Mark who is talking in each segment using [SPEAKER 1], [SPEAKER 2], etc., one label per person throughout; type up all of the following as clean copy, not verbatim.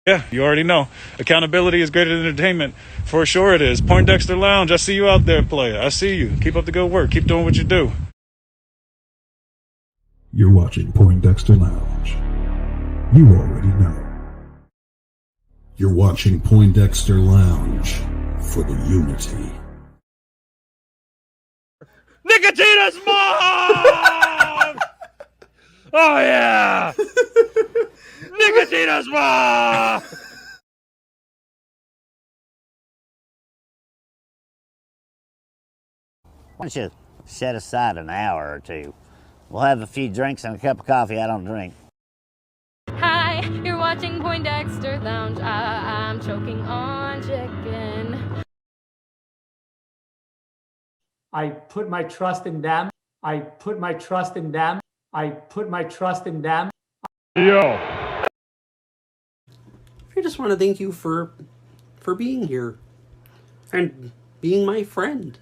[SPEAKER 1] Yeah, you already know. Accountability is greater than entertainment. For sure it is. Poindexter Lounge, I see you out there, player. I see you. Keep up the good work. Keep doing what you do.
[SPEAKER 2] You're watching Poindexter Lounge. You already know. You're watching Poindexter Lounge for the unity.
[SPEAKER 3] Nicotina's mom! Oh, yeah! Nicotina's mom!
[SPEAKER 4] Why don't you set aside an hour or two? We'll have a few drinks and a cup of coffee. I don't drink.
[SPEAKER 5] Hi, you're watching Poindexter Lounge. I'm choking on chicken.
[SPEAKER 6] I put my trust in them. I put my trust in them. I put my trust in them.
[SPEAKER 3] Yo.
[SPEAKER 7] I just want to thank you for being here and being my friend.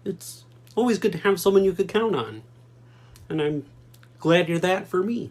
[SPEAKER 7] It's always good to have someone you could count on. And I'm glad you're that for me.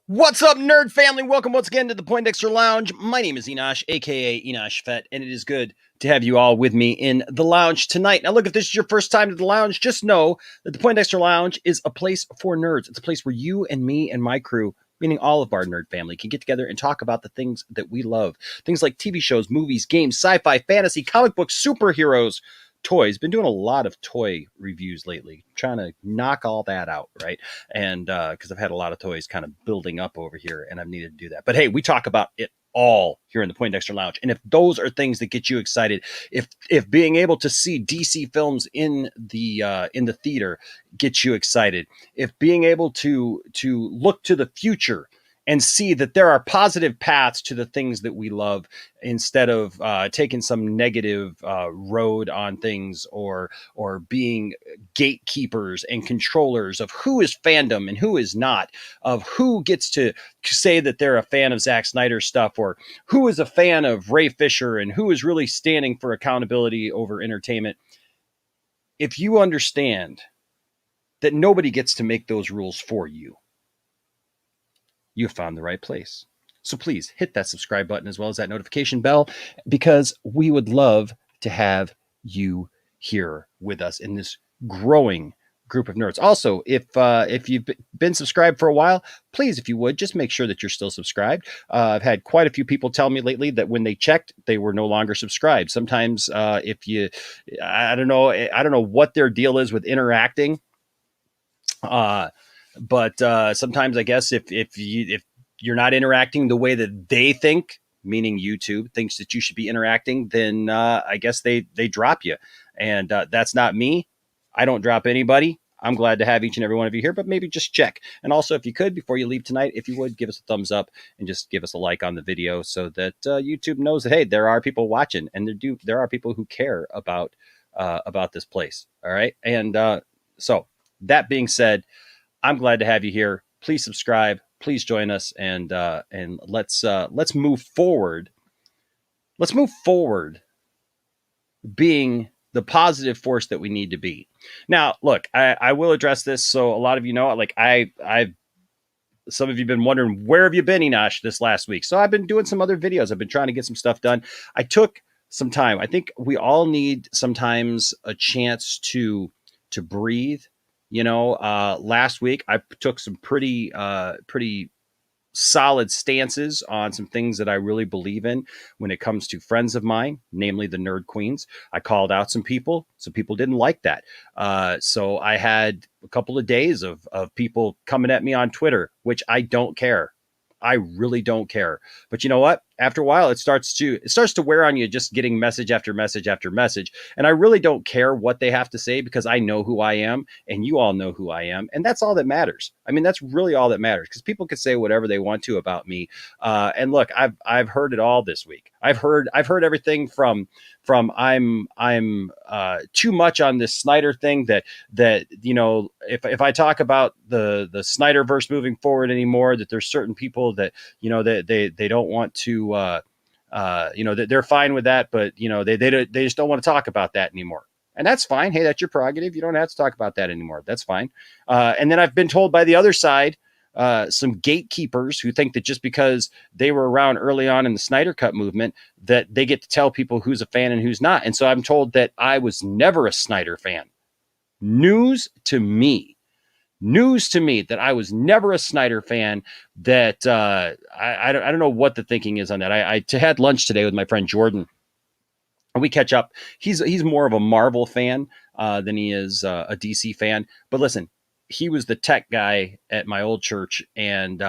[SPEAKER 3] What's up, nerd family? Welcome once again to the Poindexter Lounge. My name is Enosh, aka Enosh Fett, and it is good to have you all with me in the lounge tonight. Now, look, if this is your first time to the lounge, just know that the Poindexter Lounge is a place for nerds. It's a place where you and me and my crew, meaning all of our nerd family, can get together and talk about the things that we love. Things like TV shows, movies, games, sci-fi, fantasy, comic books, superheroes, toys. Been doing a lot of toy reviews lately, trying to knock all that out, right? And because I've had a lot of toys kind of building up over here, and I've needed to do that. But hey, we talk about it all here in the Poindexter Lounge. And if those are things that get you excited, if being able to see DC films in the theater gets you excited, if being able to look to the future and see that there are positive paths to the things that we love instead of taking some negative road on things or being gatekeepers and controllers of who is fandom and who is not, of who gets to say that they're a fan of Zack Snyder's stuff, or who is a fan of Ray Fisher and who is really standing for accountability over entertainment. If you understand that nobody gets to make those rules for you, you found the right place. So please hit that subscribe button as well as that notification bell, because we would love to have you here with us in this growing group of nerds. Also, if you've been subscribed for a while, please, if you would, just make sure that you're still subscribed. I've had quite a few people tell me lately that when they checked, they were no longer subscribed. Sometimes I don't know what their deal is with interacting. But sometimes I guess if you're not interacting the way that they think, meaning YouTube thinks that you should be interacting, then I guess they drop you. And that's not me. I don't drop anybody. I'm glad to have each and every one of you here, but maybe just check. And also, if you could, before you leave tonight, if you would, give us a thumbs up and just give us a like on the video so that YouTube knows that, hey, there are people watching, and there are people who care about this place. All right. And so that being said, I'm glad to have you here. Please subscribe. Please join us, and let's move forward. Let's move forward, being the positive force that we need to be. Now, look, I will address this. So a lot of you know, like some of you have been wondering, where have you been, Enosh, this last week? So I've been doing some other videos. I've been trying to get some stuff done. I took some time. I think we all need sometimes a chance to breathe. You know, last week I took some pretty solid stances on some things that I really believe in when it comes to friends of mine, namely the Nerd Queens. I called out some people. Some people didn't like that. So I had a couple of days of people coming at me on Twitter, which I don't care. I really don't care. But you know what? after a while, it starts to wear on you, just getting message after message after message. And I really don't care what they have to say, because I know who I am and you all know who I am. And that's all that matters. I mean, that's really all that matters, because people can say whatever they want to about me. And look, I've heard it all this week. I've heard everything from I'm too much on this Snyder thing, that if I talk about the Snyderverse moving forward anymore, that there's certain people that they don't want to that they're fine with that, but they just don't want to talk about that anymore. And that's fine. Hey, that's your prerogative. You don't have to talk about that anymore. That's fine. And then I've been told by the other side, some gatekeepers who think that just because they were around early on in the Snyder Cut movement, that they get to tell people who's a fan and who's not. And so I'm told that I was never a Snyder fan. News to me that I was never a Snyder fan. That I don't know what the thinking is on that. I had lunch today with my friend Jordan, and we catch up. He's more of a Marvel fan than he is a DC fan. But listen, he was the tech guy at my old church, and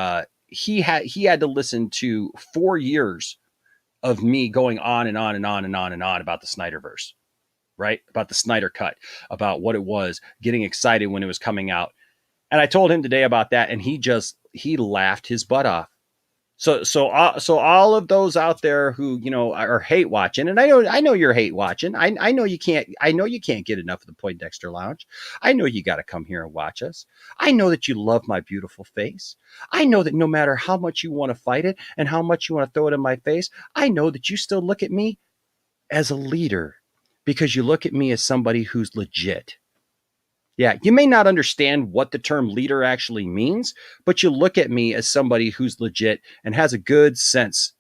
[SPEAKER 3] he had to listen to 4 years of me going on and on and on and on and on about the Snyderverse, right? About the Snyder Cut, about what it was, getting excited when it was coming out. And I told him today about that, and he laughed his butt off. So all of those out there who are hate watching, and I know you're hate watching. I know you can't get enough of the Poindexter Lounge. I know you got to come here and watch us. I know that you love my beautiful face. I know that no matter how much you want to fight it and how much you want to throw it in my face, I know that you still look at me as a leader, because you look at me as somebody who's legit. Yeah, you may not understand what the term leader actually means, but you look at me as somebody who's legit and has a good sense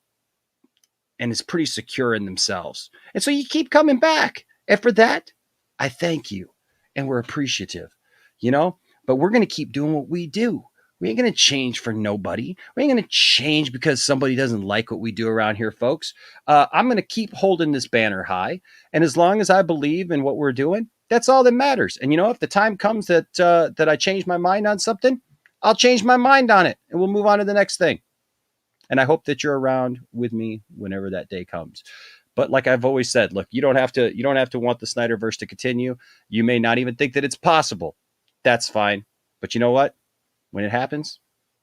[SPEAKER 3] and is pretty secure in themselves. And so you keep coming back. And for that, I thank you. And we're appreciative, but we're going to keep doing what we do. We ain't going to change for nobody. We ain't going to change because somebody doesn't like what we do around here, folks. I'm going to keep holding this banner high. And as long as I believe in what we're doing, that's all that matters. And if the time comes that I change my mind on something, I'll change my mind on it, and we'll move on to the next thing. And I hope that you're around with me whenever that day comes. But like I've always said, look, you don't have to want the Snyderverse to continue. You may not even think that it's possible. That's fine. But you know what? When it happens,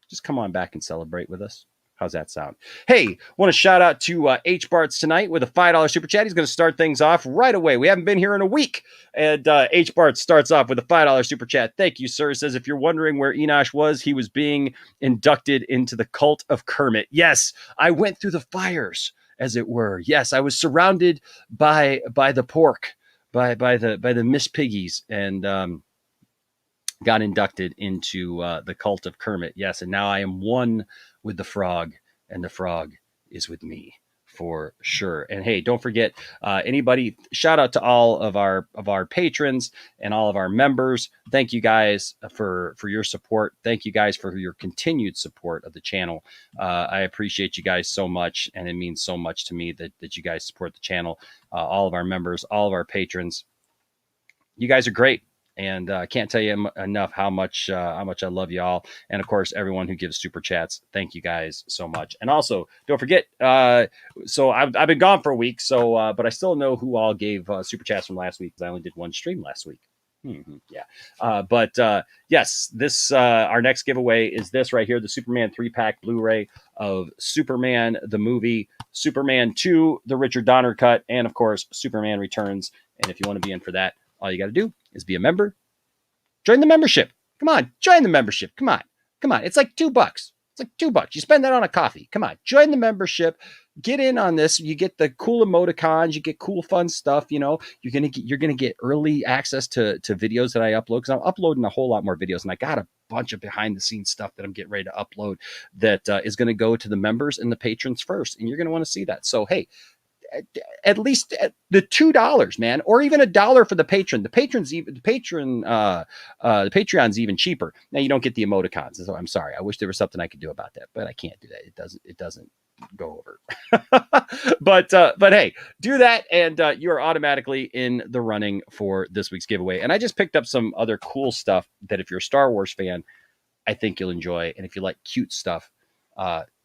[SPEAKER 3] just come on back and celebrate with us. How's that sound? Hey, want to shout out to H. Bartz tonight with a $5 super chat. He's going to start things off right away. We haven't been here in a week. And H. Bartz starts off with a $5 super chat. Thank you, sir. Says, if you're wondering where Enosh was, he was being inducted into the cult of Kermit. Yes, I went through the fires, as it were. Yes, I was surrounded by the pork, by the Miss Piggies, and got inducted into the cult of Kermit. Yes, and now I am one with the frog, and the frog is with me for sure. And hey, don't forget, anybody, shout out to all of our patrons and all of our members. Thank you guys for your support. Thank you guys for your continued support of the channel. I appreciate you guys so much, and it means so much to me that you guys support the channel. All of our members, all of our patrons, you guys are great. And I can't tell you enough how much I love y'all. And of course, everyone who gives super chats. Thank you guys so much. And also, don't forget. So I've been gone for a week. So, but I still know who all gave super chats from last week, because I only did one stream last week. Yeah. But yes, this our next giveaway is this right here, the Superman 3-pack Blu-ray of Superman the movie, Superman 2, the Richard Donner cut, and of course, Superman Returns. And if you want to be in for that, all you got to do is be a member. Join the membership. Come on, join the membership. Come on. It's like $2. It's like $2. You spend that on a coffee. Come on, join the membership. Get in on this. You get the cool emoticons. You get cool, fun stuff. You're gonna get early access to videos that I upload, because I'm uploading a whole lot more videos, and I got a bunch of behind the scenes stuff that I'm getting ready to upload that is going to go to the members and the patrons first, and you're going to want to see that. So hey, at least the $2, man, or even $1 for the patron. The Patreon's even cheaper. Now you don't get the emoticons, so I'm sorry. I wish there was something I could do about that, but I can't do that. It doesn't go over. but hey, do that, and you are automatically in the running for this week's giveaway. And I just picked up some other cool stuff that if you're a Star Wars fan, I think you'll enjoy, and if you like cute stuff,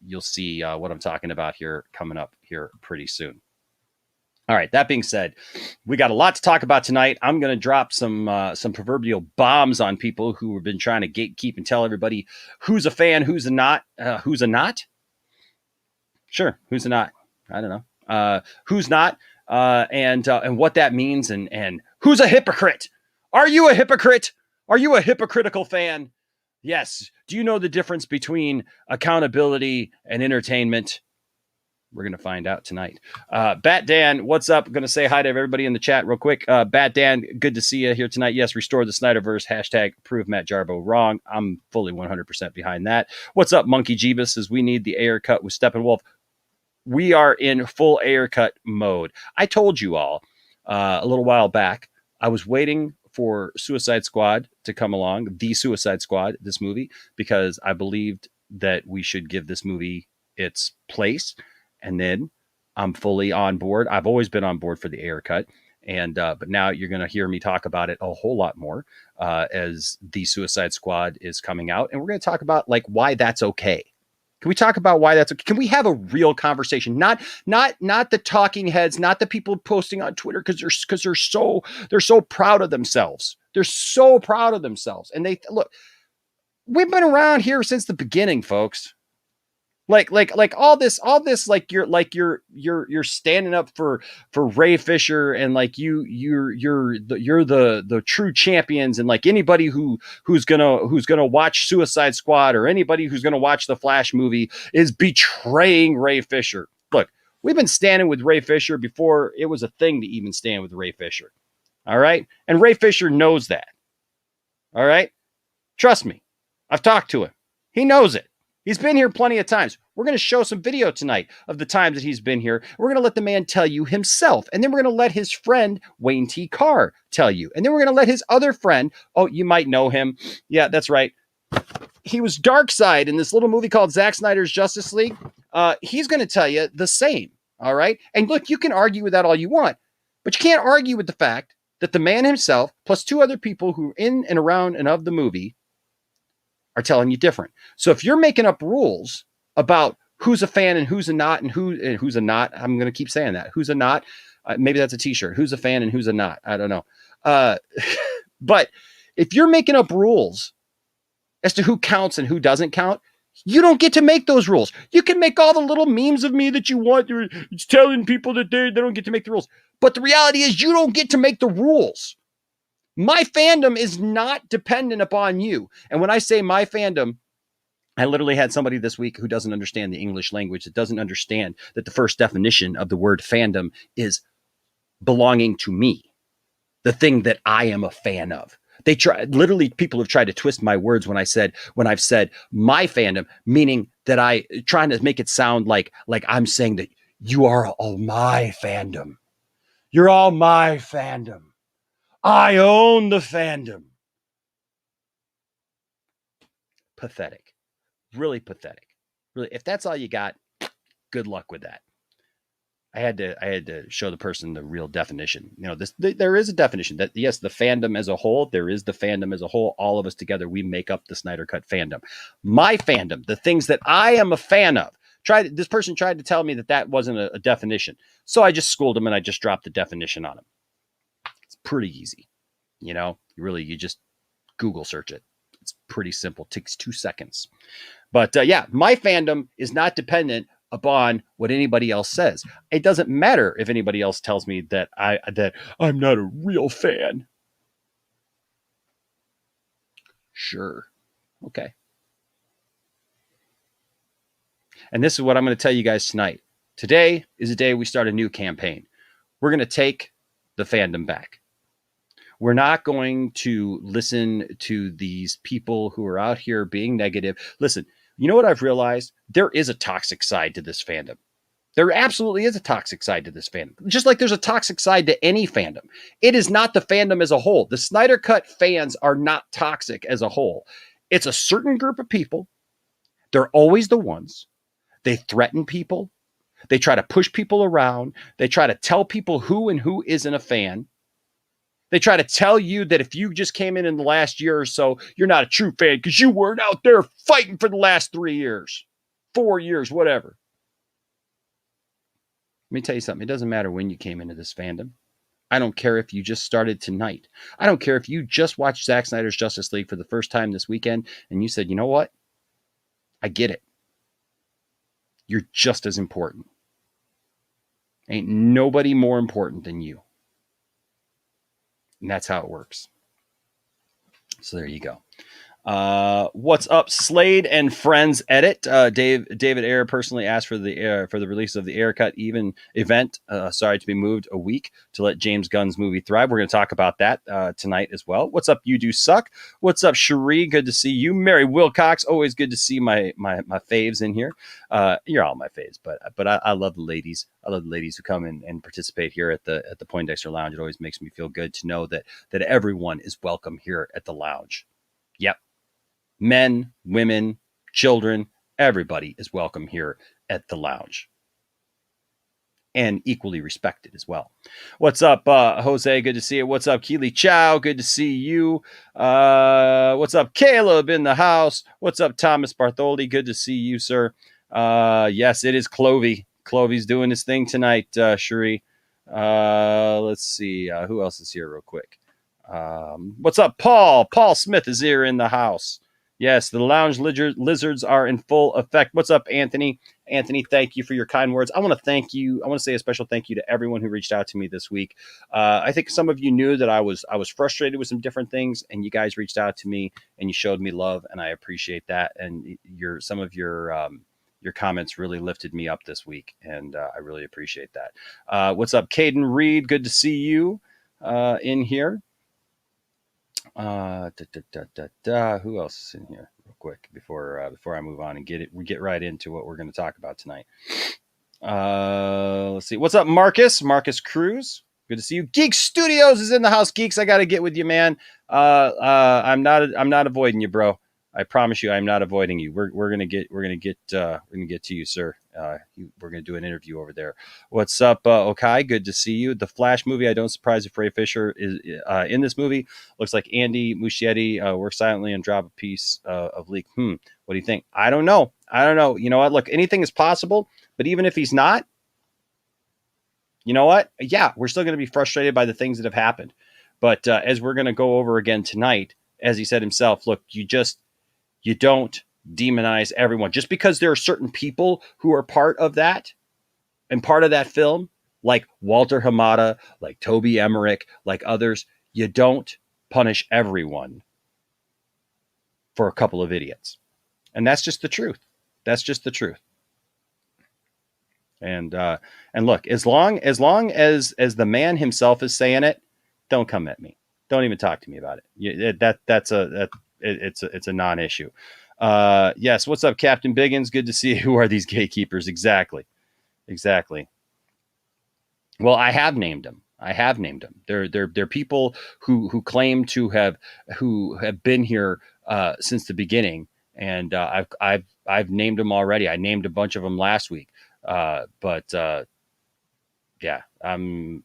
[SPEAKER 3] you'll see what I'm talking about here coming up here pretty soon. All right. That being said, we got a lot to talk about tonight. I'm going to drop some proverbial bombs on people who have been trying to gatekeep and tell everybody who's a fan, who's a not, who's a not. Sure, who's a not? I don't know. Who's not, and what that means, and who's a hypocrite? Are you a hypocrite? Are you a hypocritical fan? Yes. Do you know the difference between accountability and entertainment? We're going to find out tonight. Bat Dan, what's up? I'm going to say hi to everybody in the chat real quick. Bat Dan, good to see you here tonight. Yes, restore the Snyderverse. Hashtag prove Matt Jarbo wrong. I'm fully 100% behind that. What's up, Monkey Jeebus? Says we need the Ayer cut with Steppenwolf. We are in full Ayer cut mode. I told you all a little while back, I was waiting for Suicide Squad to come along, the Suicide Squad, this movie, because I believed that we should give this movie its place. And then I'm fully on board. I've always been on board for the Ayer cut. And but now you're going to hear me talk about it a whole lot more as the Suicide Squad is coming out. And we're going to talk about like why that's okay. Can we talk about why that's okay? Can we have a real conversation? Not the talking heads, not the people posting on Twitter because they're so proud of themselves. They're so proud of themselves. And they look, we've been around here since the beginning, folks. Like all this, like you're standing up for Ray Fisher and like you're the true champions, and like anybody who's gonna watch Suicide Squad or anybody who's gonna watch the Flash movie is betraying Ray Fisher. Look, we've been standing with Ray Fisher before it was a thing to even stand with Ray Fisher. All right, and Ray Fisher knows that. All right, trust me, I've talked to him. He knows it. He's been here plenty of times. We're going to show some video tonight of the times that he's been here. We're going to let the man tell you himself. And then we're going to let his friend, Wayne T. Carr, tell you. And then we're going to let his other friend, oh, you might know him. Yeah, that's right. He was Darkseid in this little movie called Zack Snyder's Justice League. He's going to tell you the same. All right. And look, you can argue with that all you want, but you can't argue with the fact that the man himself, plus two other people who are in and around and of the movie, are telling you different. So if you're making up rules about who's a fan and who's a not and who's a not, I'm going to keep saying that. Who's a not? Maybe that's a t-shirt. Who's a fan and who's a not? I don't know. But if you're making up rules as to who counts and who doesn't count, you don't get to make those rules. You can make all the little memes of me that you want. It's telling people that they don't get to make the rules. But the reality is you don't get to make the rules. My fandom is not dependent upon you. And when I say my fandom, I literally had somebody this week who doesn't understand the English language, that doesn't understand that the first definition of the word fandom is belonging to me, the thing that I am a fan of. Literally, people have tried to twist my words when I've said my fandom, meaning that trying to make it sound like I'm saying that you are all my fandom. You're all my fandom. I own the fandom. Pathetic. Really pathetic. Really, if that's all you got, good luck with that. I had to show the person the real definition. You know, there is a definition that yes, the fandom as a whole, there is the fandom as a whole. All of us together, we make up the Snyder Cut fandom. My fandom, the things that I am a fan of. This person tried to tell me that wasn't a definition. So I just schooled him and I just dropped the definition on him. Pretty easy, you know, you just Google search it. It's pretty simple. It takes 2 seconds. But yeah, my fandom is not dependent upon what anybody else says. It doesn't matter if anybody else tells me that I'm not a real fan. Sure. Okay. And this is what I'm going to tell you guys tonight. Today is the day we start a new campaign. We're going to take the fandom back. We're not going to listen to these people who are out here being negative. Listen, you know what I've realized? There is a toxic side to this fandom. There absolutely is a toxic side to this fandom. Just like there's a toxic side to any fandom. It is not the fandom as a whole. The Snyder Cut fans are not toxic as a whole. It's a certain group of people. They're always the ones. They threaten people. They try to push people around. They try to tell people who and who isn't a fan. They try to tell you that if you just came in the last year or so, you're not a true fan because you weren't out there fighting for the last 3 years. 4 years, whatever. Let me tell you something. It doesn't matter when you came into this fandom. I don't care if you just started tonight. I don't care if you just watched Zack Snyder's Justice League for the first time this weekend and you said, you know what? I get it. You're just as important. Ain't nobody more important than you. And that's how it works. So there you go. What's up, Slade and Friends edit? David Ayer personally asked for the release of the Ayer Cut event. Sorry to be moved a week to let James Gunn's movie thrive. We're going to talk about that tonight as well. What's up, You Do Suck? What's up, Cherie? Good to see you. Mary Wilcox, always good to see my faves in here. You're all my faves, but I love the ladies. I love the ladies who come and participate here at the Poindexter Lounge. It always makes me feel good to know that everyone is welcome here at the lounge. Yep. Men, women, children, everybody is welcome here at the lounge. And equally respected as well. What's up, Jose? Good to see you. What's up, Keely Chow? Good to see you. What's up, Caleb in the house? What's up, Thomas Bartholdi? Good to see you, sir. Yes, it is Clovey. Clovey's doing his thing tonight, Cherie. Let's see. Who else is here real quick? What's up, Paul? Paul Smith is here in the house. Yes, the lounge lizards are in full effect. What's up, Anthony? Anthony, thank you for your kind words. I want to thank you. I want to say a special thank you to everyone who reached out to me this week. I think some of you knew that I was frustrated with some different things, and you guys reached out to me and you showed me love, and I appreciate that. And some of your comments really lifted me up this week, and I really appreciate that. What's up, Caden Reed? Good to see you in here. Who else is in here real quick before I move on and get right into what we're going to talk about tonight. Let's see. What's up, Marcus? Marcus Cruz. Good to see you. Geek Studios is in the house. Geeks, I got to get with you, man. I'm not avoiding you, bro. I promise you, I'm not avoiding you. We're gonna get to you, sir. We're gonna do an interview over there. What's up, Okai? Good to see you. The Flash movie. I don't surprise if Ray Fisher is in this movie. Looks like Andy Muschietti worked silently and dropped a piece of leak. What do you think? I don't know. You know what? Look, anything is possible. But even if he's not, you know what? Yeah, we're still gonna be frustrated by the things that have happened. But as we're gonna go over again tonight, as he said himself, look, you don't demonize everyone. Just because there are certain people who are part of that and part of that film, like Walter Hamada, like Toby Emmerich, like others, you don't punish everyone for a couple of idiots. And that's just the truth. That's just the truth. And look, as long as the man himself is saying it, don't come at me. Don't even talk to me about it. It's a non-issue. Yes. What's up, Captain Biggins? Good to see you. Who are these gatekeepers? Exactly. Well, I have named them. They're people who claim to have been here since the beginning, and I've named them already. I named a bunch of them last week, but yeah, I'm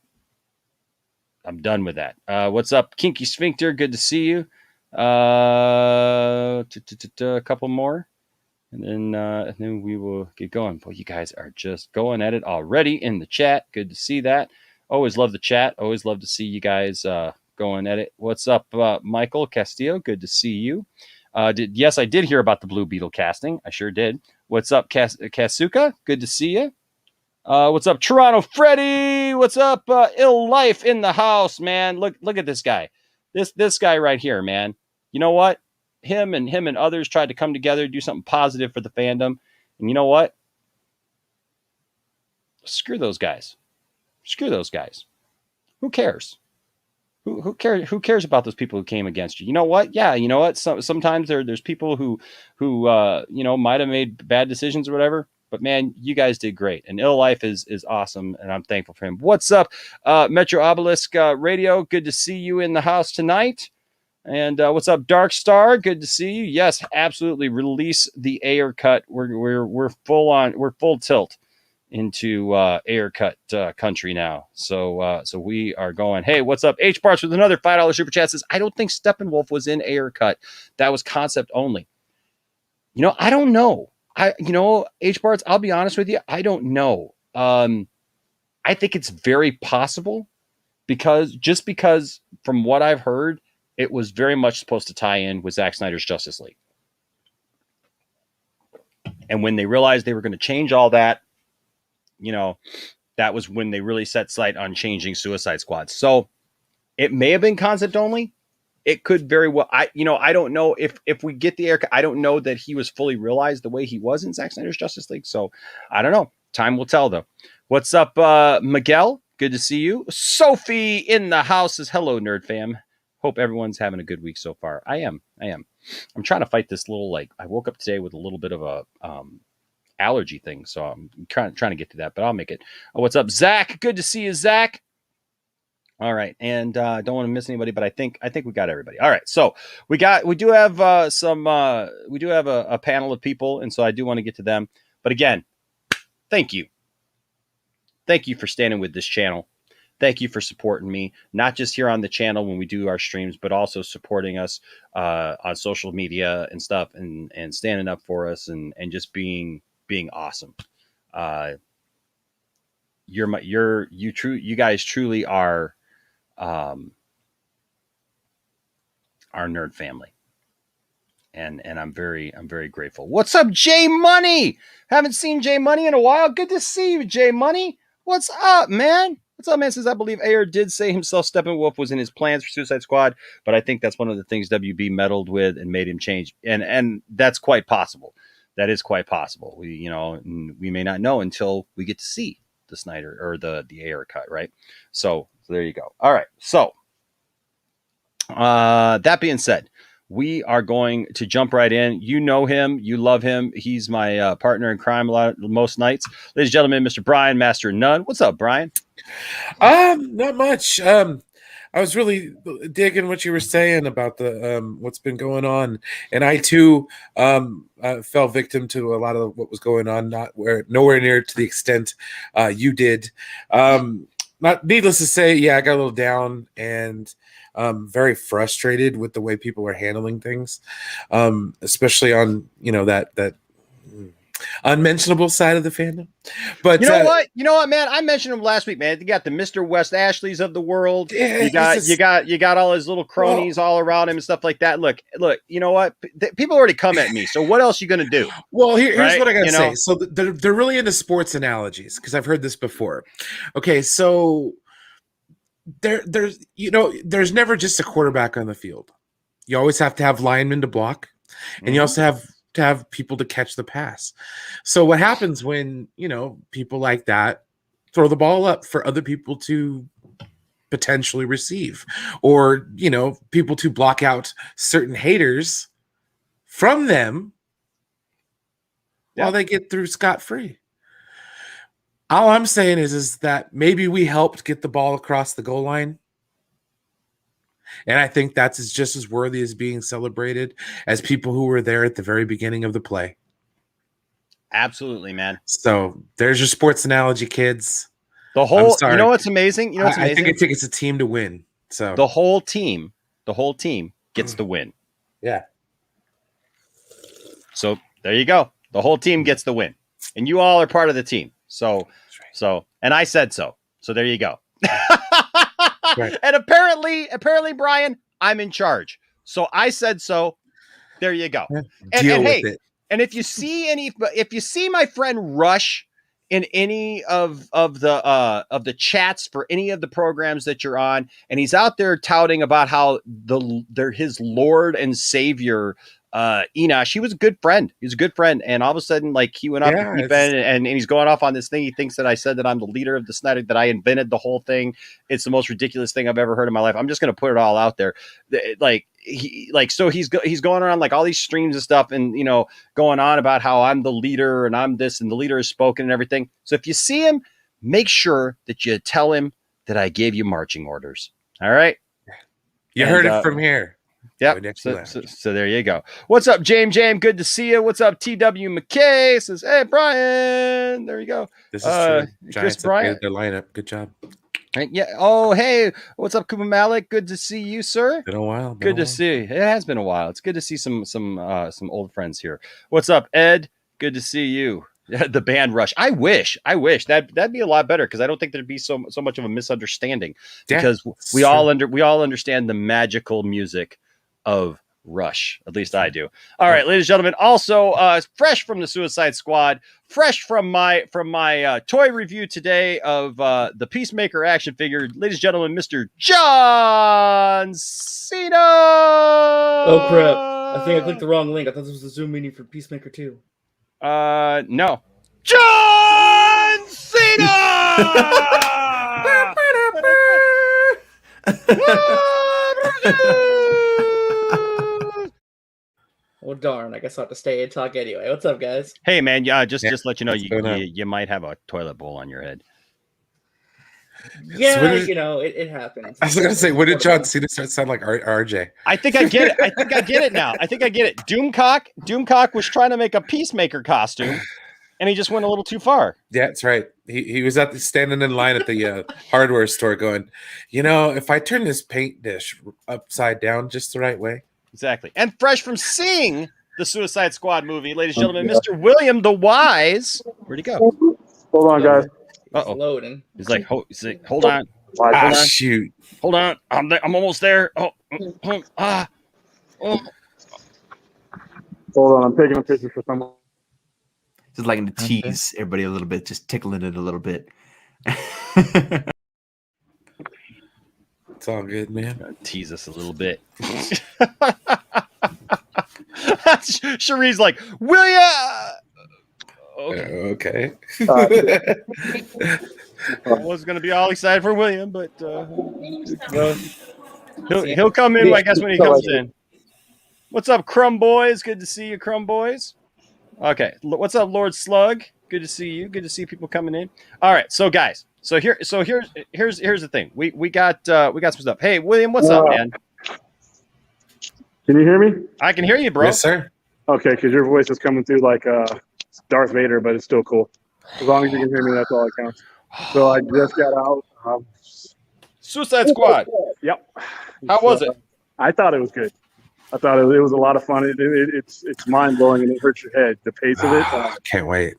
[SPEAKER 3] done with that. What's up, Kinky Sphincter? Good to see you. A couple more, and then we will get going. Boy, you guys are just going at it already in the chat. Good to see that. Always love the chat. Always love to see you guys going at it. What's up, Michael Castillo? Good to see you. Yes, I did hear about the Blue Beetle casting. I sure did. What's up, Kasuka? Good to see you. What's up, Toronto Freddy? What's up, Ill Life in the house, man? Look at this guy. This guy right here, man. You know what? Him and others tried to come together, do something positive for the fandom. And you know what? Screw those guys. Who cares? Who cares? Who cares about those people who came against you? You know what? Yeah, you know what? Sometimes there's people who might have made bad decisions or whatever. But man, you guys did great, and Ill Life is awesome, and I'm thankful for him. What's up, Metro Obelisk Radio? Good to see you in the house tonight. And what's up, Dark Star? Good to see you. Yes, absolutely. Release the Ayer Cut. We're full tilt into Ayer Cut country now. So we are going. Hey, what's up, H Parts with another $5 super chat? Says I don't think Steppenwolf was in Ayer Cut. That was concept only. I don't know. H Barts, I'll be honest with you, I don't know. I think it's very possible because from what I've heard, it was very much supposed to tie in with Zack Snyder's Justice League. And when they realized they were going to change all that, that was when they really set sight on changing Suicide Squad. So it may have been concept only. It could very well. I don't know if we get the air. I don't know that he was fully realized the way he was in Zack Snyder's Justice League. So I don't know. Time will tell, though. What's up, Miguel? Good to see you. Sophie in the house says, hello, Nerd Fam. Hope everyone's having a good week so far. I am. I'm trying to fight this little, I woke up today with a little bit of a allergy thing. So I'm trying to get to that, but I'll make it. What's up, Zach? Good to see you, Zach. All right. And don't want to miss anybody, but I think we got everybody. All right. So we do have a panel of people. And so I do want to get to them. But again, thank you. Thank you for standing with this channel. Thank you for supporting me, not just here on the channel when we do our streams, but also supporting us on social media and stuff and standing up for us and just being awesome. You guys truly are our nerd family. And I'm very grateful. What's up, J Money? Haven't seen J Money in a while. Good to see you, J Money. What's up, man? What's up, man? Says, I believe Ayer did say himself Steppenwolf was in his plans for Suicide Squad, but I think that's one of the things WB meddled with and made him change. And that's quite possible. That is quite possible. We may not know until we get to see the Snyder or the Ayer cut, right? So there you go. All right. So that being said, we are going to jump right in. You know him. You love him. He's my partner in crime most nights. Ladies and gentlemen, Mr. Brian, Master of None. What's up, Brian?
[SPEAKER 8] Not much. I was really digging what you were saying about the what's been going on, and I too fell victim to a lot of what was going on. Nowhere near to the extent you did. Not needless to say, yeah, I got a little down and very frustrated with the way people are handling things, especially on that unmentionable side of the fandom. But
[SPEAKER 3] you know what, man? I mentioned him last week, man. You got the Mr. West Ashleys of the world.
[SPEAKER 8] Yeah,
[SPEAKER 3] you got all his little cronies all around him and stuff like that. Look, you know what? People already come at me. So what else you gonna do?
[SPEAKER 8] Well, here's what I gotta say. So they're really into sports analogies because I've heard this before. Okay, so there's never just a quarterback on the field. You always have to have linemen to block, and you also have to have people to catch the pass. So what happens when people like that throw the ball up for other people to potentially receive, or people to block out certain haters from them while they get through scot-free? All I'm saying is that maybe we helped get the ball across the goal line. And I think that's just as worthy as being celebrated as people who were there at the very beginning of the play.
[SPEAKER 3] Absolutely, man.
[SPEAKER 8] So there's your sports analogy, kids.
[SPEAKER 3] The whole, you know what's amazing?
[SPEAKER 8] I think it's a team to win. So
[SPEAKER 3] the whole team gets the win.
[SPEAKER 8] Yeah.
[SPEAKER 3] So there you go. The whole team gets the win, and you all are part of the team. So, and I said so. So there you go. Right. And apparently, Brian, I'm in charge. So I said so. There you go.
[SPEAKER 8] Deal with it.
[SPEAKER 3] And if you see my friend Rush in any of the chats for any of the programs that you're on, and he's out there touting about how they're his Lord and Savior, Enosh, he was a good friend. He's a good friend. And all of a sudden, he went up to deep end and he's going off on this thing. He thinks that I said that I'm the leader of the Snyder, that I invented the whole thing. It's the most ridiculous thing I've ever heard in my life. I'm just going to put it all out there. So he's going around all these streams and stuff and, going on about how I'm the leader and I'm this and the leader has spoken and everything. So if you see him, make sure that you tell him that I gave you marching orders. All right.
[SPEAKER 8] You heard it from here.
[SPEAKER 3] Yep. So there you go. What's up, James? Good to see you. What's up, TW McKay? Says, hey, Brian. There you go.
[SPEAKER 8] This is true.
[SPEAKER 3] Chris Bryant.
[SPEAKER 8] Their lineup. Good job.
[SPEAKER 3] Yeah. Oh, hey. What's up, Cooper Malik? Good to see you, sir.
[SPEAKER 8] Been a while.
[SPEAKER 3] Good to see you. It has been a while. It's good to see some old friends here. What's up, Ed? good to see you. The band Rush. I wish that'd be a lot better because I don't think there'd be so much of a misunderstanding because we all understand the magical music of Rush. At least I do. All right, ladies and gentlemen. Also, fresh from the Suicide Squad, fresh from my toy review today of the Peacemaker action figure, ladies and gentlemen, Mr. John Cena.
[SPEAKER 9] Oh crap! I think I clicked the wrong link. I thought this was a Zoom meeting for Peacemaker 2.
[SPEAKER 3] No. John Cena.
[SPEAKER 9] Well, darn! I guess I'll have to stay and talk anyway. What's up, guys?
[SPEAKER 3] Hey, man. Just let you know you might have a toilet bowl on your head.
[SPEAKER 9] Yeah, so it happens.
[SPEAKER 8] I was gonna say, when did John Cena start to sound like RJ?
[SPEAKER 3] I think I get it now. I think I get it. Doomcock was trying to make a Peacemaker costume, and he just went a little too far.
[SPEAKER 8] Yeah, that's right. He was standing in line at the hardware store going, if I turn this paint dish upside down just the right way.
[SPEAKER 3] Exactly. And fresh from seeing the Suicide Squad movie, ladies and gentlemen, Mr. William the Wise. Where'd he go?
[SPEAKER 10] Hold on, guys.
[SPEAKER 3] Uh-oh.
[SPEAKER 9] Loading.
[SPEAKER 3] He's like, hold on.
[SPEAKER 8] Shoot.
[SPEAKER 3] Hold on. I'm almost there.
[SPEAKER 10] Hold on. I'm taking a picture for someone.
[SPEAKER 11] Just liking to tease everybody a little bit, just tickling it a little bit.
[SPEAKER 8] It's all good, man.
[SPEAKER 3] Tease us a little bit. Cherie's like, will ya?
[SPEAKER 8] Okay.
[SPEAKER 3] I was going to be all excited for William, but he'll come in, I guess, when he comes in. What's up, Crumb Boys? Good to see you, Crumb Boys. Okay. What's up, Lord Slug? Good to see you. Good to see people coming in. All right. So, guys. Here's the thing. We got some stuff. Hey, William, what's up, man?
[SPEAKER 10] Can you hear me?
[SPEAKER 3] I can hear you, bro.
[SPEAKER 8] Yes, sir.
[SPEAKER 10] Okay, because your voice is coming through like Darth Vader, but it's still cool. As long as you can hear me, that's all that counts. So I just got out.
[SPEAKER 3] Suicide Squad.
[SPEAKER 10] Yep.
[SPEAKER 3] How was it?
[SPEAKER 10] I thought it was good. I thought it was a lot of fun. It's mind blowing and it hurts your head. The pace of it.
[SPEAKER 8] Can't wait.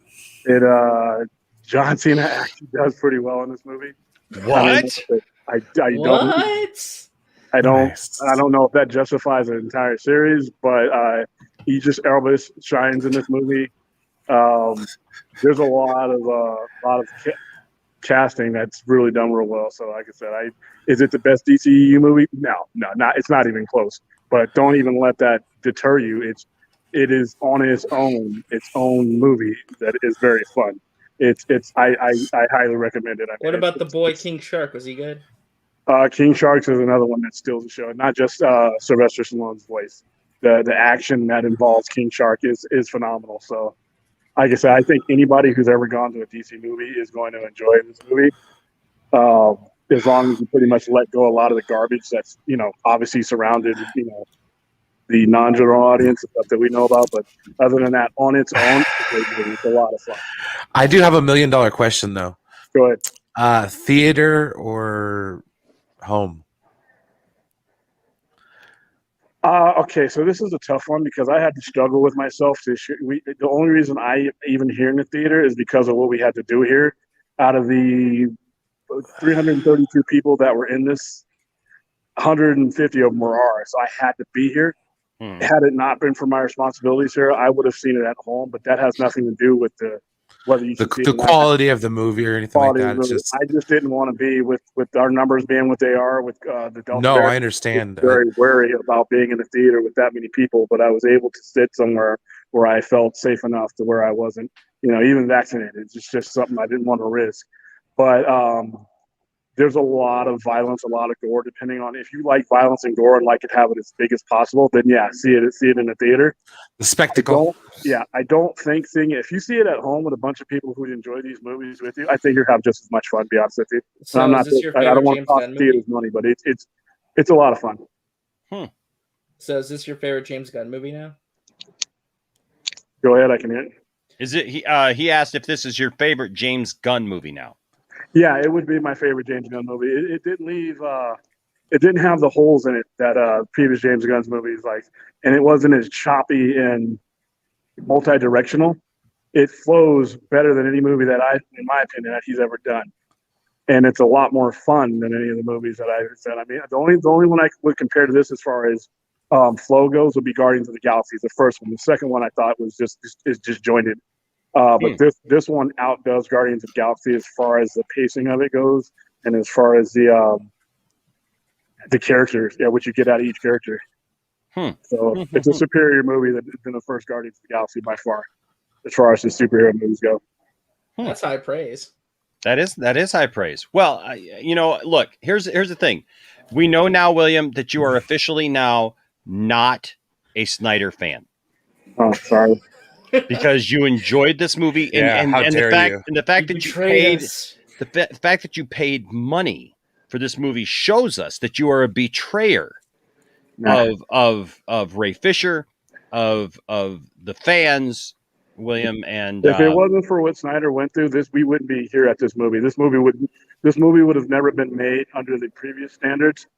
[SPEAKER 10] John Cena actually does pretty well in this movie.
[SPEAKER 3] What?
[SPEAKER 10] I don't know if that justifies an entire series, but Elvis shines in this movie. There's a lot of casting that's really done real well. So, like I said, is it the best DCEU movie? No, not. It's not even close. But don't even let that deter you. It is on its own movie that is very fun. I highly recommend it.
[SPEAKER 9] What about the boy King Shark? Was he good?
[SPEAKER 10] King Sharks is another one that steals the show. Not just Sylvester Stallone's voice. The action that involves King Shark is phenomenal. So, like I said, I think anybody who's ever gone to a DC movie is going to enjoy this movie. As long as you pretty much let go a lot of the garbage that's obviously surrounded the non-general audience stuff that we know about. But other than that, on its own, it's a lot of fun.
[SPEAKER 8] I do have $1 million question though.
[SPEAKER 10] Go ahead.
[SPEAKER 8] Theater or home?
[SPEAKER 10] Okay, so this is a tough one because I had to struggle with myself to the only reason I even here in the theater is because of what we had to do here. Out of the 332 people that were in this, 150 of them were ours. So I had to be here. Had it not been for my responsibilities here, I would have seen it at home. But that has nothing to do with whether you
[SPEAKER 8] the quality of the movie or anything like that.
[SPEAKER 10] I just didn't want to be with our numbers being what they are with the Delta.
[SPEAKER 8] No, I understand.
[SPEAKER 10] Very wary about being in the theater with that many people, but I was able to sit somewhere where I felt safe enough to where I wasn't, even vaccinated. It's just something I didn't want to risk. But there's a lot of violence, a lot of gore. Depending on if you like violence and gore and like it have it as big as possible, then yeah, see it in the theater.
[SPEAKER 8] The spectacle.
[SPEAKER 10] I don't think seeing it. If you see it at home with a bunch of people who enjoy these movies with you, I think you'll have just as much fun. To be honest with you.
[SPEAKER 9] So
[SPEAKER 10] I'm not.
[SPEAKER 9] I
[SPEAKER 10] don't want to cost theaters money, but it's a lot of fun.
[SPEAKER 9] So is this your favorite James Gunn movie now?
[SPEAKER 10] Go ahead, I can hear it.
[SPEAKER 3] Is it? He asked if this is your favorite James Gunn movie now.
[SPEAKER 10] Yeah, it would be my favorite James Gunn movie. It didn't leave. It didn't have the holes in it that previous James Gunn's movies like, and it wasn't as choppy and multi-directional. it flows better than any movie in my opinion, that he's ever done. And it's a lot more fun than any of the movies that I've said. I mean, the only one I would compare to this as far as flow goes would be Guardians of the Galaxy, the first one. The second one I thought was just disjointed. But this one outdoes Guardians of the Galaxy as far as the pacing of it goes, and as far as the characters, what you get out of each character. So it's a superior movie than the first Guardians of the Galaxy by far, as far as the superhero movies go.
[SPEAKER 9] That's high praise.
[SPEAKER 3] That is high praise. Well, look, here's the thing. We know now, William, that you are officially now not a Snyder fan.
[SPEAKER 10] Oh, sorry.
[SPEAKER 3] Because you enjoyed this movie, and the fact that you paid money for this movie shows us that you are a betrayer of Ray Fisher, of the fans, William. And
[SPEAKER 10] if it wasn't for what Snyder went through, we wouldn't be here at this movie. This movie would have never been made under the previous standards.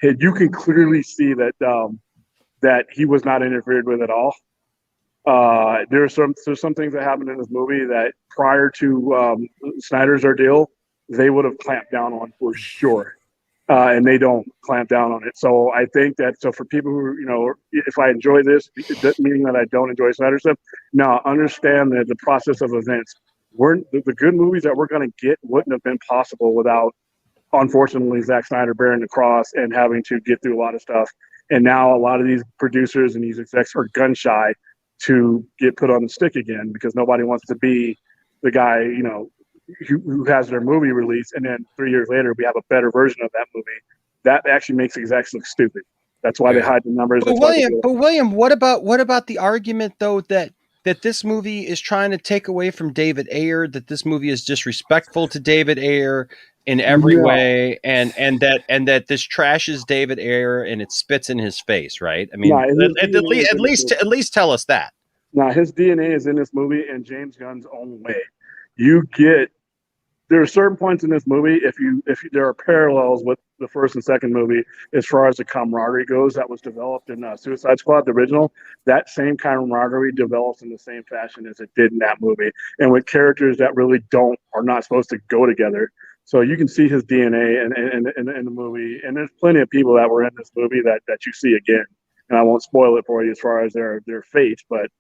[SPEAKER 10] And you can clearly see that he was not interfered with at all. There's some things that happened in this movie that prior to Snyder's ordeal, they would have clamped down on for sure. And they don't clamp down on it. So I think that, for people who, if I enjoy this, meaning that I don't enjoy Snyder stuff, now understand that the process of events, the good movies that we're going to get wouldn't have been possible without, unfortunately, Zack Snyder bearing the cross and having to get through a lot of stuff. And now a lot of these producers and these execs are gun shy to get put on the stick again, because nobody wants to be the guy, who has their movie released, and then 3 years later we have a better version of that movie. That actually makes execs look stupid. That's why they hide the numbers.
[SPEAKER 3] But William, what about the argument though that this movie is trying to take away from David Ayer, that this movie is disrespectful to David Ayer in every way, and that this trashes David Ayer and it spits in his face, right? I mean, at least tell us that.
[SPEAKER 10] Now, his DNA is in this movie in James Gunn's own way. There are certain points in this movie, if there are parallels with the first and second movie as far as the camaraderie goes that was developed in Suicide Squad, the original. That same camaraderie develops in the same fashion as it did in that movie, and with characters that really are not supposed to go together. So you can see his DNA in the movie, and there's plenty of people that were in this movie that you see again. And I won't spoil it for you as far as their fate, but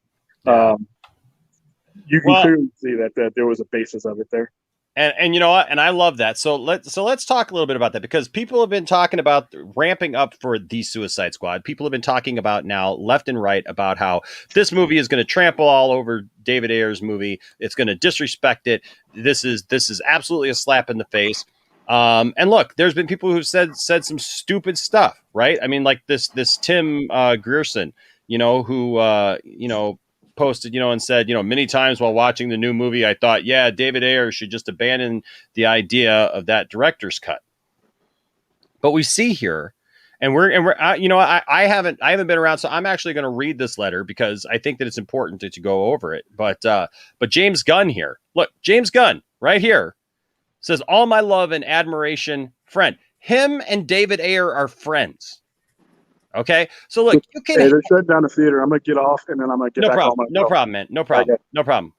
[SPEAKER 10] you can clearly see that there was a basis of it there.
[SPEAKER 3] And you know what? And I love that. So let's talk a little bit about that, because people have been talking about ramping up for the Suicide Squad. People have been talking about now left and right about how this movie is going to trample all over David Ayer's movie. It's going to disrespect it. This is absolutely a slap in the face. And look, there's been people who've said some stupid stuff, right? I mean, like this Tim Grierson, who posted, and said, many times while watching the new movie, I thought, David Ayer should just abandon the idea of that director's cut. But we see here, and I haven't been around, so I'm actually going to read this letter because I think that it's important to go over it. But James Gunn here, look, James Gunn right here says, all my love and admiration, friend. Him and David Ayer are friends. Okay, so look, you can.
[SPEAKER 10] Hey, they're shutting down the theater. I'm gonna get off, and then I'm gonna get back on my phone.
[SPEAKER 3] No problem, man. No problem. Okay. No problem.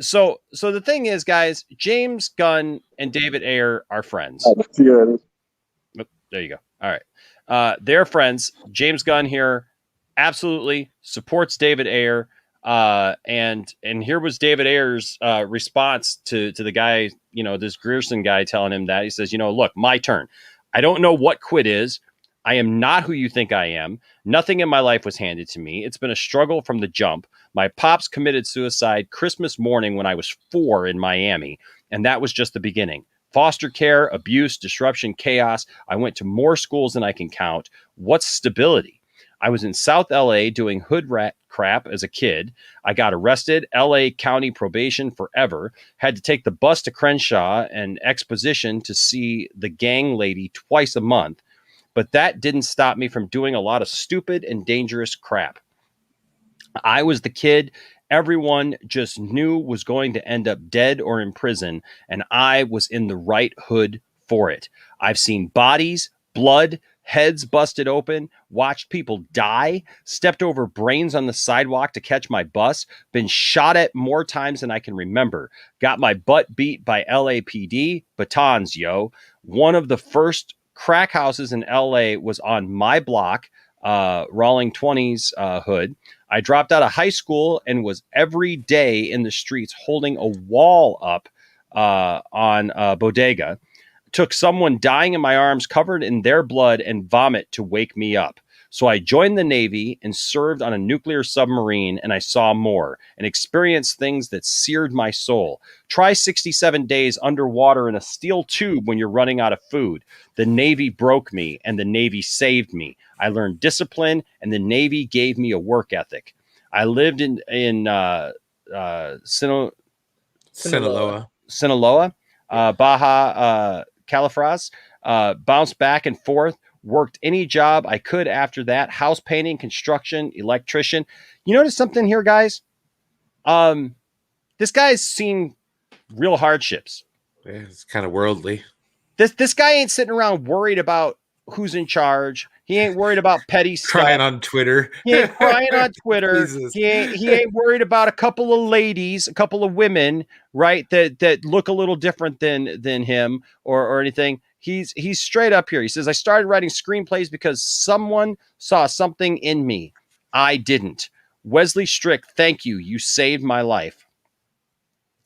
[SPEAKER 3] So the thing is, guys, James Gunn and David Ayer are friends.
[SPEAKER 10] There
[SPEAKER 3] you go. All right, they're friends. James Gunn here absolutely supports David Ayer, and here was David Ayer's response to the guy, this Grierson guy telling him that. He says, look, my turn. I don't know what quit is. I am not who you think I am. Nothing in my life was handed to me. It's been a struggle from the jump. My pops committed suicide Christmas morning when I was 4 in Miami, and that was just the beginning. Foster care, abuse, disruption, chaos. I went to more schools than I can count. What's stability? I was in South LA doing hood rat crap as a kid. I got arrested, LA County probation forever. Had to take the bus to Crenshaw and Exposition to see the gang lady twice a month. But that didn't stop me from doing a lot of stupid and dangerous crap. I was the kid everyone just knew was going to end up dead or in prison, and I was in the right hood for it. I've seen bodies, blood, heads busted open, watched people die, stepped over brains on the sidewalk to catch my bus, been shot at more times than I can remember, got my butt beat by LAPD, batons, yo. One of the first crack houses in LA was on my block, Rawling 20s hood. I dropped out of high school and was every day in the streets holding a wall up on Bodega. Took someone dying in my arms covered in their blood and vomit to wake me up. So I joined the Navy and served on a nuclear submarine, and I saw more and experienced things that seared my soul. Try 67 days underwater in a steel tube when you're running out of food. The Navy broke me, and the Navy saved me. I learned discipline, and the Navy gave me a work ethic. I lived in Sinaloa, Baja California, bounced back and forth, worked any job I could after that, house painting, construction, electrician. You notice something here, guys? This guy's seen real hardships.
[SPEAKER 8] Yeah, it's kind of worldly.
[SPEAKER 3] This guy ain't sitting around worried about who's in charge. He ain't worried about petty stuff.
[SPEAKER 8] Crying on Twitter.
[SPEAKER 3] He ain't crying on Twitter. He ain't worried about a couple of ladies, a couple of women, right? That look a little different than him or anything. He's straight up here. He says, I started writing screenplays because someone saw something in me. I didn't. Wesley Strick, thank you. You saved my life.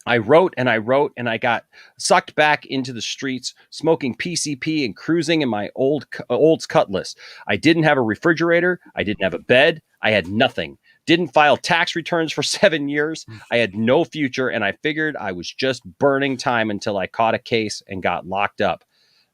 [SPEAKER 3] I wrote and I got sucked back into the streets, smoking PCP and cruising in my Olds Cutlass. I didn't have a refrigerator. I didn't have a bed. I had nothing. Didn't file tax returns for 7 years. I had no future, and I figured I was just burning time until I caught a case and got locked up.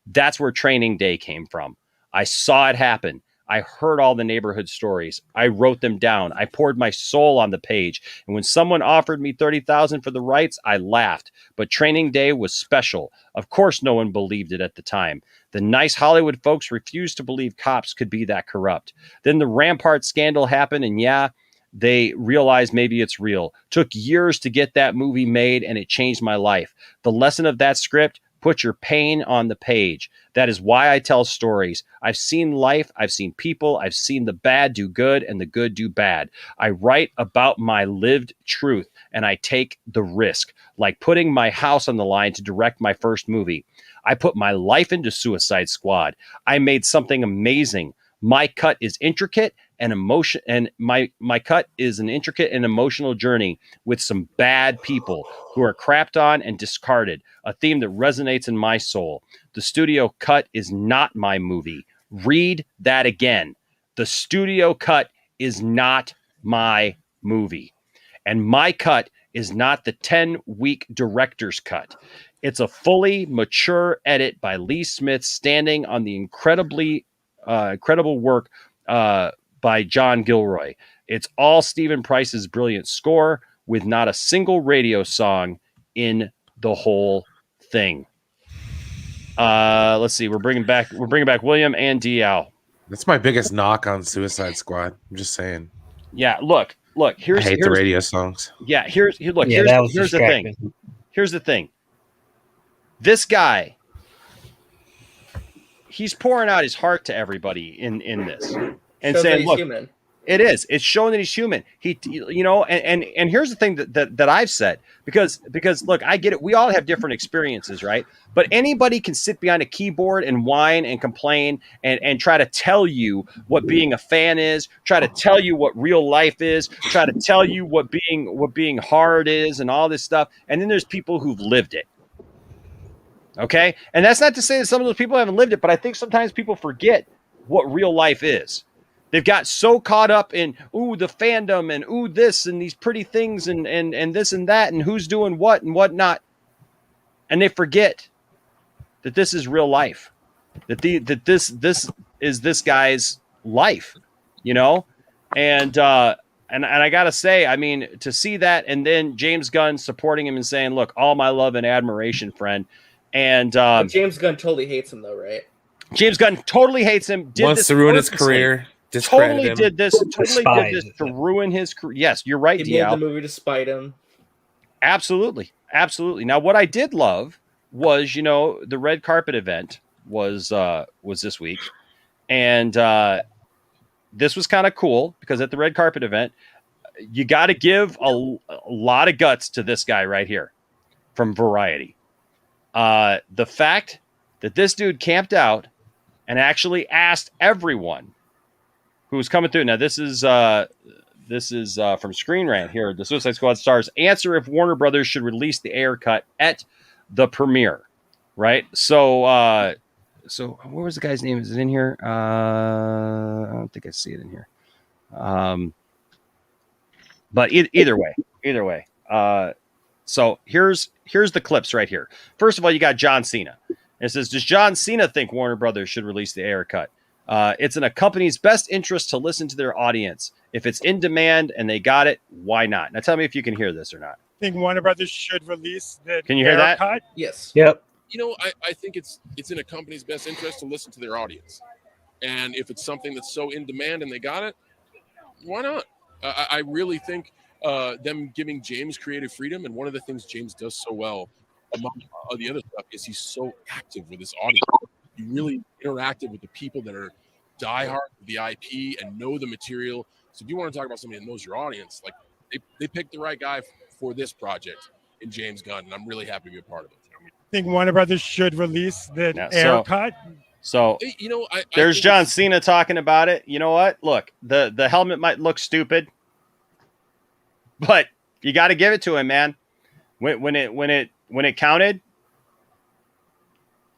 [SPEAKER 3] That's where Training Day came from. I saw it happen. I heard all the neighborhood stories. I wrote them down. I poured my soul on the page. And when someone offered me $30,000 for the rights, I laughed. But Training Day was special. Of course, no one believed it at the time. The nice Hollywood folks refused to believe cops could be that corrupt. Then the Rampart scandal happened, and yeah, they realized maybe it's real. Took years to get that movie made, and it changed my life. The lesson of that script: put your pain on the page. That is why I tell stories. I've seen life. I've seen people. I've seen the bad do good and the good do bad. I write about my lived truth, and I take the risk, like putting my house on the line to direct my first movie. I put my life into Suicide Squad. I made something amazing. My cut is intricate and emotion, and my cut is an intricate and emotional journey with some bad people who are crapped on and discarded, a theme that resonates in my soul. The studio cut is not my movie. Read that again. The studio cut is not my movie. And my cut is not the 10-week director's cut. It's a fully mature edit by Lee Smith, standing on the incredible work by John Gilroy. It's all Stephen Price's brilliant score, with not a single radio song in the whole thing. Let's see. We're bringing back William and DL.
[SPEAKER 8] That's my biggest knock on Suicide Squad. I'm just saying.
[SPEAKER 3] Yeah. Look. Here's
[SPEAKER 8] I hate the radio songs.
[SPEAKER 3] Yeah. Here's the thing. Here's the thing. This guy, he's pouring out his heart to everybody in this, and saying, "Look, human. It is. It's showing that he's human." He, and here's the thing that I've said, because look, I get it. We all have different experiences, right? But anybody can sit behind a keyboard and whine and complain and try to tell you what being a fan is, try to tell you what real life is, try to tell you what being hard is, and all this stuff. And then there's people who've lived it. Okay. And that's not to say that some of those people haven't lived it, but I think sometimes people forget what real life is. They've got so caught up in, the fandom and this and these pretty things and this and that and who's doing what and whatnot. And they forget that this is real life, that this is this guy's life, and I got to say, I mean, to see that, and then James Gunn supporting him and saying, look, all my love and admiration, friend. And
[SPEAKER 9] James Gunn totally hates him, though, right?
[SPEAKER 3] James Gunn totally hates him.
[SPEAKER 8] Wants to ruin his career.
[SPEAKER 3] Totally did this to ruin his career. Yes, you're right,
[SPEAKER 9] He made the movie to spite him.
[SPEAKER 3] Absolutely. Now, what I did love was, the red carpet event was this week, And this was kind of cool because at the red carpet event, you got to give a lot of guts to this guy right here from Variety. The fact that this dude camped out and actually asked everyone who was coming through. Now, this is from Screen Rant here. The Suicide Squad stars answer if Warner Brothers should release the Ayer cut at the premiere, right? So what was the guy's name? Is it in here? I don't think I see it in here. But either way. So here's the clips right here. First of all, you got John Cena. It says, does John Cena think Warner Brothers should release the Ayer cut? It's in a company's best interest to listen to their audience. If it's in demand and they got it, why not? Now tell me if you can hear this or not.
[SPEAKER 12] I think Warner Brothers should release the
[SPEAKER 3] Can you hear that?
[SPEAKER 12] cut.
[SPEAKER 9] Yes.
[SPEAKER 13] Yep. You know, I think it's in a company's best interest to listen to their audience. And if it's something that's so in demand and they got it, why not? I really think them giving James creative freedom, and one of the things James does so well among the other stuff is he's so active with his audience. He really interacted with the people that are diehard with the IP and know the material. So if you want to talk about somebody that knows your audience, like they picked the right guy for this project in James Gunn, and I'm really happy to be a part of it.
[SPEAKER 12] I think Warner Brothers should release the Ayer cut.
[SPEAKER 3] So
[SPEAKER 13] you know,
[SPEAKER 3] there's John Cena talking about it. You know what? Look, the helmet might look stupid, but you got to give it to him, man. When it counted,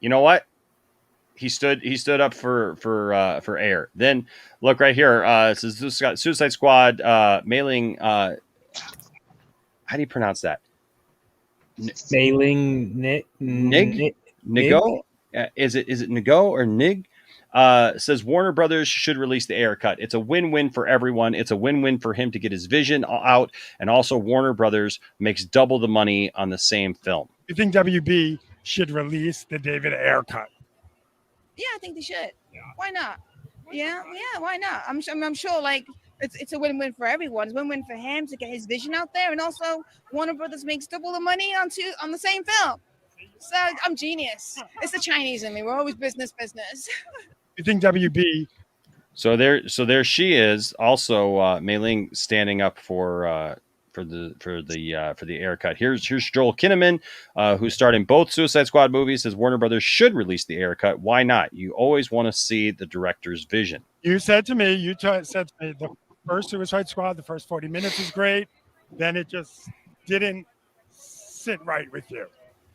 [SPEAKER 3] you know what? He stood up for Ayer. Then look right here. It says Suicide Squad mailing. How do you pronounce that?
[SPEAKER 14] Mailing
[SPEAKER 3] Nigo? Is it Nigo or Nig? Says Warner Brothers should release the Ayer cut. It's a win-win for everyone. It's a win-win for him to get his vision out, and also Warner Brothers makes double the money on the same film.
[SPEAKER 12] You think WB should release the David Ayer cut?
[SPEAKER 15] Yeah, I think they should. Yeah. Why not? Yeah, why not? I'm sure like it's a win-win for everyone. It's a win-win for him to get his vision out there, and also Warner Brothers makes double the money on the same film. So I'm genius. It's the Chinese in me. We're always business.
[SPEAKER 12] You think WB?
[SPEAKER 3] So there she is, also Mei-Ling standing up for the Ayer cut. Here's Joel Kinnaman, who starred in both Suicide Squad movies. Says Warner Brothers should release the Ayer cut. Why not? You always want to see the director's vision.
[SPEAKER 12] You said to me, the first Suicide Squad, the first 40 minutes was great. Then it just didn't sit right with you.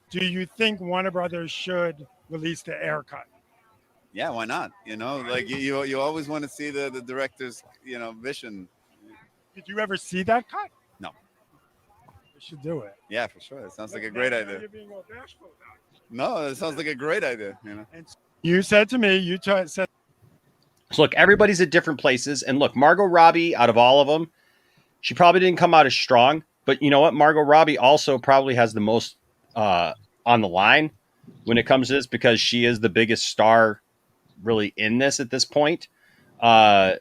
[SPEAKER 12] Do you think Warner Brothers should release the Ayer cut?
[SPEAKER 16] Yeah, why not? You know, like you always want to see the director's, vision.
[SPEAKER 12] Did you ever see that cut?
[SPEAKER 16] No.
[SPEAKER 12] We should do it.
[SPEAKER 16] Yeah, for sure. It sounds like a great idea.
[SPEAKER 12] You're being all bashful about it.
[SPEAKER 16] No, it sounds like a great idea.
[SPEAKER 12] And you said to me, said.
[SPEAKER 3] So look, everybody's at different places, and look, Margot Robbie, out of all of them, she probably didn't come out as strong. But you know what? Margot Robbie also probably has the most on the line when it comes to this, because she is the biggest star really in this at this point, as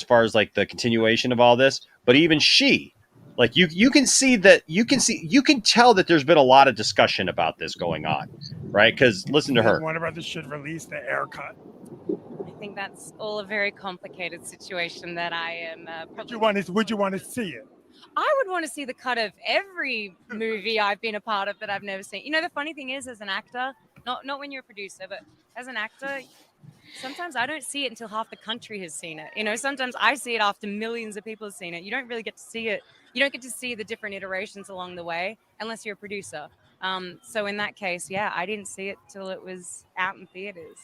[SPEAKER 3] far as like the continuation of all this. But even she, like you can tell that there's been a lot of discussion about this going on, right? Because listen to her.
[SPEAKER 12] Warner Brothers should release the Ayer cut.
[SPEAKER 17] I think that's all a very complicated situation that I am probably...
[SPEAKER 12] Would you want to see it?
[SPEAKER 17] I would want to see the cut of every movie I've been a part of that I've never seen. The funny thing is, as an actor, not when you're a producer, but as an actor, sometimes I don't see it until half the country has seen it. Sometimes I see it after millions of people have seen it. You don't really get to see it. You don't get to see the different iterations along the way unless you're a producer. So in that case, yeah, I didn't see it till it was out in theaters.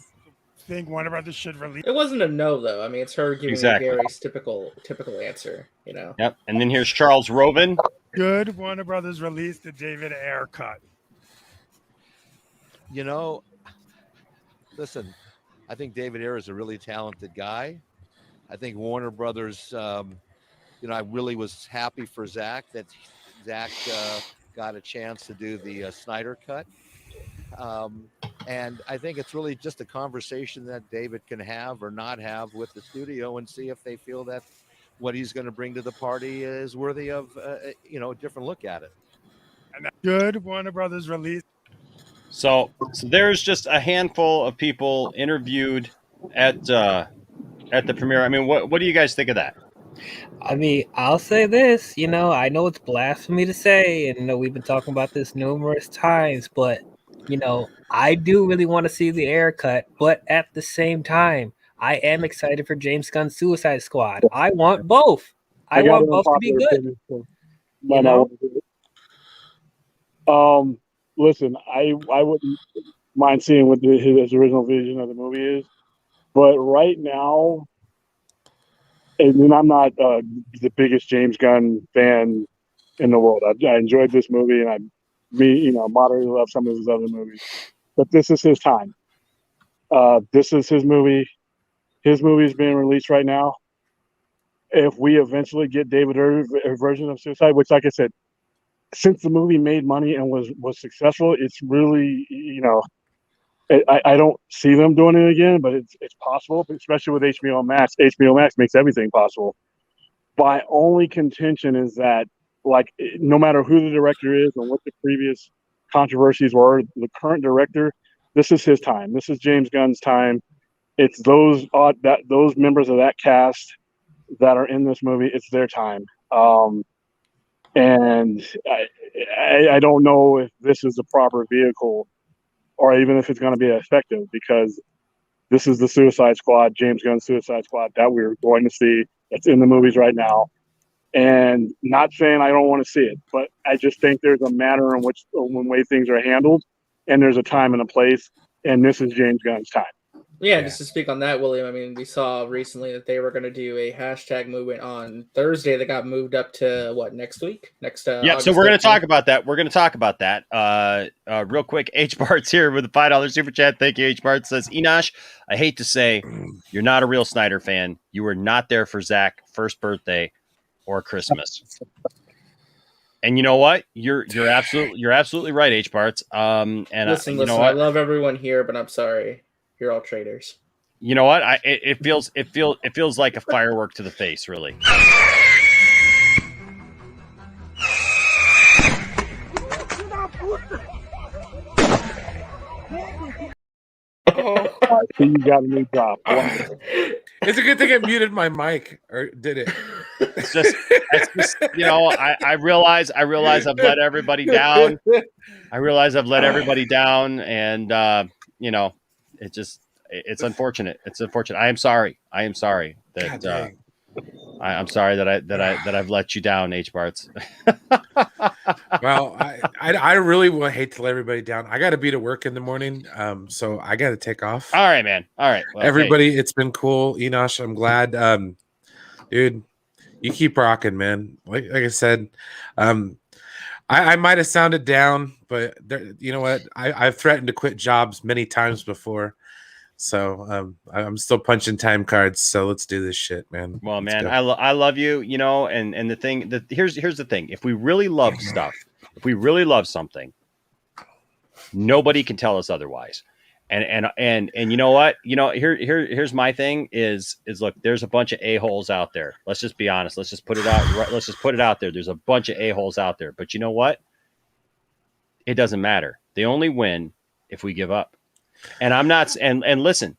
[SPEAKER 12] Think Warner Brothers should release?
[SPEAKER 9] It wasn't a no, though. I mean, it's her giving Gary's typical answer.
[SPEAKER 3] Yep. And then here's Charles Robin.
[SPEAKER 12] Good. Warner Brothers released the David Ayer cut.
[SPEAKER 18] Listen, I think David Ayer is a really talented guy. I think Warner Brothers, I really was happy for Zach that Zach got a chance to do the Snyder cut. And I think it's really just a conversation that David can have or not have with the studio and see if they feel that what he's going to bring to the party is worthy of, a different look at it.
[SPEAKER 12] And good. Warner Brothers released.
[SPEAKER 3] So there's just a handful of people interviewed at the premiere. I mean, what do you guys think of that?
[SPEAKER 14] I mean, I'll say this, I know it's blasphemy to say, and we've been talking about this numerous times, but I do really want to see the Ayer cut, but at the same time, I am excited for James Gunn's Suicide Squad. I want both. I
[SPEAKER 10] got
[SPEAKER 14] want
[SPEAKER 10] an
[SPEAKER 14] both to be
[SPEAKER 10] unpopular
[SPEAKER 14] good.
[SPEAKER 10] opinion, so
[SPEAKER 14] You
[SPEAKER 10] might not
[SPEAKER 14] know?
[SPEAKER 10] want to do it. Listen, I wouldn't mind seeing what his original vision of the movie is, but right now, and I'm not the biggest James Gunn fan in the world. I enjoyed this movie, and moderately love some of his other movies, but this is his time. This is his movie. His movie is being released right now. If we eventually get David Ayer's version of Suicide, which, like I said, since the movie made money and was successful, it's really, I don't see them doing it again, but it's possible, especially with HBO Max. HBO Max makes everything possible. My only contention is that, like, no matter who the director is and what the previous controversies were, the current director, this is his time. This is James Gunn's time. It's those members of that cast that are in this movie. It's their time. And I don't know if this is the proper vehicle, or even if it's going to be effective, because this is the Suicide Squad, James Gunn's Suicide Squad, that we're going to see. It's in the movies right now. And not saying I don't want to see it, but I just think there's a manner in which, when way things are handled, and there's a time and a place, and this is James Gunn's time.
[SPEAKER 9] Yeah, just to speak on that, William, I mean, we saw recently that they were going to do a hashtag movement on Thursday that got moved up to, what, next week?
[SPEAKER 3] Yeah, so we're going to talk about that. We're going to talk about that. Real quick, H. Bart's here with a $5 super chat. Thank you, H. Bart. Says, Enosh, I hate to say, you're not a real Snyder fan. You were not there for Zach's first birthday or Christmas. And you know what? You're absolutely right, H. Bart's. And
[SPEAKER 9] listen,
[SPEAKER 3] you know
[SPEAKER 9] I
[SPEAKER 3] what?
[SPEAKER 9] love everyone here, but I'm sorry. You're all traitors.
[SPEAKER 3] You know what? It feels like a firework to the face, really.
[SPEAKER 10] I see you got a new job.
[SPEAKER 8] It's a good thing I muted my mic, or did it?
[SPEAKER 3] It's just I realize I've let everybody down. And it's unfortunate. It's unfortunate. I am sorry that I'm sorry that I've let you down, H. Barts.
[SPEAKER 8] Well, I really would hate to let everybody down. I got to be to work in the morning, so I got to take off.
[SPEAKER 3] All right, man. All right,
[SPEAKER 8] well, everybody, it's been cool, Enosh. I'm glad, dude. You keep rocking, man. Like I said, I might have sounded down, but you know what? I've threatened to quit jobs many times before. So I'm still punching time cards. So let's do this shit, man.
[SPEAKER 3] Well, man, I love you. And the thing that here's the thing. If we really love stuff, if we really love something, nobody can tell us otherwise. And you know what? Here's my thing is look, there's a bunch of a-holes out there. Let's just be honest. Let's just put it out. Let's just put it out there. There's a bunch of a-holes out there. But you know what? It doesn't matter. They only win if we give up. And I'm not, and listen,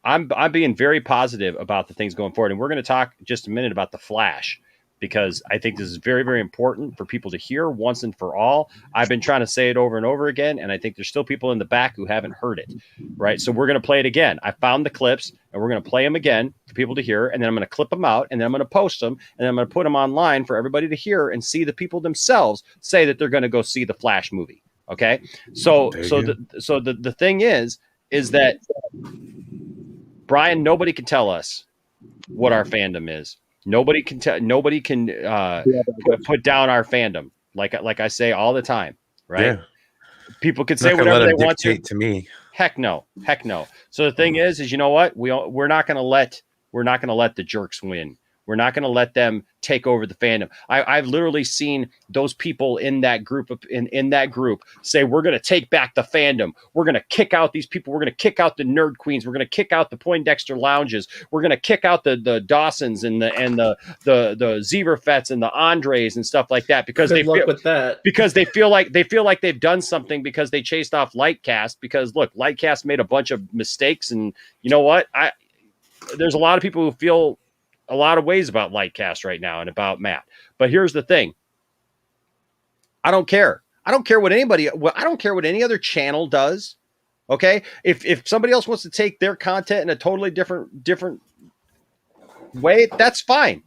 [SPEAKER 3] I'm being very positive about the things going forward. And we're going to talk just a minute about The Flash, because I think this is very, very important for people to hear once and for all. I've been trying to say it over and over again, and I think there's still people in the back who haven't heard it, right? So we're going to play it again. I found the clips, and we're going to play them again for people to hear, and then I'm going to clip them out, and then I'm going to post them, and then I'm going to put them online for everybody to hear and see the people themselves say that they're going to go see the Flash movie. Okay, so the thing is that, Brian, nobody can tell us what our fandom is. Nobody can put down our fandom. Like I say all the time, right? Yeah. People can say whatever they want to
[SPEAKER 8] me.
[SPEAKER 3] Heck no. So the thing is you know what? We're not going to let the jerks win. We're not going to let them take over the fandom. I've literally seen those people in that group in that group say, we're going to take back the fandom. We're going to kick out these people. We're going to kick out the nerd queens. We're going to kick out the Poindexter lounges. We're going to kick out the Dawsons and the Zeverfets and the Andres and stuff like that because
[SPEAKER 9] Good luck with that.
[SPEAKER 3] because they feel like they've done something because they chased off Lightcast. Because look, Lightcast made a bunch of mistakes, and you know what? There's a lot of people who feel a lot of ways about Lightcast right now and about Matt. But here's the thing. I don't care. I don't care what any other channel does. Okay. If somebody else wants to take their content in a totally different way, that's fine.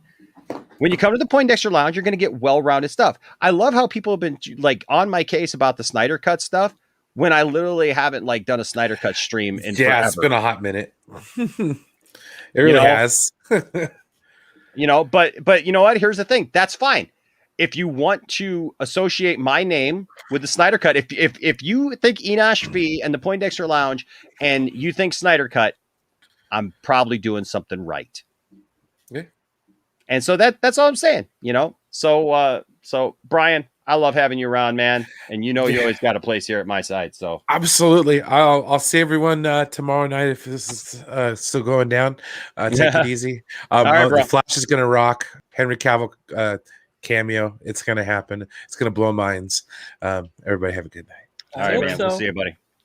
[SPEAKER 3] When you come to the Poindexter Lounge, you're going to get well-rounded stuff. I love how people have been like on my case about the Snyder Cut stuff when I literally haven't like done a Snyder Cut stream in forever.
[SPEAKER 8] It's been a hot minute. It really has.
[SPEAKER 3] But you know what? Here's the thing. That's fine. If you want to associate my name with the Snyder Cut, if you think Enosh Fee and the Poindexter Lounge and you think Snyder Cut, I'm probably doing something right.
[SPEAKER 8] Yeah.
[SPEAKER 3] And so that's all I'm saying, So Brian, I love having you around, man. And you always got a place here at my side. So
[SPEAKER 8] absolutely. I'll see everyone tomorrow night if this is still going down. Take it easy.
[SPEAKER 3] All right,
[SPEAKER 8] the Flash is gonna rock. Henry Cavill cameo. It's gonna happen. It's gonna blow minds. Everybody have a good night.
[SPEAKER 3] All right, man.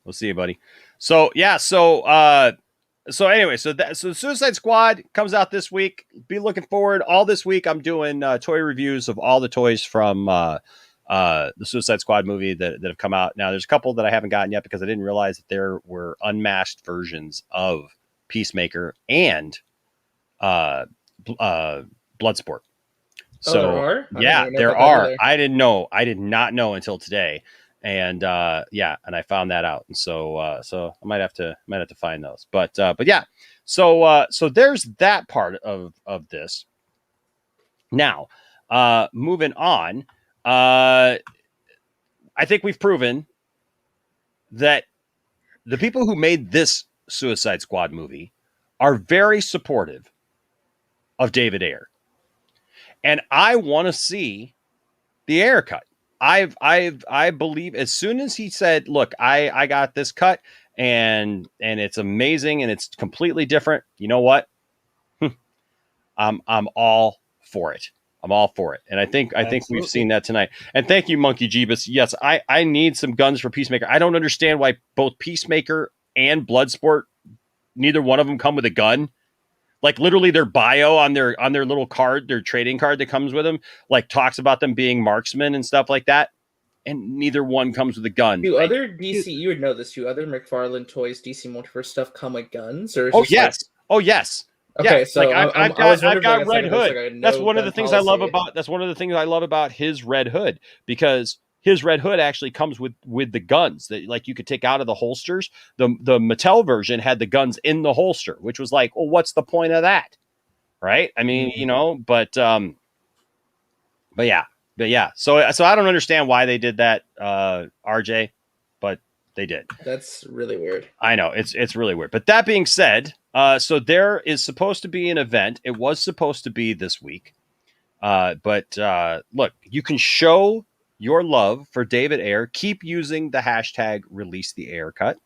[SPEAKER 3] We'll see you, buddy. So yeah, so anyway, so Suicide Squad comes out this week. Be looking forward. All this week, I'm doing toy reviews of all the toys from the Suicide Squad movie that have come out. Now, there's a couple that I haven't gotten yet because I didn't realize that there were unmasked versions of Peacemaker and Bloodsport. So
[SPEAKER 9] there are?
[SPEAKER 3] Yeah, there are. I didn't know. I did not know until today. And and I found that out, and so I might have to find those, but yeah, so there's that part of this. Now, moving on, I think we've proven that the people who made this Suicide Squad movie are very supportive of David Ayer, and I want to see the Ayer cut. I believe as soon as he said, look, I got this cut and it's amazing and it's completely different. You know what? I'm all for it. I'm all for it. And I think we've seen that tonight. And thank you, Monkey Jeebus. Yes, I need some guns for Peacemaker. I don't understand why both Peacemaker and Bloodsport, neither one of them come with a gun. Like literally their bio on their little card, their trading card that comes with them, like talks about them being marksmen and stuff like that. And neither one comes with a gun.
[SPEAKER 9] Do other DC, you would know this, do other McFarlane toys, DC Multiverse stuff come with guns? Or
[SPEAKER 3] yes.
[SPEAKER 9] Okay,
[SPEAKER 3] yeah.
[SPEAKER 9] so
[SPEAKER 3] like I've got Red Hood. That's one of the things I love about his Red Hood, because his Red Hood actually comes with the guns that like you could take out of the holsters. The Mattel version had the guns in the holster, which was like, well, what's the point of that? Right? I mean, but yeah. So I don't understand why they did that, RJ, but they did.
[SPEAKER 9] That's really weird.
[SPEAKER 3] I know it's really weird. But that being said, so there is supposed to be an event. It was supposed to be this week. But look, you can show your love for David Ayer. Keep using the hashtag release the Ayer cut.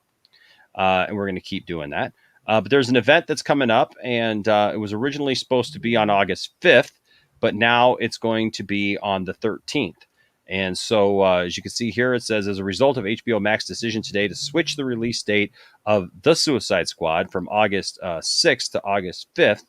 [SPEAKER 3] And we're going to keep doing that. But there's an event that's coming up, and it was originally supposed to be on August 5th, but now it's going to be on the 13th. And so, as you can see here, it says, as a result of HBO Max's decision today to switch the release date of The Suicide Squad from August 6th to August 5th,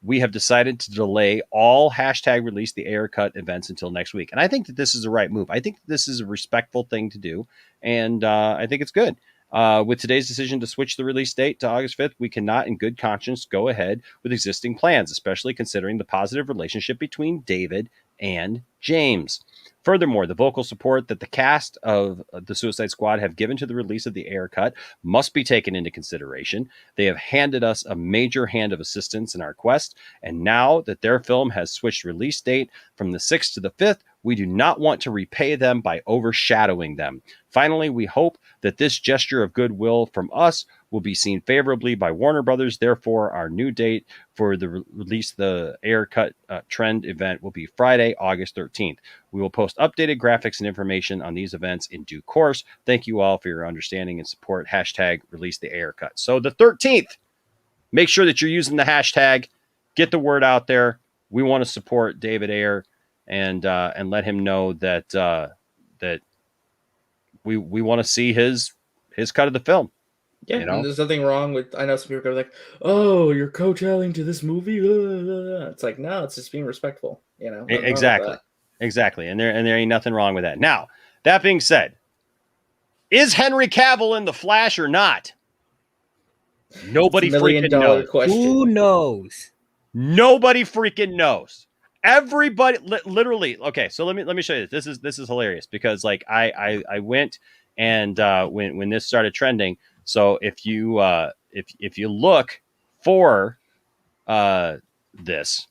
[SPEAKER 3] we have decided to delay all hashtag release the Ayer cut events until next week. And I think that this is the right move. I think this is a respectful thing to do. And I think it's good. With today's decision to switch the release date to August 5th, we cannot in good conscience go ahead with existing plans, especially considering the positive relationship between David and James. Furthermore, the vocal support that the cast of the Suicide Squad have given to the release of the Ayer cut must be taken into consideration. They have handed us a major hand of assistance in our quest, and now that their film has switched release date from the 6th to the 5th, We do not want to repay them by overshadowing them. Finally, we hope that this gesture of goodwill from us will be seen favorably by Warner Brothers. Therefore, our new date for the release of the Ayer cut trend event will be Friday, August 13th. We will post updated graphics and information on these events in due course. Thank you all for your understanding and support. Hashtag release the Ayer cut. So the 13th, make sure that you're using the hashtag. Get the word out there. We want to support David Ayer and let him know that that we want to see his cut of the film.
[SPEAKER 9] Yeah,
[SPEAKER 3] You know?
[SPEAKER 9] and there's nothing wrong with. I know some people are like, "Oh, you're kowtowing to this movie." It's like, no, it's just being respectful. You know,
[SPEAKER 3] Exactly, and there ain't nothing wrong with that. Now, that being said, is Henry Cavill in the Flash or not? Nobody freaking knows.
[SPEAKER 9] Question.
[SPEAKER 14] Who knows?
[SPEAKER 3] Nobody freaking knows. Everybody, literally. Okay, so let me show you this. This is hilarious because like I went and when this started trending. So if you look for this,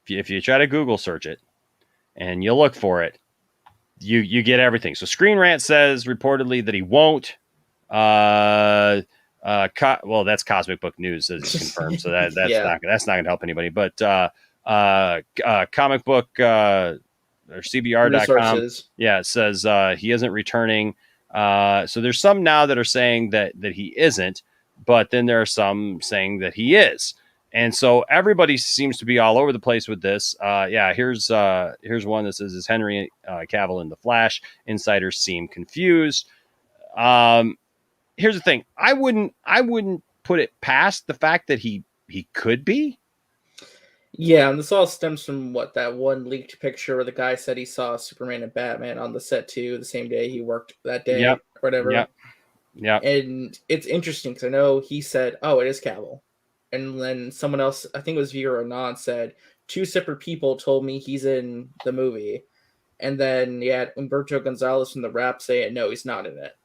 [SPEAKER 3] if you try to Google search it and you look for it, you get everything. So Screen Rant says reportedly that he won't. Well, that's Cosmic Book News says it's confirmed. So that's not going to help anybody. But Comic Book or CBR.com, it says he isn't returning. So there's some now that are saying that he isn't, but then there are some saying that he is. And so everybody seems to be all over the place with this. Here's one that says, is Henry Cavill in the Flash? Insiders seem confused. Here's the thing. I wouldn't put it past the fact that he could be.
[SPEAKER 9] Yeah, and this all stems from that one leaked picture where the guy said he saw Superman and Batman on the set too, the same day he worked that day, or whatever.
[SPEAKER 3] Yeah.
[SPEAKER 9] And it's interesting because I know he said, "Oh, it is Cavill," and then someone else, I think it was Viewer Anon, said 2 separate people told me he's in the movie, and then Humberto Gonzalez from the Rap saying, "No, he's not in it."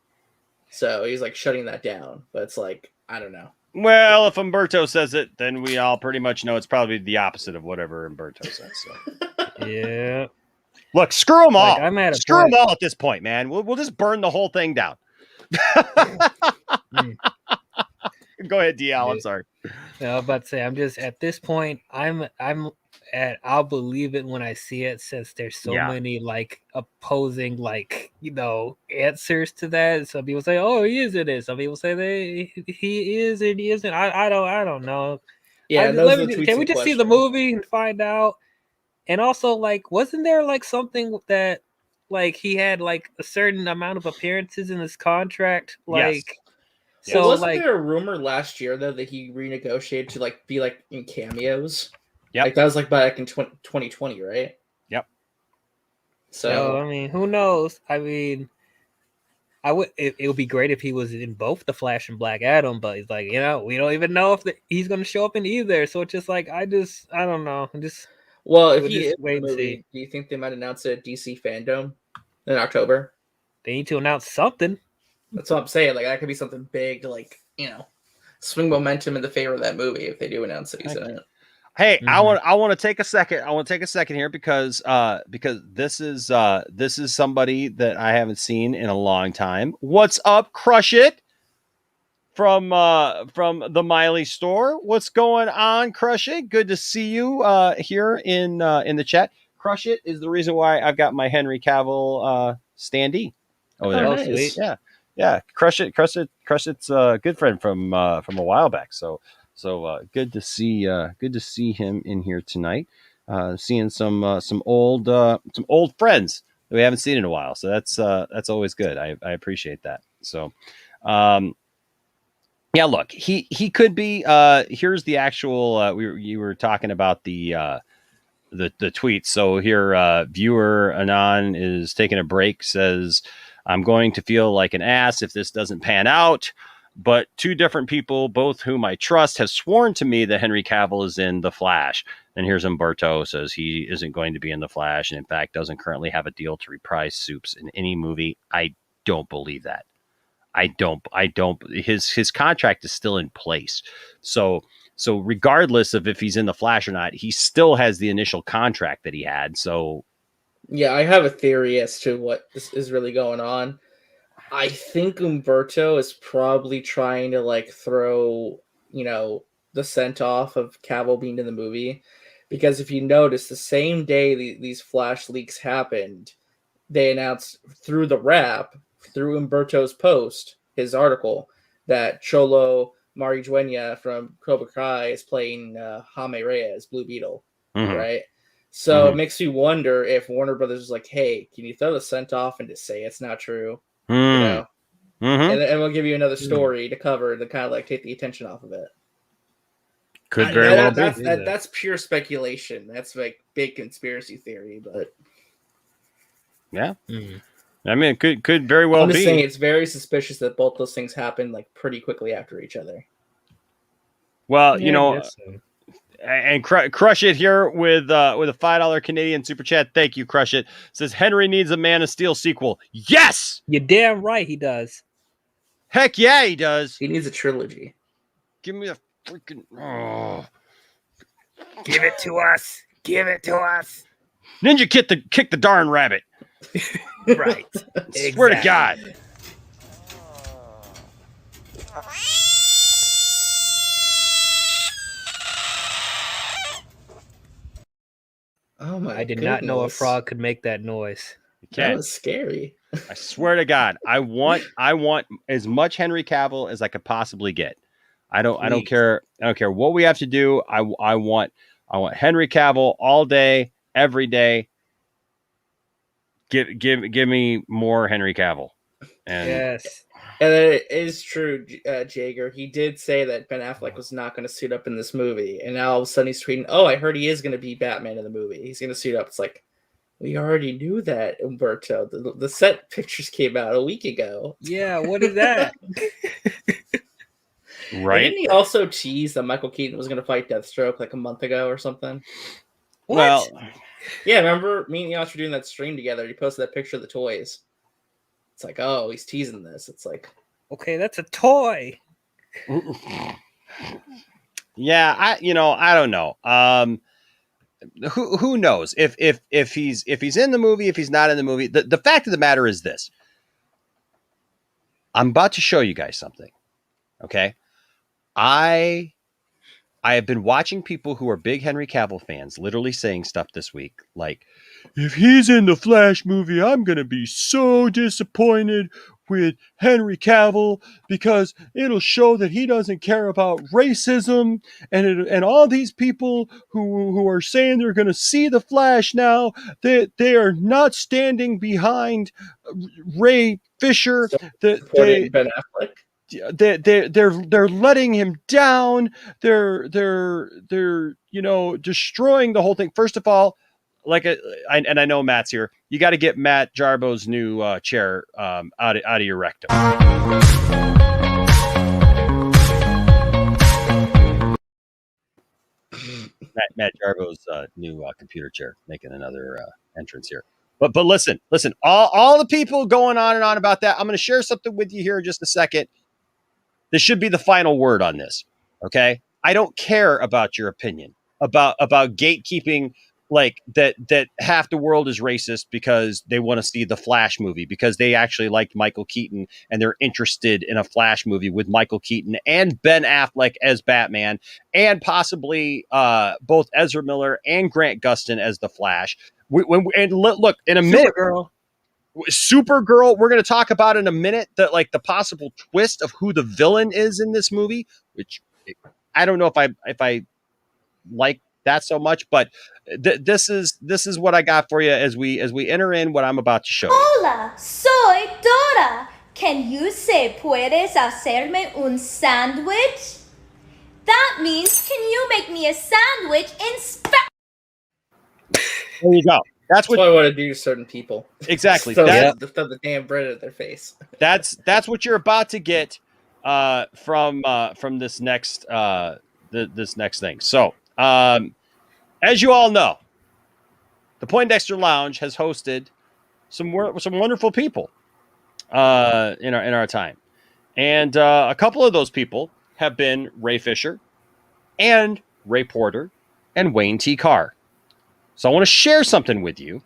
[SPEAKER 9] So he's like shutting that down, but it's like, I don't know.
[SPEAKER 3] Well, if Humberto says it, then we all pretty much know it's probably the opposite of whatever Humberto says. So.
[SPEAKER 14] Yeah.
[SPEAKER 3] Look, screw them all.
[SPEAKER 14] I'm at
[SPEAKER 3] screw them all at this point, man. We'll just burn the whole thing down. Go ahead, DL. I'm sorry.
[SPEAKER 14] No, I was about to say, I'm just at this point. I'll believe it when I see it, since there's so many like opposing answers to that. Some people say, "Oh, he is in it." Some people say he is and he isn't. I don't know.
[SPEAKER 9] Yeah,
[SPEAKER 14] can we just see the movie and find out? And also, wasn't there something that he had a certain amount of appearances in his contract?
[SPEAKER 9] Yes. So wasn't there a rumor last year though that he renegotiated to be in cameos? Yeah, that was back in 2020, right?
[SPEAKER 3] Yep.
[SPEAKER 14] So I mean, who knows? I mean, it would be great if he was in both the Flash and Black Adam, but he's we don't even know if he's going to show up in either. So it's just I don't know.
[SPEAKER 9] If he is in the movie, do you think they might announce it at DC Fandom in October?
[SPEAKER 14] They need to announce something.
[SPEAKER 9] That's what I'm saying. That could be something big to swing momentum in the favor of that movie if they do announce that he's in it.
[SPEAKER 3] Hey, I want to take a second. I want to take a second here because this is somebody that I haven't seen in a long time. What's up, Crush It? From the Miley store. What's going on, Crush It? Good to see you here in the chat. Crush It is the reason why I've got my Henry Cavill standee over there.
[SPEAKER 9] Nice.
[SPEAKER 3] Yeah. Crush It's a good friend from a while back. So good to see him in here tonight. Seeing some old friends that we haven't seen in a while. So that's always good. I appreciate that. So yeah, look, he could be. Here's the actual. You were talking about the tweets. So here, Viewer Anon is taking a break. Says, "I'm going to feel like an ass if this doesn't pan out. But 2 different people, both whom I trust, have sworn to me that Henry Cavill is in The Flash." And here's Humberto says he isn't going to be in The Flash, and in fact doesn't currently have a deal to reprise Supes in any movie. I don't believe that. I don't. His contract is still in place. So regardless of if he's in The Flash or not, he still has the initial contract that he had. So
[SPEAKER 9] Yeah, I have a theory as to what is really going on. I think Umberto is probably trying to like throw, the scent off of Cavill being in the movie, because if you notice, the same day these Flash leaks happened, they announced through the wrap, through Umberto's post, his article, that Cholo Maridueña from Cobra Kai is playing Jaime Reyes, Blue Beetle,
[SPEAKER 3] Mhm.
[SPEAKER 9] right? So
[SPEAKER 3] Mhm.
[SPEAKER 9] it makes me wonder if Warner Brothers is like, hey, can you throw the scent off and just say it's not true?
[SPEAKER 3] Mhm.
[SPEAKER 9] And we'll give you another story to cover to kind of like take the attention off of it.
[SPEAKER 3] Could very well be.
[SPEAKER 9] That's pure speculation. That's like big conspiracy theory, but
[SPEAKER 3] Yeah. I mean, it could very well
[SPEAKER 9] I'm just
[SPEAKER 3] be.
[SPEAKER 9] saying it's very suspicious that both those things happen like pretty quickly after each other.
[SPEAKER 3] Well,
[SPEAKER 14] Yeah, I guess so.
[SPEAKER 3] and Crush It here with a $5 Canadian super chat. Thank you, Crush It. Says Henry needs a Man of Steel sequel. Yes,
[SPEAKER 14] you're damn right he does.
[SPEAKER 3] Heck yeah, he does.
[SPEAKER 9] He needs a trilogy.
[SPEAKER 3] Give me a freaking. Oh.
[SPEAKER 14] Give it to us. Give it to us.
[SPEAKER 3] Ninja kick the darn rabbit.
[SPEAKER 14] Right.
[SPEAKER 3] Swear to God.
[SPEAKER 9] Oh my!
[SPEAKER 14] I did not know a
[SPEAKER 9] goodness.
[SPEAKER 14] frog could make that noise.
[SPEAKER 9] That was scary.
[SPEAKER 3] I swear to God, I want as much Henry Cavill as I could possibly get. I don't care. I don't care what we have to do. I want Henry Cavill all day, every day. Give me more Henry Cavill. And
[SPEAKER 14] yes.
[SPEAKER 9] And it is true, Jager. He did say that Ben Affleck was not going to suit up in this movie, and now all of a sudden he's tweeting, "Oh, I heard he is going to be Batman in the movie. He's going to suit up." It's like, we already knew that, Umberto. The set pictures came out a week ago.
[SPEAKER 14] Yeah, what is that?
[SPEAKER 3] Right?
[SPEAKER 9] Didn't he also tease that Michael Keaton was going to fight Deathstroke like a month ago or something?
[SPEAKER 14] What?
[SPEAKER 3] Well,
[SPEAKER 9] yeah, remember me and Josh were doing that stream together. He posted that picture of the toys. It's like, oh, he's teasing this. It's like,
[SPEAKER 14] okay, that's a toy.
[SPEAKER 3] Yeah, I don't know. Who knows if he's in the movie, if he's not in the movie. The fact of the matter is this. I'm about to show you guys something. Okay. I have been watching people who are big Henry Cavill fans literally saying stuff this week like, if he's in the Flash movie, I'm going to be so disappointed with Henry Cavill because it'll show that he doesn't care about racism, and all these people who are saying they're going to see the Flash now, they are not standing behind Ray Fisher.
[SPEAKER 9] supporting Ben Affleck.
[SPEAKER 3] They're letting him down. They're destroying the whole thing. First of all, I know Matt's here. You got to get Matt Jarbo's new chair out of your rectum. Matt Jarbo's new computer chair making another entrance here. But listen, all the people going on and on about that. I'm going to share something with you here in just a second. This should be the final word on this. Okay. I don't care about your opinion about gatekeeping, like that half the world is racist because they want to see the Flash movie because they actually liked Michael Keaton and they're interested in a Flash movie with Michael Keaton and Ben Affleck as Batman and possibly both Ezra Miller and Grant Gustin as the Flash. Look, in a minute, Supergirl, we're going to talk about in a minute that like the possible twist of who the villain is in this movie, which I don't know if I like that so much, but this is what I got for you as we enter in what I'm about to show you.
[SPEAKER 19] Hola, soy Dora. Can you say puedes hacerme un sandwich? That means can you make me a sandwich in
[SPEAKER 3] There you go. That's what
[SPEAKER 9] I want to do to certain people.
[SPEAKER 3] Exactly.
[SPEAKER 9] Throw the damn bread at their face.
[SPEAKER 3] That's what you're about to get from this next this next thing. So, as you all know, the Poindexter Lounge has hosted some wonderful people in our time, and a couple of those people have been Ray Fisher, and Ray Porter, and Wayne T. Carr. So I want to share something with you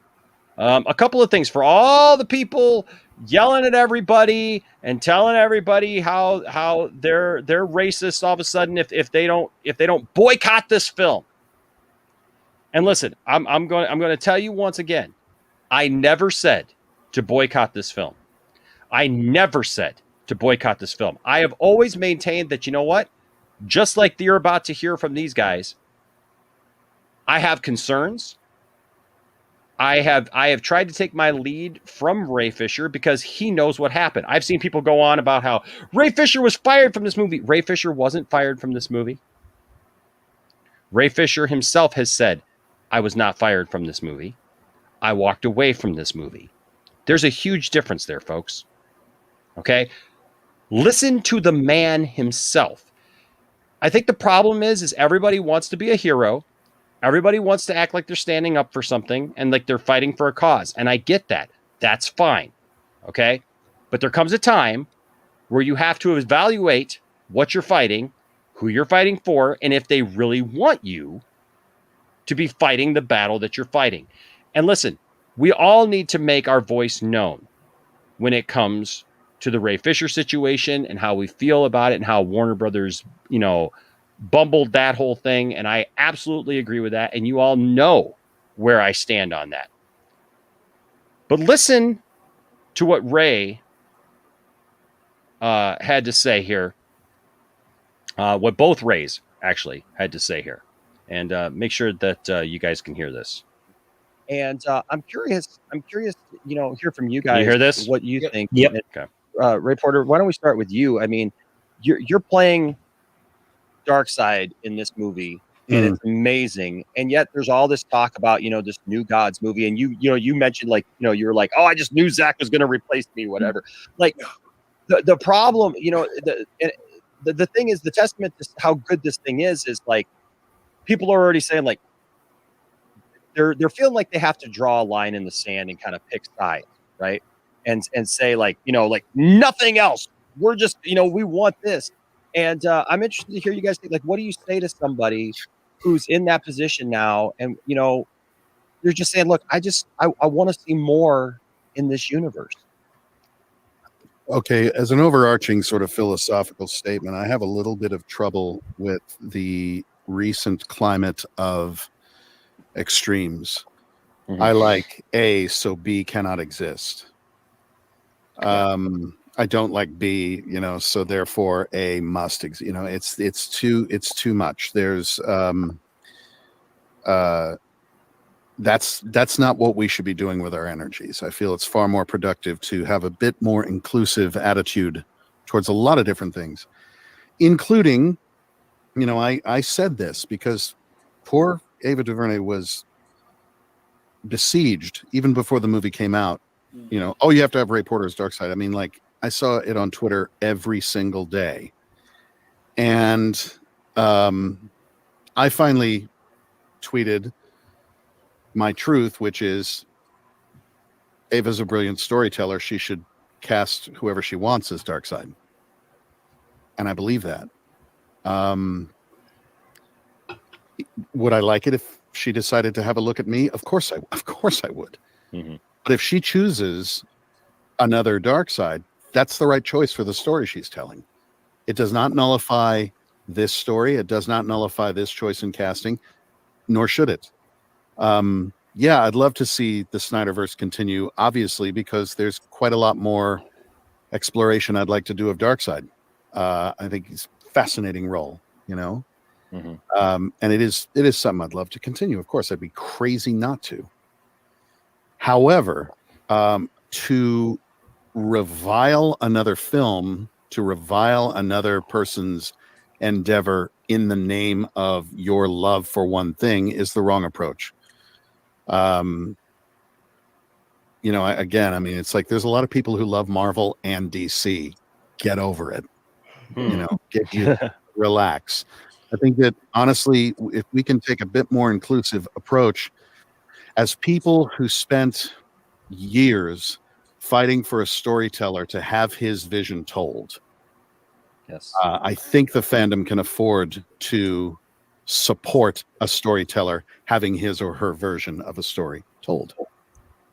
[SPEAKER 3] A couple of things for all the people yelling at everybody and telling everybody how they're racist all of a sudden if they don't boycott this film. And listen, I'm going to tell you once again, I never said to boycott this film. I never said to boycott this film. I have always maintained that, you know what? Just like you're about to hear from these guys, I have concerns. I have tried to take my lead from Ray Fisher because he knows what happened. I've seen people go on about how Ray Fisher was fired from this movie. Ray Fisher wasn't fired from this movie. Ray Fisher himself has said, I was not fired from this movie. I walked away from this movie. There's a huge difference there, folks. Okay? Listen to the man himself. I think the problem is everybody wants to be a hero. Everybody wants to act like they're standing up for something and like they're fighting for a cause. And I get that. That's fine. Okay? But there comes a time where you have to evaluate what you're fighting, who you're fighting for, and if they really want you to be fighting the battle that you're fighting. And listen, we all need to make our voice known when it comes to the Ray Fisher situation and how we feel about it and how Warner Brothers, bumbled that whole thing. And I absolutely agree with that. And you all know where I stand on that. But listen to what Ray had to say here. What both Rays actually had to say here. And make sure that you guys can hear this. And I'm curious, hear from you guys. You hear this? What you think. Yep. Okay. Ray Porter, why don't we start with you? I mean, you're playing Darkseid in this movie, and it's amazing. And yet there's all this talk about, this New Gods movie. And you mentioned you were like, oh, I just knew Zach was going to replace me, whatever. Like the problem, the thing is, the testament to how good this thing is like, people are already saying like, they're feeling like they have to draw a line in the sand and kind of pick sides, right? And say like nothing else. We're just, we want this. And I'm interested to hear you guys think, like, what do you say to somebody who's in that position now? And, you're just saying, look, I want to see more in this universe.
[SPEAKER 20] Okay, as an overarching sort of philosophical statement, I have a little bit of trouble with the recent climate of extremes. I like A, so B cannot exist. I don't like B, so therefore A must exist. It's too much. There's that's not what we should be doing with our energies. I feel it's far more productive to have a bit more inclusive attitude towards a lot of different things, including, I said this because poor Ava DuVernay was besieged even before the movie came out. Oh, you have to have Ray Porter's Darkseid. I mean, like, I saw it on Twitter every single day. And I finally tweeted my truth, which is Ava's a brilliant storyteller. She should cast whoever she wants as Darkseid. And I believe that. Would I like it if she decided to have a look at me? Of course I would. Mm-hmm. But if she chooses another Darkseid, that's the right choice for the story she's telling. It does not nullify this story. It does not nullify this choice in casting, nor should it. Yeah, I'd love to see the Snyderverse continue, obviously, because there's quite a lot more exploration I'd like to do of Darkseid. I think he's a fascinating role, Mm-hmm. And it is something I'd love to continue. Of course, I'd be crazy not to. However, to revile another film, to revile another person's endeavor in the name of your love for one thing is the wrong approach. Again, I mean, it's like there's a lot of people who love Marvel and DC. Get over it. Relax. I think that honestly, if we can take a bit more inclusive approach, as people who spent years fighting for a storyteller to have his vision told,
[SPEAKER 3] yes,
[SPEAKER 20] I think the fandom can afford to support a storyteller having his or her version of a story told.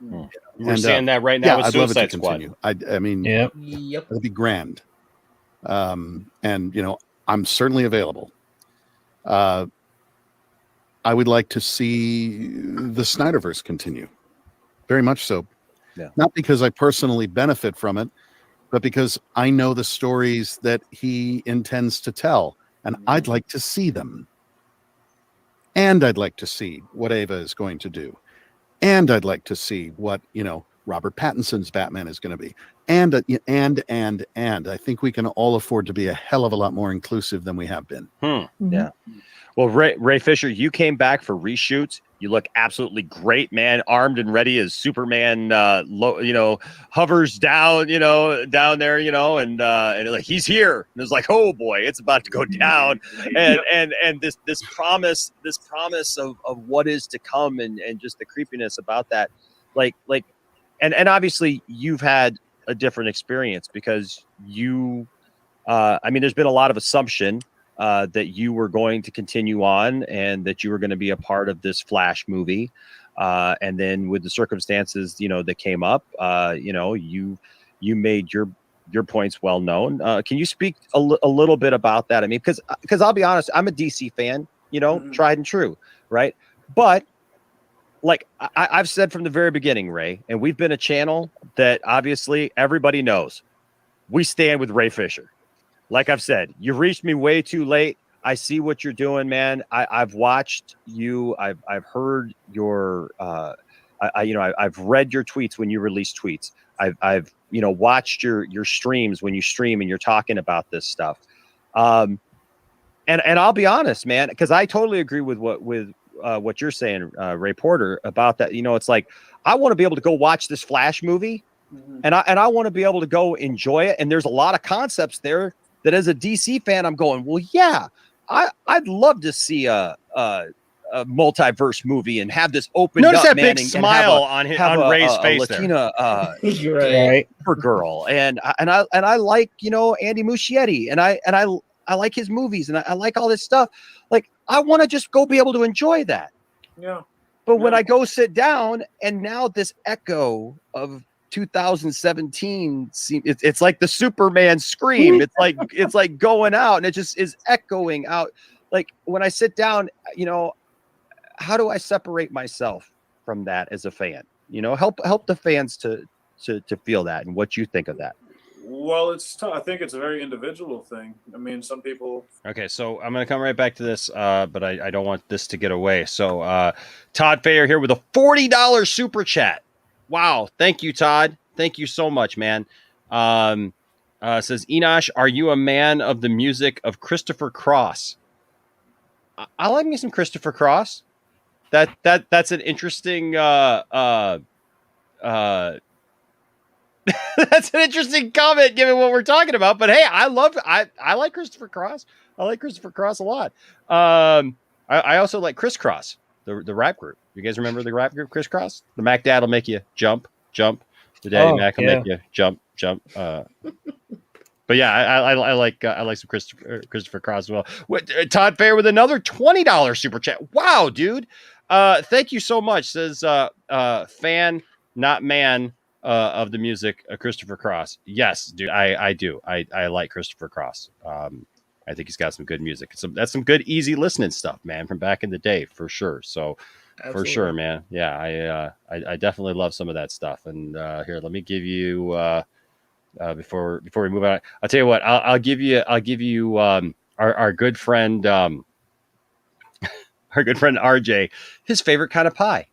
[SPEAKER 3] We're seeing that right now
[SPEAKER 20] yeah,
[SPEAKER 3] with
[SPEAKER 20] I'd love it to
[SPEAKER 3] Suicide Squad.
[SPEAKER 20] continue. I mean,
[SPEAKER 9] Yep.
[SPEAKER 20] it'd be grand. And you know, I'm certainly available. I would like to see the Snyderverse continue, very much so.
[SPEAKER 3] Yeah.
[SPEAKER 20] Not because I personally benefit from it, but because I know the stories that he intends to tell, and I'd like to see them. And I'd like to see what Ava is going to do. And I'd like to see what, you know, Robert Pattinson's Batman is going to be. And I think we can all afford to be a hell of a lot more inclusive than we have been.
[SPEAKER 3] Yeah. Well, Ray Fisher, you came back for reshoots. You look absolutely great, man. Armed and ready as Superman, hovers down, down there, and like he's here. And it's like, oh boy, it's about to go down. And this promise of what is to come, and just the creepiness about that, and obviously you've had a different experience because you, there's been a lot of assumption that you were going to continue on and that you were going to be a part of this Flash movie. And then with the circumstances, that came up, you made your points well known. Can you speak a little bit about that? I mean, because I'll be honest, I'm a DC fan, tried and true, right? But like I've said from the very beginning, Ray, and we've been a channel that obviously everybody knows we stand with Ray Fisher. Like I've said, you've reached me way too late. I see what you're doing, man. I've watched you. I've heard your, I've read your tweets when you release tweets. I've watched your streams when you stream and you're talking about this stuff. And I'll be honest, man, because I totally agree with what you're saying, Ray Porter, about that. It's like I want to be able to go watch this Flash movie, and I want to be able to go enjoy it. And there's a lot of concepts there that as a DC fan, I'm going, well, yeah, I'd love to see a multiverse movie and have this open. Notice that big smile on Ray's face. Latina,
[SPEAKER 9] You're right.
[SPEAKER 3] Girl, and I like Andy Muschietti, and I like his movies, and I like all this stuff. Like I want to just go be able to enjoy that.
[SPEAKER 10] Yeah.
[SPEAKER 3] But when I go sit down, and now this echo of 2017 it's like the Superman scream. It's like going out, and it just is echoing out. Like when I sit down, how do I separate myself from that as a fan? Help the fans to feel that and what you think of that.
[SPEAKER 1] Well, it's tough. I think it's a very individual thing. I mean, some people.
[SPEAKER 3] Okay, so I'm going to come right back to this, but I don't want this to get away. So Todd Fayer here with a $40 super chat. Wow. Thank you, Todd. Thank you so much, man. Says, Enosh, are you a man of the music of Christopher Cross? I like me some Christopher Cross. That's an interesting that's an interesting comment given what we're talking about. But hey, I like Christopher Cross. I like Christopher Cross a lot. I also like Criss Cross, the rap group. You guys remember the rap group Criss Cross? The Mac Dad will make you jump. The Daddy Mac will make you jump. But yeah, I like some Christopher Cross as well. Todd Fair with another $20 super chat. Wow, dude. Thank you so much. Says fan, not man, of the music of Christopher Cross. Yes, dude, I do. I like Christopher Cross. I think he's got some good music. That's some good, easy listening stuff, man, from back in the day, for sure. So,
[SPEAKER 9] Absolutely.
[SPEAKER 3] For sure, man. Yeah, I definitely love some of that stuff. And here, let me give you before we move on. I'll tell you what. I'll give you our good friend RJ, his favorite kind of pie.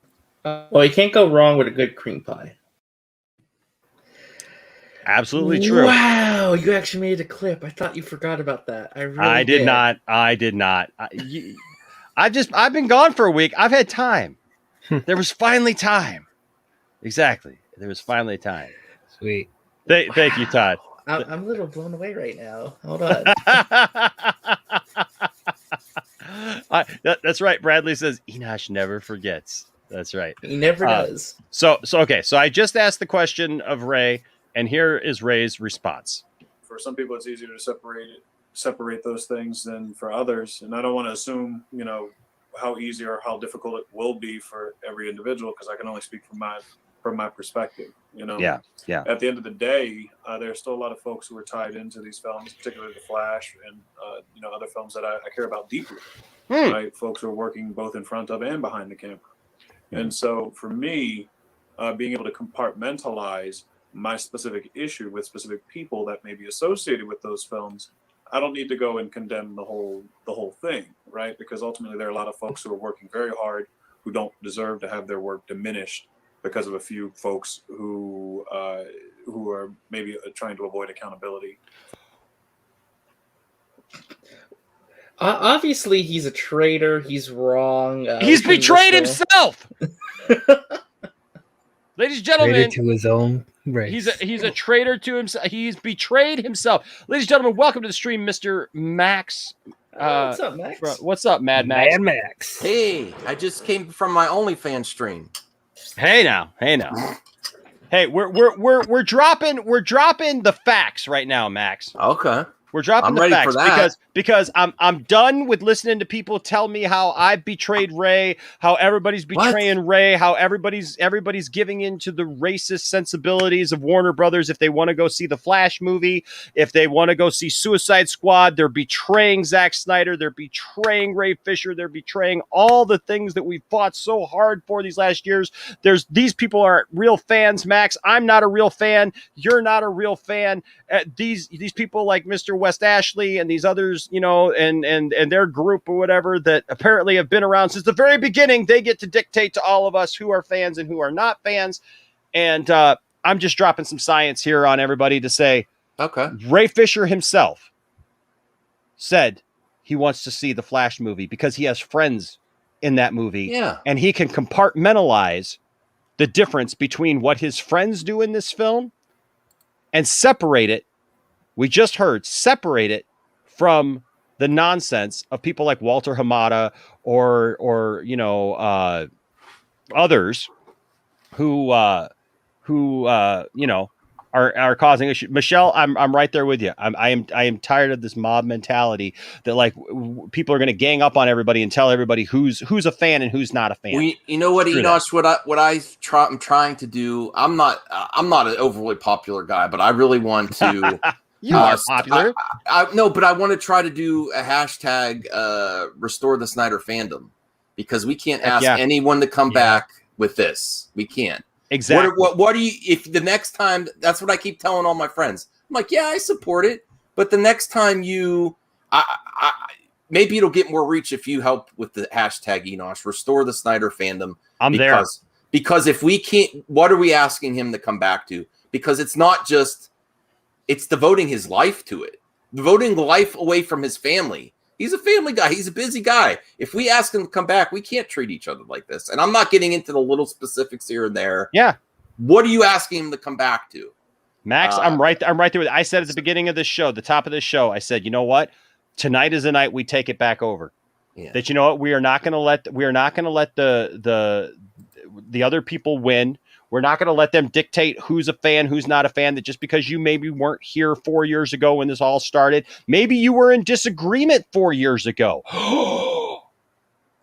[SPEAKER 9] Well, you can't go wrong with a good cream pie.
[SPEAKER 3] Absolutely true.
[SPEAKER 9] Wow, you actually made a clip. I thought you forgot about that. I
[SPEAKER 3] did not. I've been gone for a week. I've had time. There was finally time. Exactly. There was finally time.
[SPEAKER 14] Sweet.
[SPEAKER 3] Thank you, Todd.
[SPEAKER 9] I'm a little blown away right now. Hold on.
[SPEAKER 3] That's right. Bradley says Enosh never forgets. That's right.
[SPEAKER 9] He never does.
[SPEAKER 3] So okay. So I just asked the question of Ray, and here is Ray's response.
[SPEAKER 1] For some people, it's easier to separate those things than for others. And I don't want to assume, how easy or how difficult it will be for every individual, because I can only speak from
[SPEAKER 21] from my perspective. You know,
[SPEAKER 3] Yeah.
[SPEAKER 21] At the end of the day, there's still a lot of folks who are tied into these films, particularly The Flash and other films that I care about deeply. Right, folks who are working both in front of and behind the camera. And so for me, being able to compartmentalize my specific issue with specific people that may be associated with those films, I don't need to go and condemn the whole thing, right? Because ultimately there are a lot of folks who are working very hard who don't deserve to have their work diminished because of a few folks who are maybe trying to avoid accountability.
[SPEAKER 9] Obviously, he's a traitor. He's wrong.
[SPEAKER 3] He's betrayed himself. Ladies and gentlemen,
[SPEAKER 14] Traitor to his own race.
[SPEAKER 3] he's a traitor to himself. He's betrayed himself. Ladies and gentlemen, welcome to the stream, Mr. Max.
[SPEAKER 9] What's up, Max?
[SPEAKER 3] What's up, Mad Max?
[SPEAKER 14] Mad Max.
[SPEAKER 22] Hey, I just came from my OnlyFans stream.
[SPEAKER 3] Hey now. Hey, we're dropping the facts right now, Max.
[SPEAKER 22] Okay.
[SPEAKER 3] We're dropping
[SPEAKER 22] I'm
[SPEAKER 3] the
[SPEAKER 22] ready
[SPEAKER 3] facts
[SPEAKER 22] for that.
[SPEAKER 3] because I'm done with listening to people tell me how I betrayed Ray, how everybody's betraying Ray, how everybody's giving into the racist sensibilities of Warner Brothers. If they want to go see the Flash movie, if they want to go see Suicide Squad, they're betraying Zack Snyder, they're betraying Ray Fisher, they're betraying all the things that we fought so hard for these last years. These people aren't real fans, Max. I'm not a real fan. You're not a real fan. These people like Mr. West Ashley and these others, and their group or whatever that apparently have been around since the very beginning, they get to dictate to all of us who are fans and who are not fans. And I'm just dropping some science here on everybody to say,
[SPEAKER 22] okay,
[SPEAKER 3] Ray Fisher himself said he wants to see the Flash movie because he has friends in that movie.
[SPEAKER 22] Yeah.
[SPEAKER 3] And he can compartmentalize the difference between what his friends do in this film and separate it. We just heard separate it from the nonsense of people like Walter Hamada or others who are causing issues. Michelle, I'm right there with you. I am tired of this mob mentality that like people are going to gang up on everybody and tell everybody who's a fan and who's not a fan.
[SPEAKER 22] Well, you know what, Enosh, I'm trying to do. I'm not an overly popular guy, but I really want to.
[SPEAKER 3] You are popular.
[SPEAKER 22] No, but I want to try to do a hashtag restore the Snyder fandom because we can't ask anyone to come back with this. We can't.
[SPEAKER 3] Exactly.
[SPEAKER 22] What do you, if the next time, that's what I keep telling all my friends. I'm like, yeah, I support it. But the next time maybe it'll get more reach if you help with the hashtag Enosh, restore the Snyder fandom. Because if we can't, what are we asking him to come back to? Because it's not just, it's devoting his life to it, devoting life away from his family. He's a family guy. He's a busy guy. If we ask him to come back, we can't treat each other like this. And I'm not getting into the little specifics here and there.
[SPEAKER 3] Yeah.
[SPEAKER 22] What are you asking him to come back to?
[SPEAKER 3] Max, I'm right there with you. I said at the beginning of this show, the top of this show, I said, you know what? Tonight is the night we take it back over.
[SPEAKER 22] Yeah.
[SPEAKER 3] That, you know what? We are not going to let the other people win. We're not going to let them dictate who's a fan, who's not a fan, that just because you maybe weren't here 4 years ago when this all started, maybe you were in disagreement 4 years ago.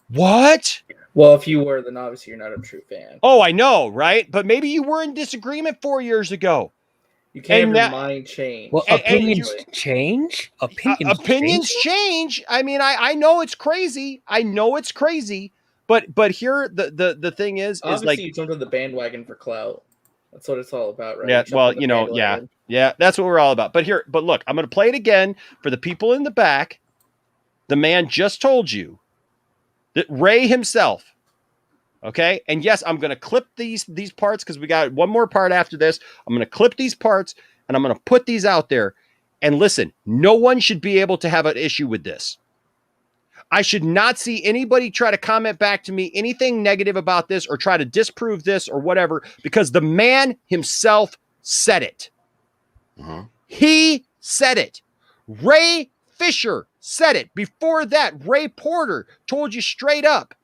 [SPEAKER 3] What?
[SPEAKER 9] Well, if you were, then obviously you're not a true fan.
[SPEAKER 3] Oh, I know, right? But maybe you were in disagreement 4 years ago.
[SPEAKER 9] You can't have your mind change.
[SPEAKER 14] Well, opinions change?
[SPEAKER 3] Opinions change. I mean, I know it's crazy. But here the thing is
[SPEAKER 9] Obviously,
[SPEAKER 3] like
[SPEAKER 9] you jumped on the bandwagon for clout. That's what it's all about, right?
[SPEAKER 3] Yeah,
[SPEAKER 9] You
[SPEAKER 3] well,
[SPEAKER 9] jumped on the bandwagon.
[SPEAKER 3] yeah, that's what we're all about. But look, I'm going to play it again for the people in the back. The man just told you that Ray himself. Okay, and yes, I'm going to clip these parts because we got one more part after this. I'm going to clip these parts and I'm going to put these out there. And listen, no one should be able to have an issue with this. I should not see anybody try to comment back to me anything negative about this or try to disprove this or whatever, because the man himself said it.
[SPEAKER 22] Mm-hmm.
[SPEAKER 3] He said it. Ray Fisher said it. Before that, Ray Porter told you straight up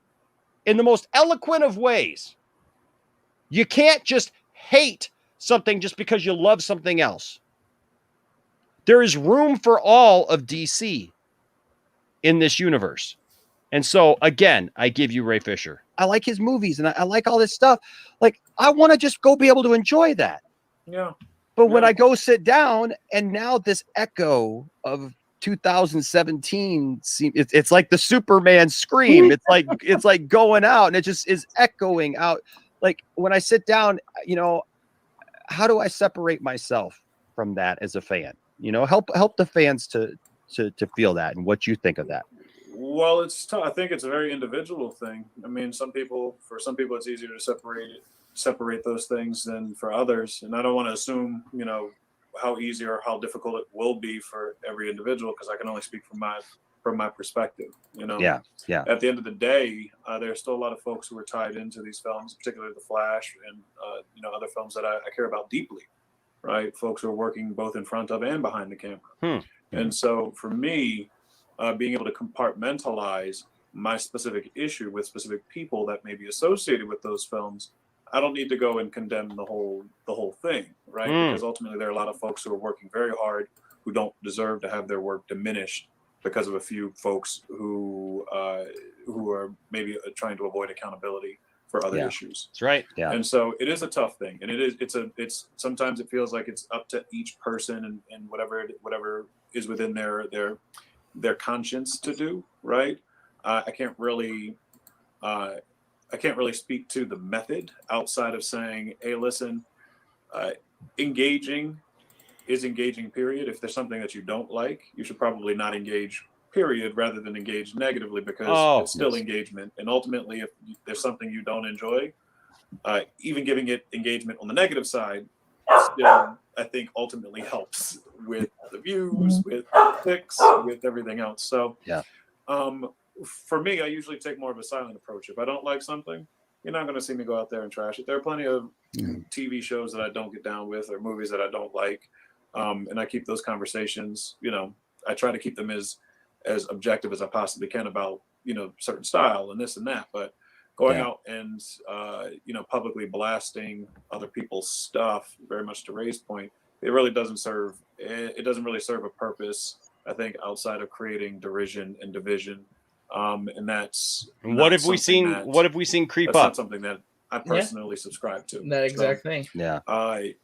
[SPEAKER 3] in the most eloquent of ways. You can't just hate something just because you love something else. There is room for all of DC in this universe. And so, again, I give you Ray Fisher. I like his movies and I like all this stuff. Like, I want to just go be able to enjoy that.
[SPEAKER 21] Yeah.
[SPEAKER 3] But when I go sit down and now this echo of 2017 it's like the Superman scream. It's like going out and it just is echoing out. Like when I sit down, how do I separate myself from that as a fan? Help the fans to feel that and what you think of that.
[SPEAKER 21] Well, it's tough. I think it's a very individual thing. I mean, for some people, it's easier to separate those things than for others. And I don't want to assume, how easy or how difficult it will be for every individual, because I can only speak from my perspective.
[SPEAKER 3] Yeah.
[SPEAKER 21] At the end of the day, there's still a lot of folks who are tied into these films, particularly The Flash and other films that I care about deeply. Right, folks who are working both in front of and behind the camera. And so for me, being able to compartmentalize my specific issue with specific people that may be associated with those films, I don't need to go and condemn the whole thing, right? Because ultimately there are a lot of folks who are working very hard who don't deserve to have their work diminished because of a few folks who are maybe trying to avoid accountability for other issues.
[SPEAKER 3] That's right. Yeah.
[SPEAKER 21] And so it is a tough thing, and it's sometimes it feels like it's up to each person and whatever is within their conscience to do, right? I can't really speak to the method outside of saying, hey, listen, engaging is engaging, period. If there's something that you don't like, you should probably not engage, period, rather than engage negatively, because it's still engagement. And ultimately, if there's something you don't enjoy, even giving it engagement on the negative side still, I think, ultimately helps with the views, with clicks, with everything else. So for me, I usually take more of a silent approach. If I don't like something, you're not going to see me go out there and trash it. There are plenty of TV shows that I don't get down with, or movies that I don't like. And I keep those conversations, I try to keep them as objective as I possibly can about, certain style and this and that. But going out and, publicly blasting other people's stuff, very much to Ray's point, it really doesn't serve a purpose, I think, outside of creating derision and division. And that's
[SPEAKER 3] what have we seen creep
[SPEAKER 21] that's
[SPEAKER 3] up?
[SPEAKER 21] not something that I personally subscribe to.
[SPEAKER 9] That exact thing.
[SPEAKER 3] Yeah.
[SPEAKER 21] I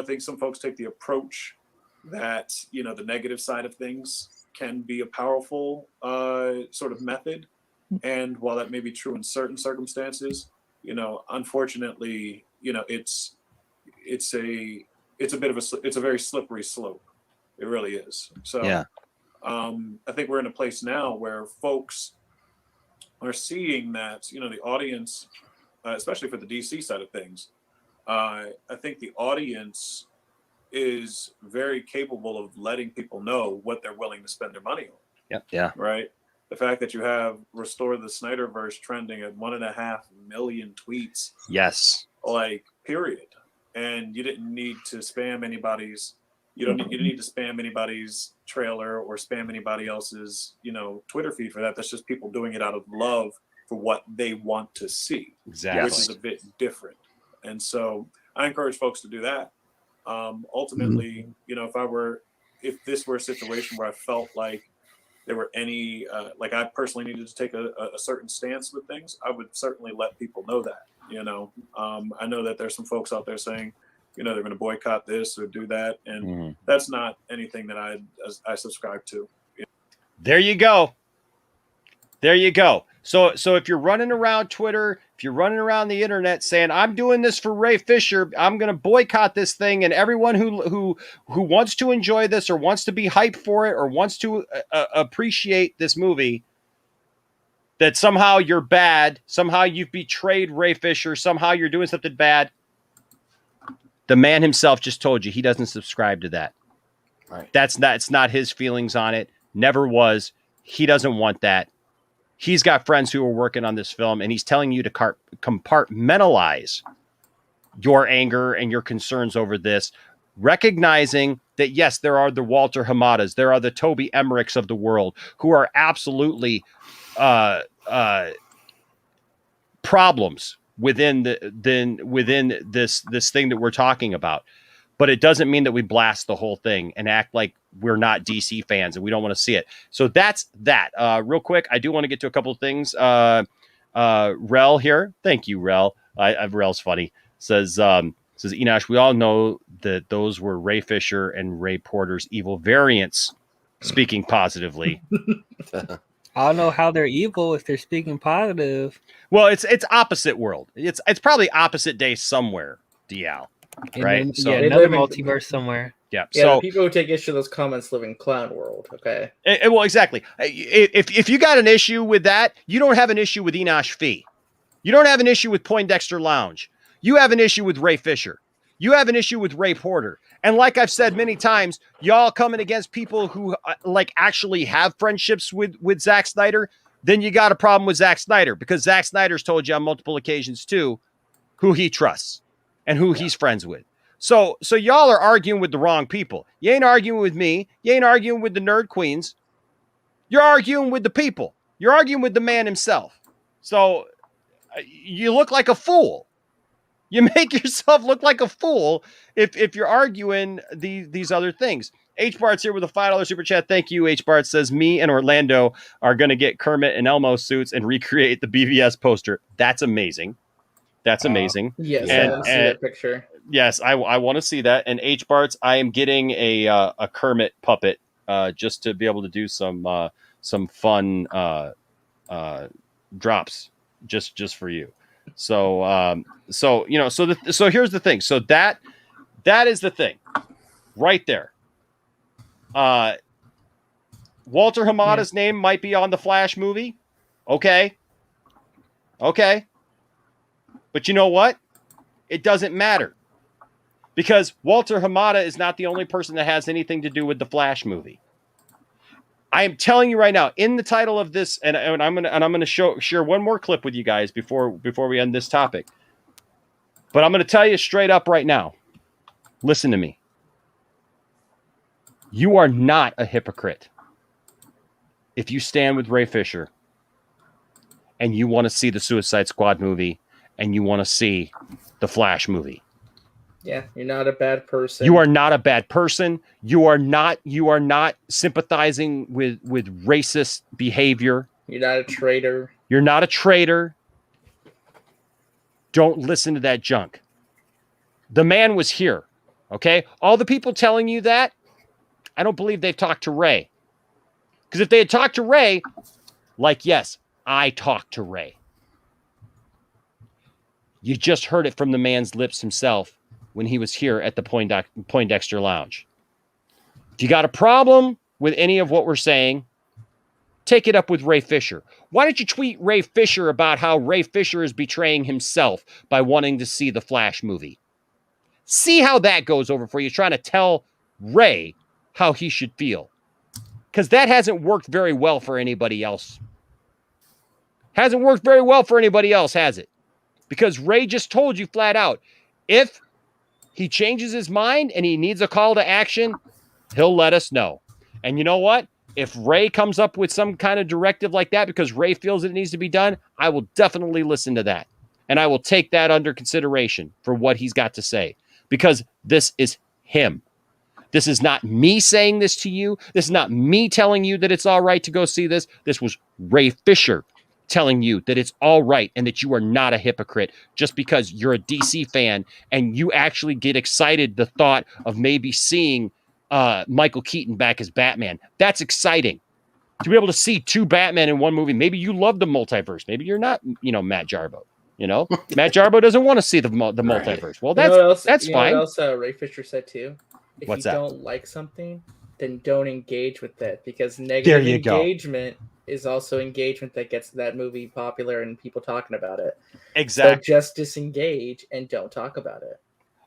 [SPEAKER 21] think some folks take the approach that, the negative side of things can be a powerful sort of method. And while that may be true in certain circumstances, unfortunately, it's a very slippery slope. It really is. So I think we're in a place now where folks are seeing that, the audience, especially for the DC side of things, I think the audience is very capable of letting people know what they're willing to spend their money on.
[SPEAKER 3] Yeah.
[SPEAKER 21] Right. The fact that you have Restore the Snyderverse trending at 1.5 million tweets.
[SPEAKER 3] Yes.
[SPEAKER 21] Like, period. And you didn't need to spam anybody's. You didn't need to spam anybody's trailer or spam anybody else's, Twitter feed for that. That's just people doing it out of love for what they want to see.
[SPEAKER 3] Exactly.
[SPEAKER 21] Which is a bit different. And so I encourage folks to do that. Ultimately, if this were a situation where I felt like there were any, like I personally needed to take a certain stance with things, I would certainly let people know that. I know that there's some folks out there saying, they're going to boycott this or do that, and that's not anything that I subscribe to.
[SPEAKER 3] There you go. There you go. So if you're running around Twitter, if you're running around the internet saying, I'm doing this for Ray Fisher, I'm going to boycott this thing, and everyone who wants to enjoy this or wants to be hyped for it or wants to appreciate this movie, that somehow you're bad, somehow you've betrayed Ray Fisher, somehow you're doing something bad. The man himself just told you he doesn't subscribe to that.
[SPEAKER 21] Right.
[SPEAKER 3] It's not his feelings on it. Never was. He doesn't want that. He's got friends who are working on this film, and he's telling you to compartmentalize your anger and your concerns over this, recognizing that, yes, there are the Walter Hamadas, there are the Toby Emmerichs of the world who are absolutely problems within this thing that we're talking about. But it doesn't mean that we blast the whole thing and act like we're not DC fans and we don't want to see it. So that's that. Real quick, I do want to get to a couple of things. Rel here. Thank you, Rel. Rel's funny. Says Enosh, we all know that those were Ray Fisher and Ray Porter's evil variants, speaking positively.
[SPEAKER 14] I don't know how they're evil if they're speaking positive.
[SPEAKER 3] Well, it's opposite world. It's probably opposite day somewhere, DL. Right?
[SPEAKER 14] Then, yeah, another multiverse somewhere.
[SPEAKER 3] Yeah.
[SPEAKER 9] Yeah,
[SPEAKER 3] So
[SPEAKER 9] the people who take issue with those comments live in clown world. Okay.
[SPEAKER 3] well, exactly. If you got an issue with that, you don't have an issue with Enosh Fee. You don't have an issue with Poindexter Lounge. You have an issue with Ray Fisher. You have an issue with Ray Porter. And like I've said many times, y'all coming against people who like actually have friendships with Zack Snyder, then you got a problem with Zack Snyder, because Zack Snyder's told you on multiple occasions too who he trusts and who he's friends with. So y'all are arguing with the wrong people. You ain't arguing with me. You ain't arguing with the nerd queens. You're arguing with the people. You're arguing with the man himself. So you look like a fool. You make yourself look like a fool if you're arguing these other things. H Bart's here with a $5 super chat. Thank you. H Bart says, me and Orlando are going to get Kermit and Elmo suits and recreate the BVS poster. That's amazing. That's amazing.
[SPEAKER 9] Yes, I want to see that picture.
[SPEAKER 3] Yes, I want to see that. And H Bart's, I am getting a Kermit puppet just to be able to do some fun drops just for you. So so here's the thing. So that is the thing right there. Walter Hamada's name might be on the Flash movie. Okay. But you know what? It doesn't matter, because Walter Hamada is not the only person that has anything to do with the Flash movie. I am telling you right now, in the title of this, and I'm gonna share one more clip with you guys before we end this topic. But I'm gonna tell you straight up right now. Listen to me. You are not a hypocrite if you stand with Ray Fisher and you want to see the Suicide Squad movie and you want to see the Flash movie.
[SPEAKER 9] Yeah, you're not a bad person.
[SPEAKER 3] You are not a bad person. You are not sympathizing with racist behavior.
[SPEAKER 9] You're not a traitor.
[SPEAKER 3] You're not a traitor. Don't listen to that junk. The man was here. Okay? All the people telling you that, I don't believe they've talked to Ray. Because if they had talked to Ray, like, yes, I talked to Ray. You just heard it from the man's lips himself when he was here at the Poindexter Lounge. If you got a problem with any of what we're saying, take it up with Ray Fisher. Why don't you tweet Ray Fisher about how Ray Fisher is betraying himself by wanting to see the Flash movie? See how that goes over for you, trying to tell Ray how he should feel. Because that hasn't worked very well for anybody else. Hasn't worked very well for anybody else, has it? Because Ray just told you flat out, if he changes his mind and he needs a call to action, he'll let us know. And you know what? If Ray comes up with some kind of directive like that because Ray feels it needs to be done, I will definitely listen to that. And I will take that under consideration for what he's got to say. Because this is him. This is not me saying this to you. This is not me telling you that it's all right to go see this. This was Ray Fisher telling you that it's all right and that you are not a hypocrite just because you're a DC fan and you actually get excited the thought of maybe seeing Michael Keaton back as Batman. That's exciting. To be able to see two Batman in one movie. Maybe you love the multiverse. Maybe you're not, Matt Jarbo. Matt Jarbo doesn't want to see the multiverse. Well, that's fine.
[SPEAKER 9] What else Ray Fisher said too? If
[SPEAKER 3] What's
[SPEAKER 9] you
[SPEAKER 3] that?
[SPEAKER 9] don't like something, then don't engage with that, because negative engagement is also engagement that gets that movie popular and people talking about it.
[SPEAKER 3] Exactly.
[SPEAKER 9] So just disengage and don't talk about it.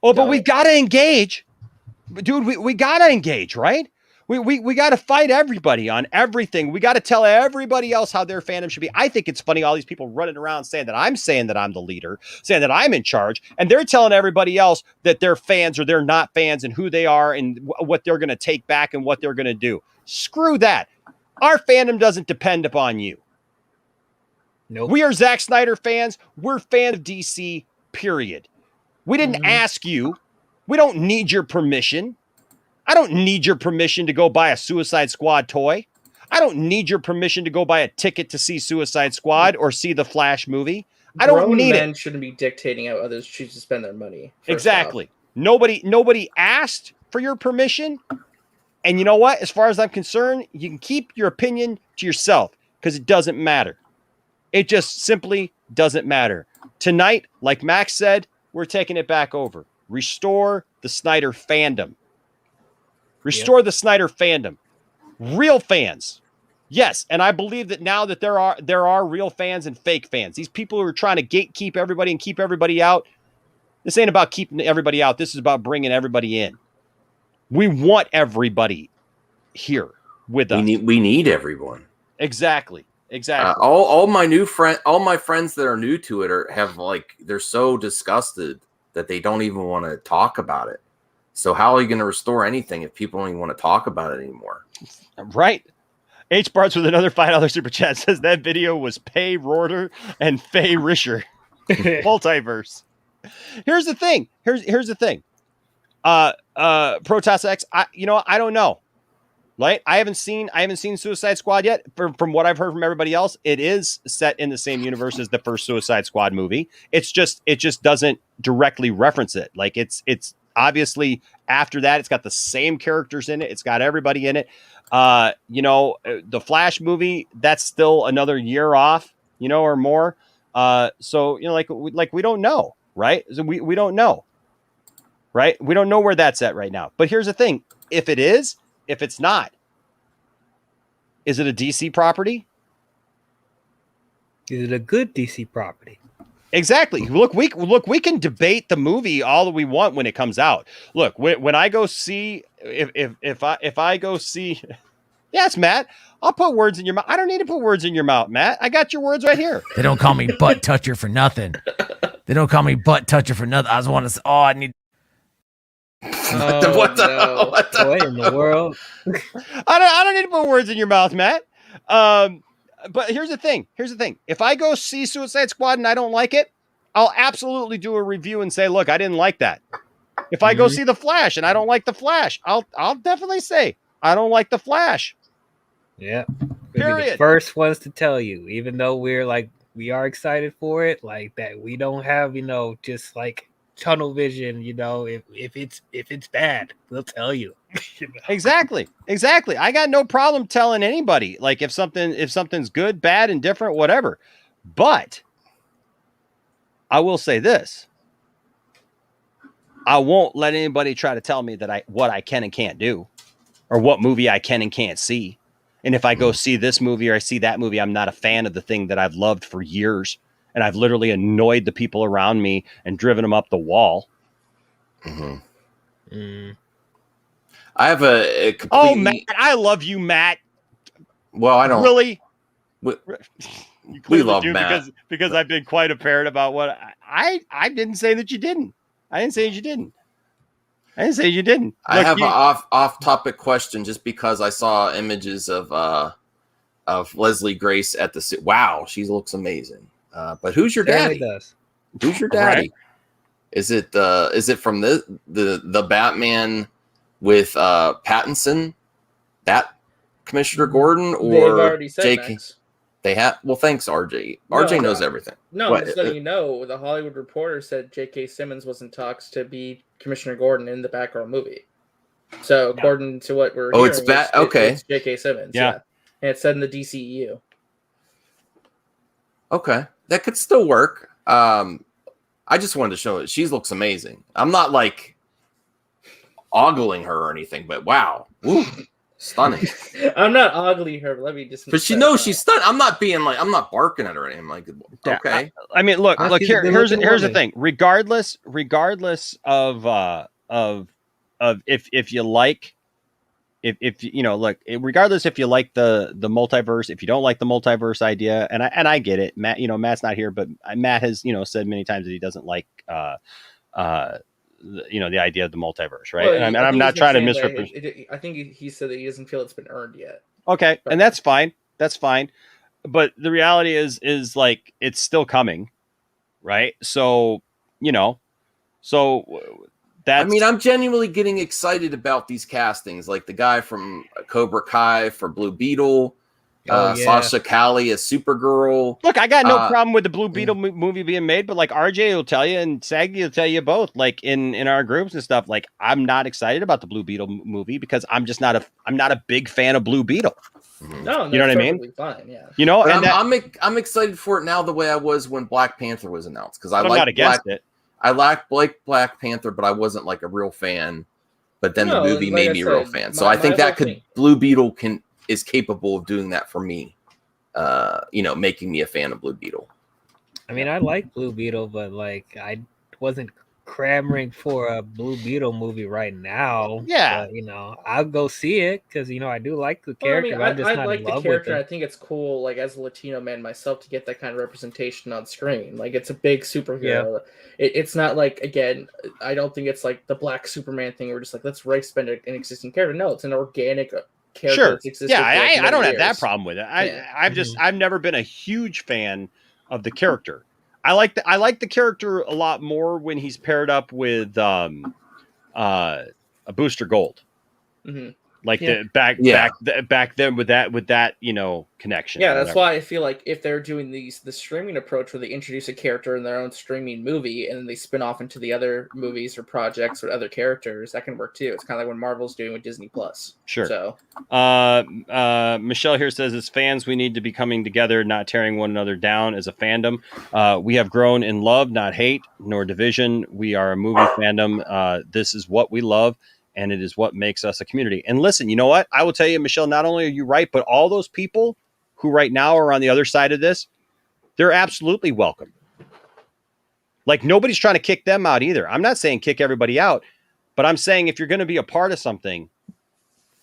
[SPEAKER 3] Oh, but we got to engage. Dude, we got to engage, right? We got to fight everybody on everything. We got to tell everybody else how their fandom should be. I think it's funny, all these people running around saying that I'm the leader, saying that I'm in charge, and they're telling everybody else that they're fans or they're not fans and who they are and what they're going to take back and what they're going to do. Screw that. Our fandom doesn't depend upon you.
[SPEAKER 14] Nope.
[SPEAKER 3] We are Zack Snyder fans. We're fans of DC, period. We didn't ask you. We don't need your permission. I don't need your permission to go buy a Suicide Squad toy. I don't need your permission to go buy a ticket to see Suicide Squad or see the Flash movie. I don't
[SPEAKER 9] Grown
[SPEAKER 3] need
[SPEAKER 9] men
[SPEAKER 3] it.
[SPEAKER 9] shouldn't be dictating how others choose to spend their money.
[SPEAKER 3] Exactly. Nobody asked for your permission. And you know what? As far as I'm concerned, you can keep your opinion to yourself because it doesn't matter. It just simply doesn't matter. Tonight, like Max said, we're taking it back over. Restore the Snyder fandom. Restore the Snyder fandom. Real fans. Yes, and I believe that now that there are real fans and fake fans. These people who are trying to gatekeep everybody and keep everybody out. This ain't about keeping everybody out. This is about bringing everybody in. We want everybody here with us.
[SPEAKER 22] We need everyone.
[SPEAKER 3] Exactly.
[SPEAKER 22] All my friends that are new to it they're so disgusted that they don't even want to talk about it. So how are you going to restore anything if people don't even want to talk about it anymore?
[SPEAKER 3] Right. H. Barts with another $5 super chat says that video was Pay Rorter and Faye Risher. Multiverse. Here's the thing. Here's the thing. Protoss X, I don't know. Right? I haven't seen Suicide Squad yet. From what I've heard from everybody else, it is set in the same universe as the first Suicide Squad movie. It just doesn't directly reference it. Like it's obviously after that, it's got the same characters in it. It's got everybody in it. The Flash movie, that's still another year off, or more. So we don't know, right? So we don't know, right? We don't know where that's at right now. But here's the thing: if it's not, is it a DC property?
[SPEAKER 14] Is it a good DC property?
[SPEAKER 3] Exactly. Look, we can debate the movie all that we want when it comes out. Look, when I go see, if I go see, yes, Matt, I'll put words in your mouth. I don't need to put words in your mouth, Matt. I got your words right here.
[SPEAKER 2] They don't call me butt toucher for nothing. They don't call me butt toucher for nothing. I just want to. I need.
[SPEAKER 22] What
[SPEAKER 14] in the world?
[SPEAKER 3] I don't need to put words in your mouth, Matt. But here's the thing. If I go see Suicide Squad and I don't like it, I'll absolutely do a review and say, look, I didn't like that. If I go see The Flash and I don't like The Flash, I'll definitely say I don't like The Flash.
[SPEAKER 14] Yeah.
[SPEAKER 3] Period.
[SPEAKER 14] Be the first ones to tell you, even though we are excited for it, like that we don't have, just like tunnel vision, if it's bad, we'll tell you.
[SPEAKER 3] Exactly. I got no problem telling anybody, like if something's good, bad, and different, whatever. But I will say this: I won't let anybody try to tell me that what I can and can't do, or what movie I can and can't see. And if I go see this movie or I see that movie, I'm not a fan of the thing that I've loved for years, and I've literally annoyed the people around me and driven them up the wall.
[SPEAKER 22] Mm-hmm. I have a completely...
[SPEAKER 3] Oh, Matt, I love you, Matt.
[SPEAKER 22] Well, I don't
[SPEAKER 3] really.
[SPEAKER 22] We love Matt
[SPEAKER 3] because I've been quite apparent about what I didn't say that you didn't. I didn't say you didn't.
[SPEAKER 22] I have an off-topic question, just because I saw images of Leslie Grace at the. Wow, she looks amazing. But who's your daddy? Who's your daddy? Right. Is it from the Batman with Pattinson, that Commissioner Gordon, or
[SPEAKER 9] they've already said
[SPEAKER 22] Jake?
[SPEAKER 9] Max.
[SPEAKER 22] They have. Well, thanks, RJ. RJ knows everything.
[SPEAKER 9] No, I'm just letting you know. The Hollywood Reporter said J.K. Simmons was in talks to be Commissioner Gordon in the Batgirl movie. So according to what we're hearing, it's J.K. Simmons. Yeah, and it's said in the DCEU.
[SPEAKER 22] Okay, that could still work. I just wanted to show that she looks amazing. I'm not like ogling her or anything, but wow, woo, stunning.
[SPEAKER 9] I'm not ogling her. But let me just.
[SPEAKER 22] But she knows she's stunning. I'm not barking at her or anything. Like, okay.
[SPEAKER 3] I mean, look. Here's the thing. Regardless of if you like. If regardless if you like the multiverse, if you don't like the multiverse idea, and I get it, Matt. Matt's not here, but Matt has said many times that he doesn't like the idea of the multiverse, right?
[SPEAKER 9] Well,
[SPEAKER 3] and I'm not trying to misrepresent.
[SPEAKER 9] I think he said that he doesn't feel it's been earned yet.
[SPEAKER 3] Okay, and that's fine. But the reality is like it's still coming, right? So
[SPEAKER 22] I mean, I'm genuinely getting excited about these castings, like the guy from Cobra Kai for Blue Beetle, Sasha Cali as Supergirl.
[SPEAKER 3] Look, I got no problem with the Blue Beetle movie being made, but like RJ will tell you and Saggy will tell you both, like in our groups and stuff, like I'm not excited about the Blue Beetle movie because I'm not a big fan of Blue Beetle.
[SPEAKER 9] No,
[SPEAKER 3] you know what I mean?
[SPEAKER 9] Fine, yeah.
[SPEAKER 3] You know,
[SPEAKER 22] But
[SPEAKER 3] and
[SPEAKER 22] I'm excited for it now the way I was when Black Panther was announced because
[SPEAKER 3] I'm not against it.
[SPEAKER 22] I liked Black Panther, but I wasn't like a real fan. But then the movie made me a real fan. So I think that Blue Beetle is capable of doing that for me. Making me a fan of Blue Beetle.
[SPEAKER 14] I mean, I like Blue Beetle, but like I wasn't clamoring for a Blue Beetle movie right now.
[SPEAKER 3] Yeah,
[SPEAKER 14] but, I'll go see it because I do like the character.
[SPEAKER 9] I
[SPEAKER 14] I'm just not
[SPEAKER 9] like
[SPEAKER 14] in
[SPEAKER 9] the
[SPEAKER 14] love
[SPEAKER 9] character.
[SPEAKER 14] with
[SPEAKER 9] I
[SPEAKER 14] it.
[SPEAKER 9] think it's cool, like as a Latino man myself, to get that kind of representation on screen. Like it's a big superhero. It's not like, again, I don't think it's like the Black Superman thing where just like let's spend an existing character. No, it's an organic character.
[SPEAKER 3] Sure.
[SPEAKER 9] That's existed
[SPEAKER 3] Yeah,
[SPEAKER 9] for, like,
[SPEAKER 3] I don't
[SPEAKER 9] many
[SPEAKER 3] have that
[SPEAKER 9] years.
[SPEAKER 3] problem with it.
[SPEAKER 9] Yeah.
[SPEAKER 3] I've never been a huge fan of the character. I like the character a lot more when he's paired up with a Booster Gold.
[SPEAKER 9] Mhm.
[SPEAKER 3] Like
[SPEAKER 9] Yeah.
[SPEAKER 3] back then with that connection.
[SPEAKER 9] Yeah,
[SPEAKER 3] or
[SPEAKER 9] that's
[SPEAKER 3] whatever.
[SPEAKER 9] why I feel like if they're doing the streaming approach where they introduce a character in their own streaming movie and then they spin off into the other movies or projects or other characters, that can work too. It's kind of like when Marvel's doing with Disney Plus.
[SPEAKER 3] Sure.
[SPEAKER 9] So
[SPEAKER 3] Michelle here says, as fans, we need to be coming together, not tearing one another down as a fandom. We have grown in love, not hate, nor division. We are a movie fandom. This is what we love, and it is what makes us a community. And listen, you know what? I will tell you, Michelle, not only are you right, but all those people who right now are on the other side of this, they're absolutely welcome. Like nobody's trying to kick them out either. I'm not saying kick everybody out, but I'm saying if you're going to be a part of something,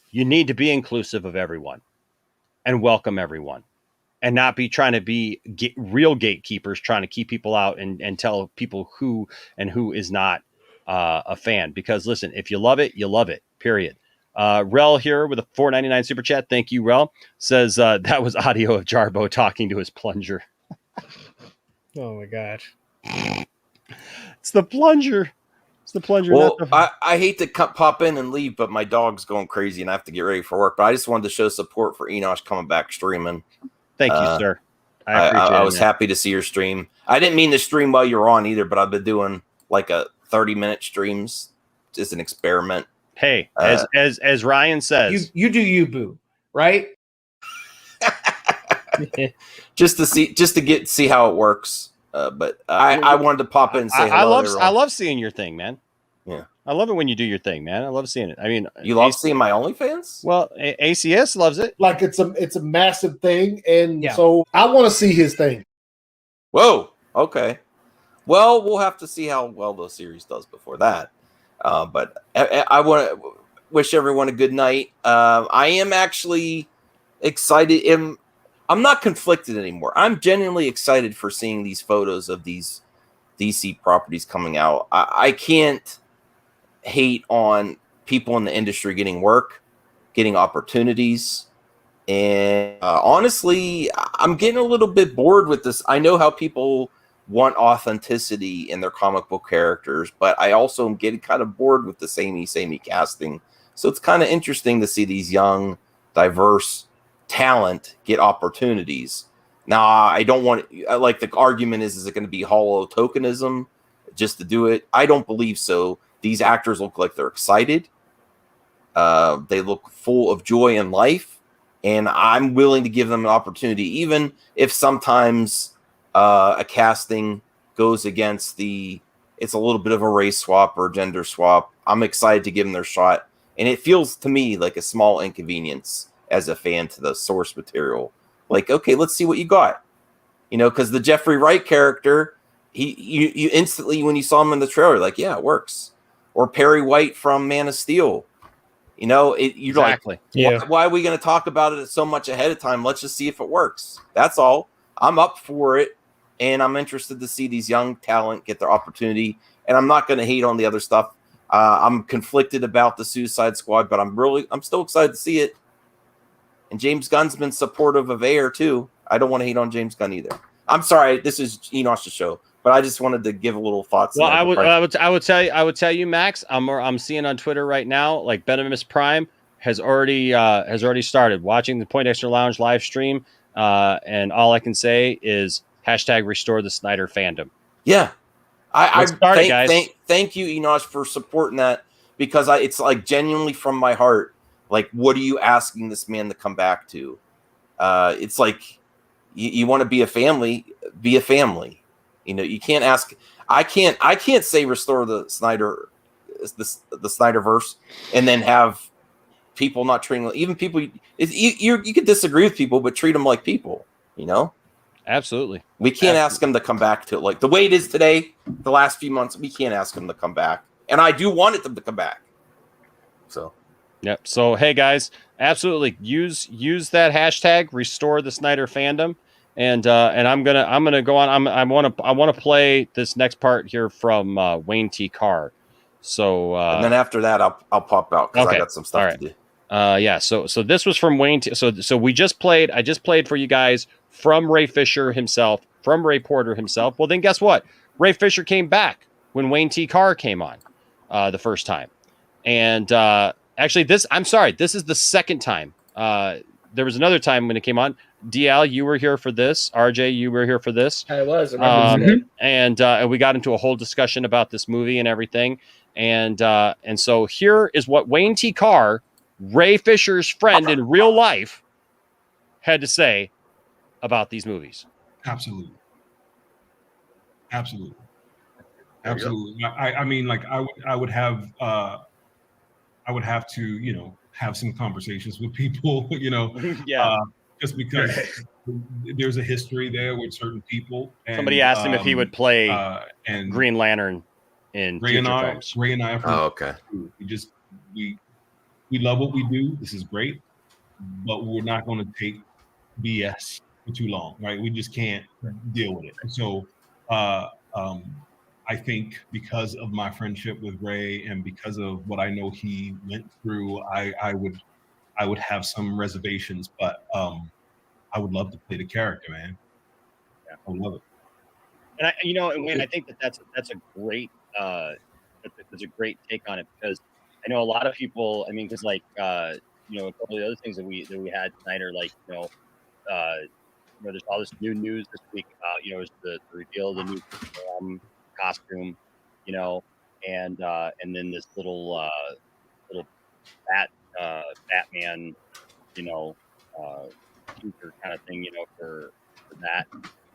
[SPEAKER 3] you need to be inclusive of everyone and welcome everyone and not be trying to be real gatekeepers, trying to keep people out and tell people who and who is not a fan. Because listen, if you love it, you love it, period. Rel here with a $4.99 super chat. Thank you, Rel. Says that was audio of Jarbo talking to his plunger.
[SPEAKER 14] Oh my gosh.
[SPEAKER 3] It's the plunger. The plunger.
[SPEAKER 22] Well, I hate to pop in and leave, but my dog's going crazy and I have to get ready for work. But I just wanted to show support for Enosh coming back streaming.
[SPEAKER 3] Thank you, sir. I appreciate it.
[SPEAKER 22] I was happy to see your stream. I didn't mean to stream while you're on either, but I've been doing like a 30-minute streams, just an experiment.
[SPEAKER 3] Hey, as Ryan says,
[SPEAKER 4] you do you, boo, right?
[SPEAKER 22] just to see how it works. But I wanted to pop in and say hello.
[SPEAKER 3] I love seeing your thing, man.
[SPEAKER 22] Yeah,
[SPEAKER 3] I love it when you do your thing, man. I love seeing it. I mean,
[SPEAKER 22] you love seeing my OnlyFans?
[SPEAKER 3] Well, ACS loves it.
[SPEAKER 4] Like it's a massive thing, and so I want to see his thing.
[SPEAKER 22] Whoa. Okay. Well, we'll have to see how well the series does before that. But I want to wish everyone a good night. I am actually excited. I'm not conflicted anymore. I'm genuinely excited for seeing these photos of these DC properties coming out. I can't hate on people in the industry getting work, getting opportunities. And honestly, I'm getting a little bit bored with this. I know how people want authenticity in their comic book characters, but I also am getting kind of bored with the samey casting. So it's kind of interesting to see these young, diverse talent get opportunities. Now, I don't want, like the argument is it going to be hollow tokenism just to do it? I don't believe so. These actors look like they're excited. They look full of joy in life, and I'm willing to give them an opportunity, even if sometimes a casting goes against it's a little bit of a race swap or gender swap. I'm excited to give them their shot, and it feels to me like a small inconvenience as a fan to the source material. Like, okay, let's see what you got. Because the Jeffrey Wright character, you instantly, when you saw him in the trailer, like, yeah, it works. Or Perry White from Man of Steel. You're
[SPEAKER 3] exactly.
[SPEAKER 22] Like, why are we going to talk about it so much ahead of time? Let's just see if it works. That's all. I'm up for it, and I'm interested to see these young talent get their opportunity. And I'm not going to hate on the other stuff. I'm conflicted about the Suicide Squad, but I'm still excited to see it. And James Gunn's been supportive of Ayer too. I don't want to hate on James Gunn either. I'm sorry, this is Enosh's show. But I just wanted to give a little thoughts.
[SPEAKER 3] Well, I would tell you, Max. I'm seeing on Twitter right now, like Venomous Prime has already started watching the Point Extra Lounge live stream, and all I can say is hashtag restore the Snyder fandom.
[SPEAKER 22] Yeah, I
[SPEAKER 3] guys.
[SPEAKER 22] Thank you, Enosh, for supporting that, because it's like genuinely from my heart. Like, what are you asking this man to come back to? It's like you want to be a family, be a family. You know, you can't ask. I can't say restore the the Snyderverse, and then have people not treating even people. You could disagree with people, but treat them like people. You know.
[SPEAKER 3] Absolutely.
[SPEAKER 22] We can't ask them to come back to it like the way it is today. The last few months, we can't ask them to come back, and I do want them to come back. So.
[SPEAKER 3] Yep. So hey guys, absolutely use that hashtag restore the Snyder fandom, and I'm gonna go on. I want to play this next part here from Wayne T. Carr. So
[SPEAKER 22] and then after that, I'll pop out because I got some stuff to do.
[SPEAKER 3] Yeah. So this was from Wayne. So I just played for you guys from Ray Fisher himself, from Ray Porter himself. Well, then guess what? Ray Fisher came back when Wayne T. Carr came on the first time, and actually this is the second time. There was another time when it came on. DL, you were here for this. RJ, you were here for this.
[SPEAKER 9] I was.
[SPEAKER 3] And we got into a whole discussion about this movie and everything. And so here is what Wayne T. Carr, Ray Fisher's friend in real life, had to say about these movies.
[SPEAKER 5] Absolutely. I mean, like I would have to, you know, have some conversations with people, you know, just because there's a history there with certain people. And,
[SPEAKER 3] somebody asked him if he would play
[SPEAKER 5] and
[SPEAKER 3] Green Lantern in
[SPEAKER 5] Ray and I are from
[SPEAKER 22] okay.
[SPEAKER 5] We love what we do. This is great, but we're not going to take BS for too long, right? We just can't deal with it. So I think because of my friendship with Ray and because of what I know he went through, I would have some reservations, but I would love to play the character, man. Yeah, I would love it.
[SPEAKER 3] And Wayne, I think that's a great that's a great take on it, because I know a lot of people. I mean, because like a couple of the other things that we had tonight are like there's all this new news this week. Is the reveal of the new costume, and then this little Batman, future kind of thing, for that.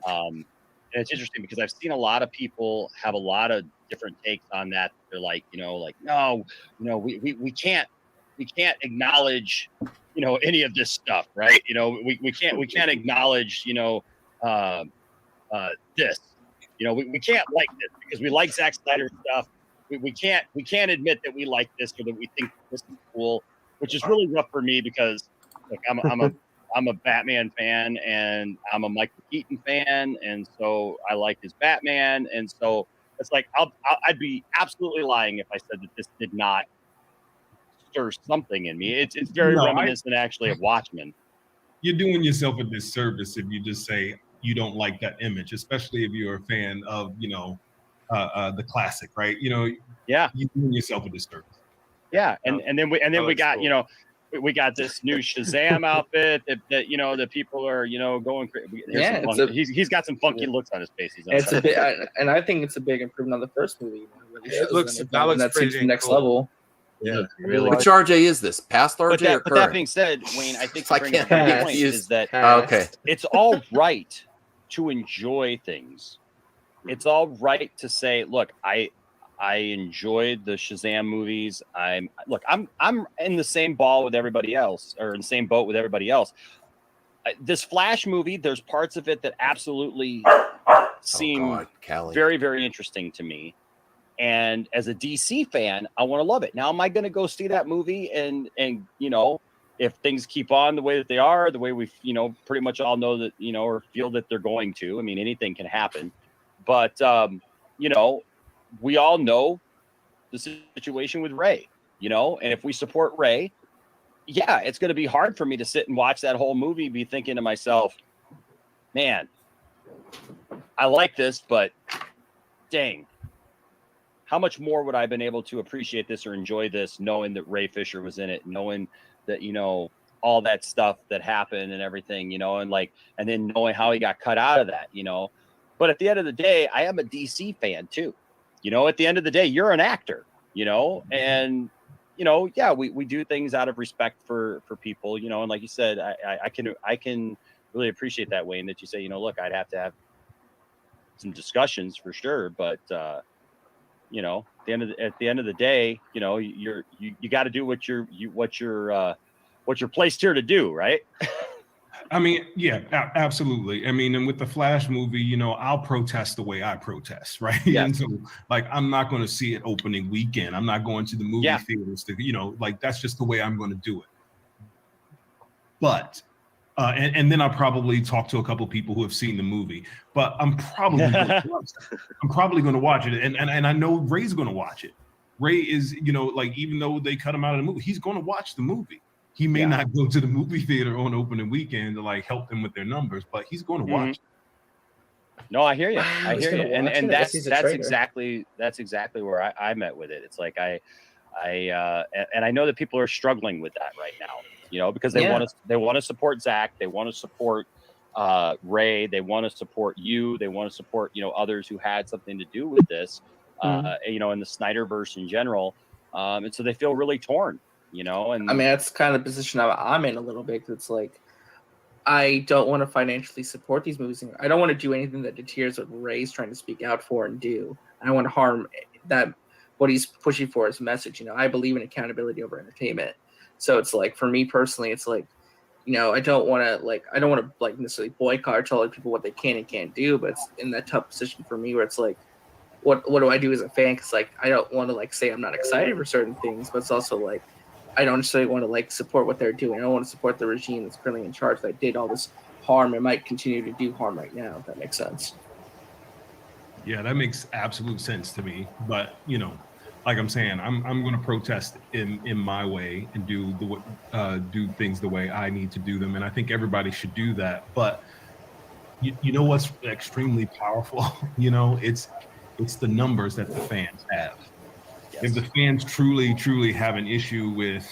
[SPEAKER 3] And it's interesting because I've seen a lot of people have a lot of different takes on that. They're like, no, we can't acknowledge, any of this stuff, right? We can't acknowledge, this. We can't like this because we like Zack Snyder stuff. We can't admit that we like this or that we think this is cool, which is really rough for me because look, I'm a Batman fan and I'm a Michael Keaton fan, and so I like his Batman, and so it's like I'd be absolutely lying if I said that this did not stir something in me. It's very reminiscent actually of Watchmen.
[SPEAKER 5] You're doing yourself a disservice if you just say you don't like that image, especially if you're a fan of the classic, right? You're doing yourself a disservice.
[SPEAKER 3] Yeah, and then we got cool. We got this new Shazam outfit that that people are going crazy. He's got some funky looks on his face.
[SPEAKER 9] It's a bit, and I think it's a big improvement on the first movie.
[SPEAKER 22] It looks
[SPEAKER 9] pretty next cool. level.
[SPEAKER 22] Yeah, really. Which RJ is this? Past RJ or current?
[SPEAKER 3] But that being said, Wayne, I think the point is that it's all right to enjoy things. It's all right to say, look, I enjoyed the Shazam movies. I'm in the same ball with everybody else, or in the same boat with everybody else. This Flash movie, there's parts of it that absolutely seem very, very interesting to me. And as a DC fan, I want to love it. Now, am I going to go see that movie? And if things keep on the way that they are, the way we pretty much all know that or feel that they're going to. I mean, anything can happen, but we all know the situation with Ray, and if we support Ray, it's going to be hard for me to sit and watch that whole movie, be thinking to myself, man, I like this, but dang, how much more would I have been able to appreciate this or enjoy this knowing that Ray Fisher was in it, knowing that, all that stuff that happened and everything, and then knowing how he got cut out of that, But at the end of the day, I am a DC fan too. At the end of the day, you're an actor, and yeah, we do things out of respect for people, and like you said, I can really appreciate that way, and that you say, look, I'd have to have some discussions for sure, but at the end of the day, you got to do what you're placed here to do, right?
[SPEAKER 5] I mean, yeah, absolutely. I mean, and with the Flash movie, I'll protest the way I protest, right?
[SPEAKER 3] Yes.
[SPEAKER 5] And so, like, I'm not going to see it opening weekend. I'm not going to the movie theaters to, that's just the way I'm going to do it. But, and then I'll probably talk to a couple of people who have seen the movie. But I'm probably going to watch it, and I know Ray's going to watch it. Ray is, even though they cut him out of the movie, he's going to watch the movie. He may not go to the movie theater on opening weekend to help them with their numbers, but he's going to watch.
[SPEAKER 3] No, I hear you.
[SPEAKER 9] Wow,
[SPEAKER 3] I hear you. And that's
[SPEAKER 9] trailer.
[SPEAKER 3] exactly where I met with it. It's like I know that people are struggling with that right now, because they want to support Zach, they want to support Ray, they want to support you, they want to support others who had something to do with this, in the Snyderverse in general, and so they feel really torn. And
[SPEAKER 9] I mean, that's kind of the position I'm in a little bit. It's like, I don't want to financially support these movies. I don't want to do anything that deters what Ray's trying to speak out for and do. I don't want to harm that, what he's pushing for his message. I believe in accountability over entertainment. So it's like, for me personally, it's like, I don't want to necessarily boycott or tell other people what they can and can't do, but it's in that tough position for me where it's like, what do I do as a fan? Because I don't want to say I'm not excited for certain things, but it's also like, I don't necessarily want to support what they're doing. I don't want to support the regime that's currently in charge that did all this harm and might continue to do harm right now, if that makes sense.
[SPEAKER 5] Yeah, that makes absolute sense to me. But, like I'm saying, I'm going to protest in my way and do things the way I need to do them. And I think everybody should do that. But you know what's extremely powerful? It's the numbers that the fans have. If the fans truly have an issue with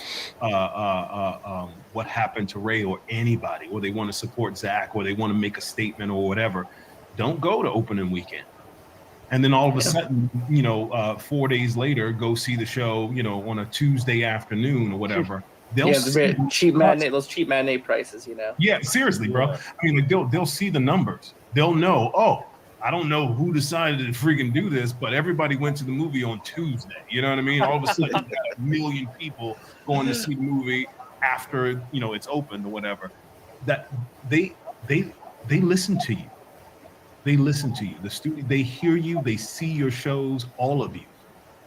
[SPEAKER 5] what happened to Ray or anybody, or they want to support Zach, or they want to make a statement or whatever, don't go to opening weekend. And then all of a sudden, 4 days later, go see the show, on a Tuesday afternoon or whatever.
[SPEAKER 9] Those cheap matinee prices,
[SPEAKER 5] Yeah, seriously, bro. I mean, they'll see the numbers. They'll know, I don't know who decided to freaking do this, but everybody went to the movie on Tuesday. You know what I mean? All of a sudden, you got 1 million people going to see the movie after it's opened or whatever. That they listen to you. They listen to you. The studio, they hear you. They see your shows. All of you.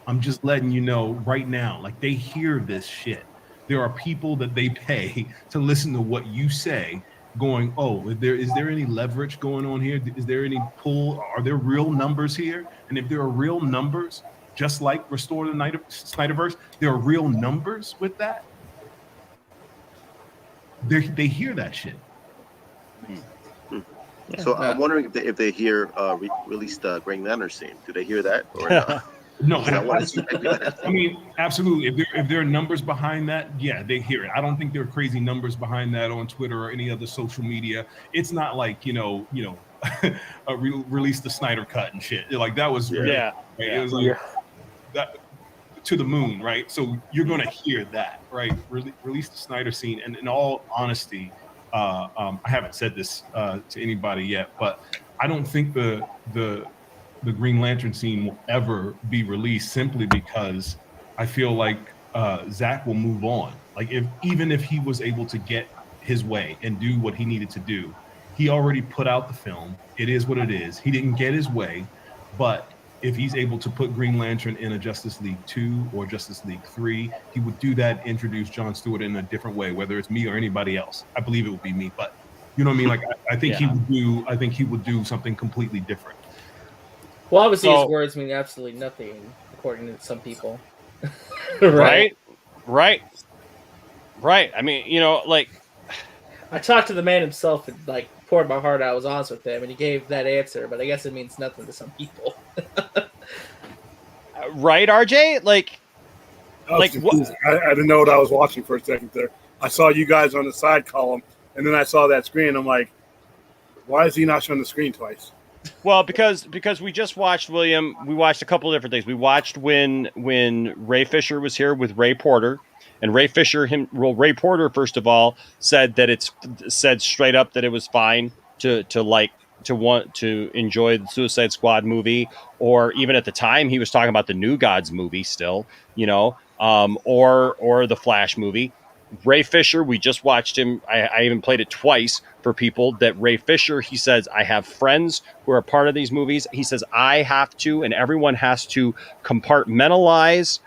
[SPEAKER 5] I'm just letting you know right now. They hear this shit. There are people that they pay to listen to what you say. Going, is there any leverage going on here? Is there any pull? Are there real numbers here? And if there are real numbers, just like Restore the Snyderverse, there are real numbers with that. They hear that shit.
[SPEAKER 6] So I'm wondering if they hear released Green Lantern scene. Do they hear that or not?
[SPEAKER 5] No, I mean, absolutely. If there are numbers behind that, yeah, they hear it. I don't think there are crazy numbers behind that on Twitter or any other social media. It's not like release the Snyder cut and shit. That was
[SPEAKER 3] It was
[SPEAKER 5] that to the moon, right? So you're gonna hear that, right? Release the Snyder scene, and in all honesty, I haven't said this to anybody yet, but I don't think the Green Lantern scene will ever be released, simply because I feel like Zach will move on. Even if he was able to get his way and do what he needed to do, he already put out the film. It is what it is. He didn't get his way, but if he's able to put Green Lantern in a Justice League 2 or Justice League 3, he would do that, introduce John Stewart in a different way, whether it's me or anybody else. I believe it would be me, but you know what I mean? I think he would do something completely different.
[SPEAKER 9] Well, obviously his words mean absolutely nothing, according to some people.
[SPEAKER 3] Right. I mean,
[SPEAKER 9] I talked to the man himself and poured my heart out. I was honest with him, and he gave that answer, but I guess it means nothing to some people.
[SPEAKER 3] Right, RJ? Like what?
[SPEAKER 10] I didn't know what I was watching for a second there. I saw you guys on the side column, and then I saw that screen. I'm like, why is he not showing the screen twice?
[SPEAKER 3] Well, because we just watched, William. We watched a couple of different things. We watched when Ray Fisher was here with Ray Porter, and Ray Porter first of all said that said straight up that it was fine to want to enjoy the Suicide Squad movie, or even at the time he was talking about the New Gods movie still, or the Flash movie. Ray Fisher, we just watched him. I even played it twice for people that Ray Fisher, he says, I have friends who are part of these movies. He says, I have to, and everyone has to compartmentalize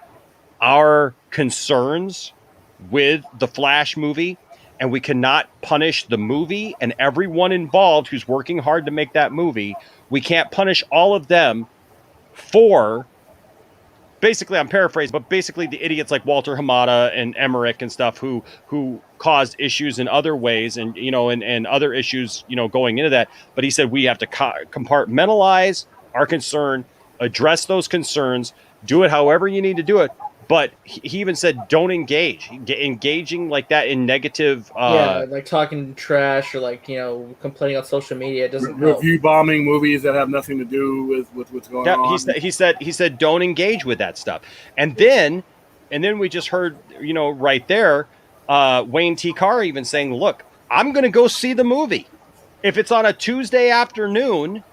[SPEAKER 3] our concerns with the Flash movie, and we cannot punish the movie and everyone involved who's working hard to make that movie. We can't punish all of them for, basically, I'm paraphrasing, but basically the idiots like Walter Hamada and Emmerich and stuff who caused issues in other ways, and and other issues going into that. But he said we have to compartmentalize our concern, address those concerns, do it however you need to do it. But he even said don't engaging like that in negative.
[SPEAKER 9] Like talking trash or complaining on social media. It doesn't help.
[SPEAKER 10] Review bombing movies that have nothing to do with what's going on.
[SPEAKER 3] He said don't engage with that stuff. And then we just heard right there Wayne T. Carr even saying, look, I'm going to go see the movie if it's on a Tuesday afternoon.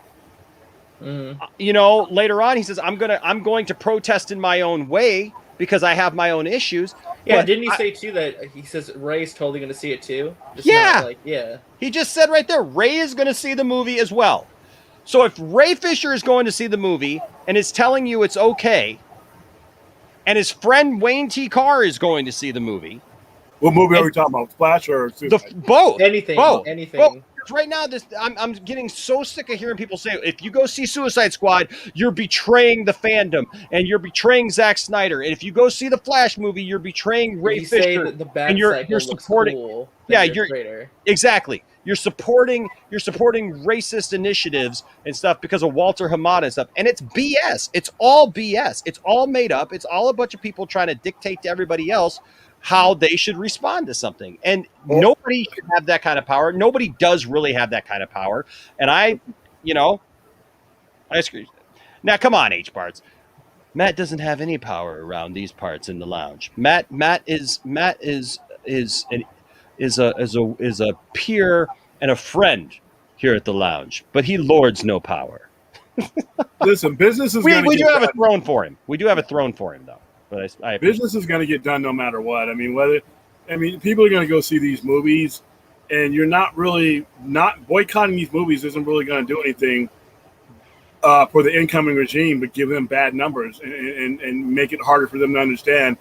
[SPEAKER 3] Later on he says I'm going to protest in my own way because I have my own issues.
[SPEAKER 9] Yeah, didn't he say too that he says Ray's totally going to see it too?
[SPEAKER 3] He just said right there, Ray is going to see the movie as well. So if Ray Fisher is going to see the movie and is telling you it's okay, and his friend Wayne T. Carr is going to see the movie.
[SPEAKER 10] What movie are we talking about? Splash or Suicide?
[SPEAKER 3] Both.
[SPEAKER 9] Anything.
[SPEAKER 3] Both. Right now, I'm getting so sick of hearing people say, if you go see Suicide Squad, you're betraying the fandom and you're betraying Zack Snyder. And if you go see the Flash movie, you're betraying Ray Fisher.
[SPEAKER 9] And
[SPEAKER 3] you're supporting.
[SPEAKER 9] Cool,
[SPEAKER 3] exactly. You're supporting racist initiatives and stuff because of Walter Hamada and stuff. And it's BS. It's all BS. It's all made up. It's all a bunch of people trying to dictate to everybody else how they should respond to something. And nobody should have that kind of power. Nobody does really have that kind of power. And I screw. Now, come on, H-Parts. Matt doesn't have any power around these parts in the lounge. Matt is a peer and a friend here at the lounge, but he lords no power.
[SPEAKER 10] Listen, business is.
[SPEAKER 3] We do have a throne for him. We do have a throne for him, though. But
[SPEAKER 10] business is going to get done no matter what. I mean, people are going to go see these movies, and you're not boycotting these movies isn't really going to do anything for the incoming regime, but give them bad numbers and make it harder for them to understand,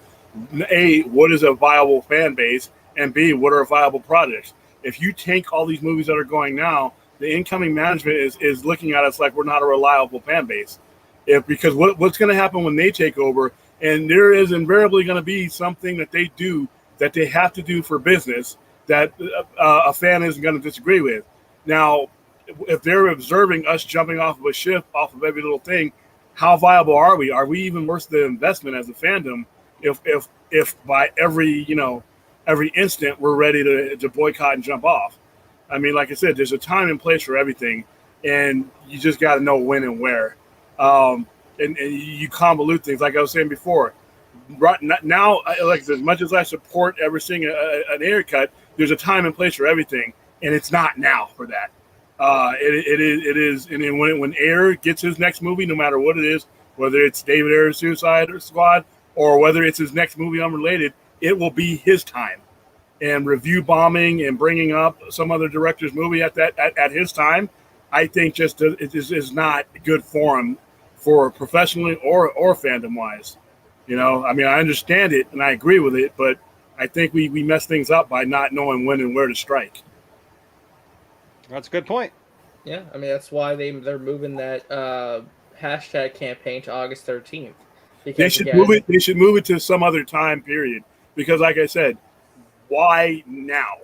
[SPEAKER 10] A, what is a viable fan base, and B, what are viable projects. If you tank all these movies that are going now, the incoming management is looking at us like we're not a reliable fan base. Because what's going to happen when they take over, and there is invariably going to be something that they do that they have to do for business that a fan isn't going to disagree with. Now, if they're observing us jumping off of a ship, off of every little thing, how viable are we? Are we even worth the investment as a fandom if by every instant we're ready to boycott and jump off? I mean, like I said, there's a time and place for everything, and you just got to know when and where. And you convolute things, like I was saying before. Right now, like as much as I support ever seeing an Ayer cut, there's a time and place for everything, and it's not now for that. It is, and then when Ayer gets his next movie, no matter what it is, whether it's David Ayer's Suicide Squad or whether it's his next movie unrelated, it will be his time. And review bombing and bringing up some other director's movie at his time, I think it is not good for him, for professionally or fandom wise. I mean, I understand it and I agree with it, but I think we mess things up by not knowing when and where to strike.
[SPEAKER 3] That's a good point.
[SPEAKER 9] Yeah, I mean, that's why they're moving that hashtag campaign to August 13th.
[SPEAKER 10] They should move it. They should move it to some other time period because, like I said, why now?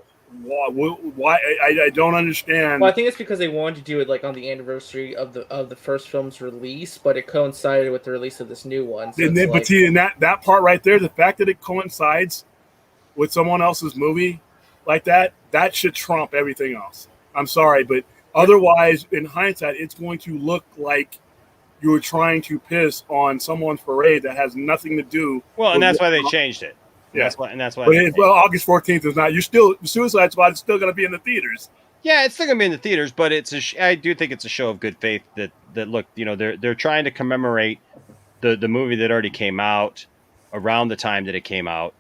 [SPEAKER 10] Why? I don't understand.
[SPEAKER 9] Well, I think it's because they wanted to do it like on the anniversary of the first film's release, but it coincided with the release of this new one. So
[SPEAKER 10] But see, in that part right there, the fact that it coincides with someone else's movie like that should trump everything else. I'm sorry, but otherwise, in hindsight, it's going to look like you were trying to piss on someone's parade that has nothing to do.
[SPEAKER 3] Well, and that's why they changed it.
[SPEAKER 10] Yeah,
[SPEAKER 3] That's why.
[SPEAKER 10] But August 14th is not. The Suicide Squad is still going to be in the theaters.
[SPEAKER 3] Yeah, it's still gonna be in the theaters, but I do think it's a show of good faith that look, they're trying to commemorate the movie that already came out around the time that it came out.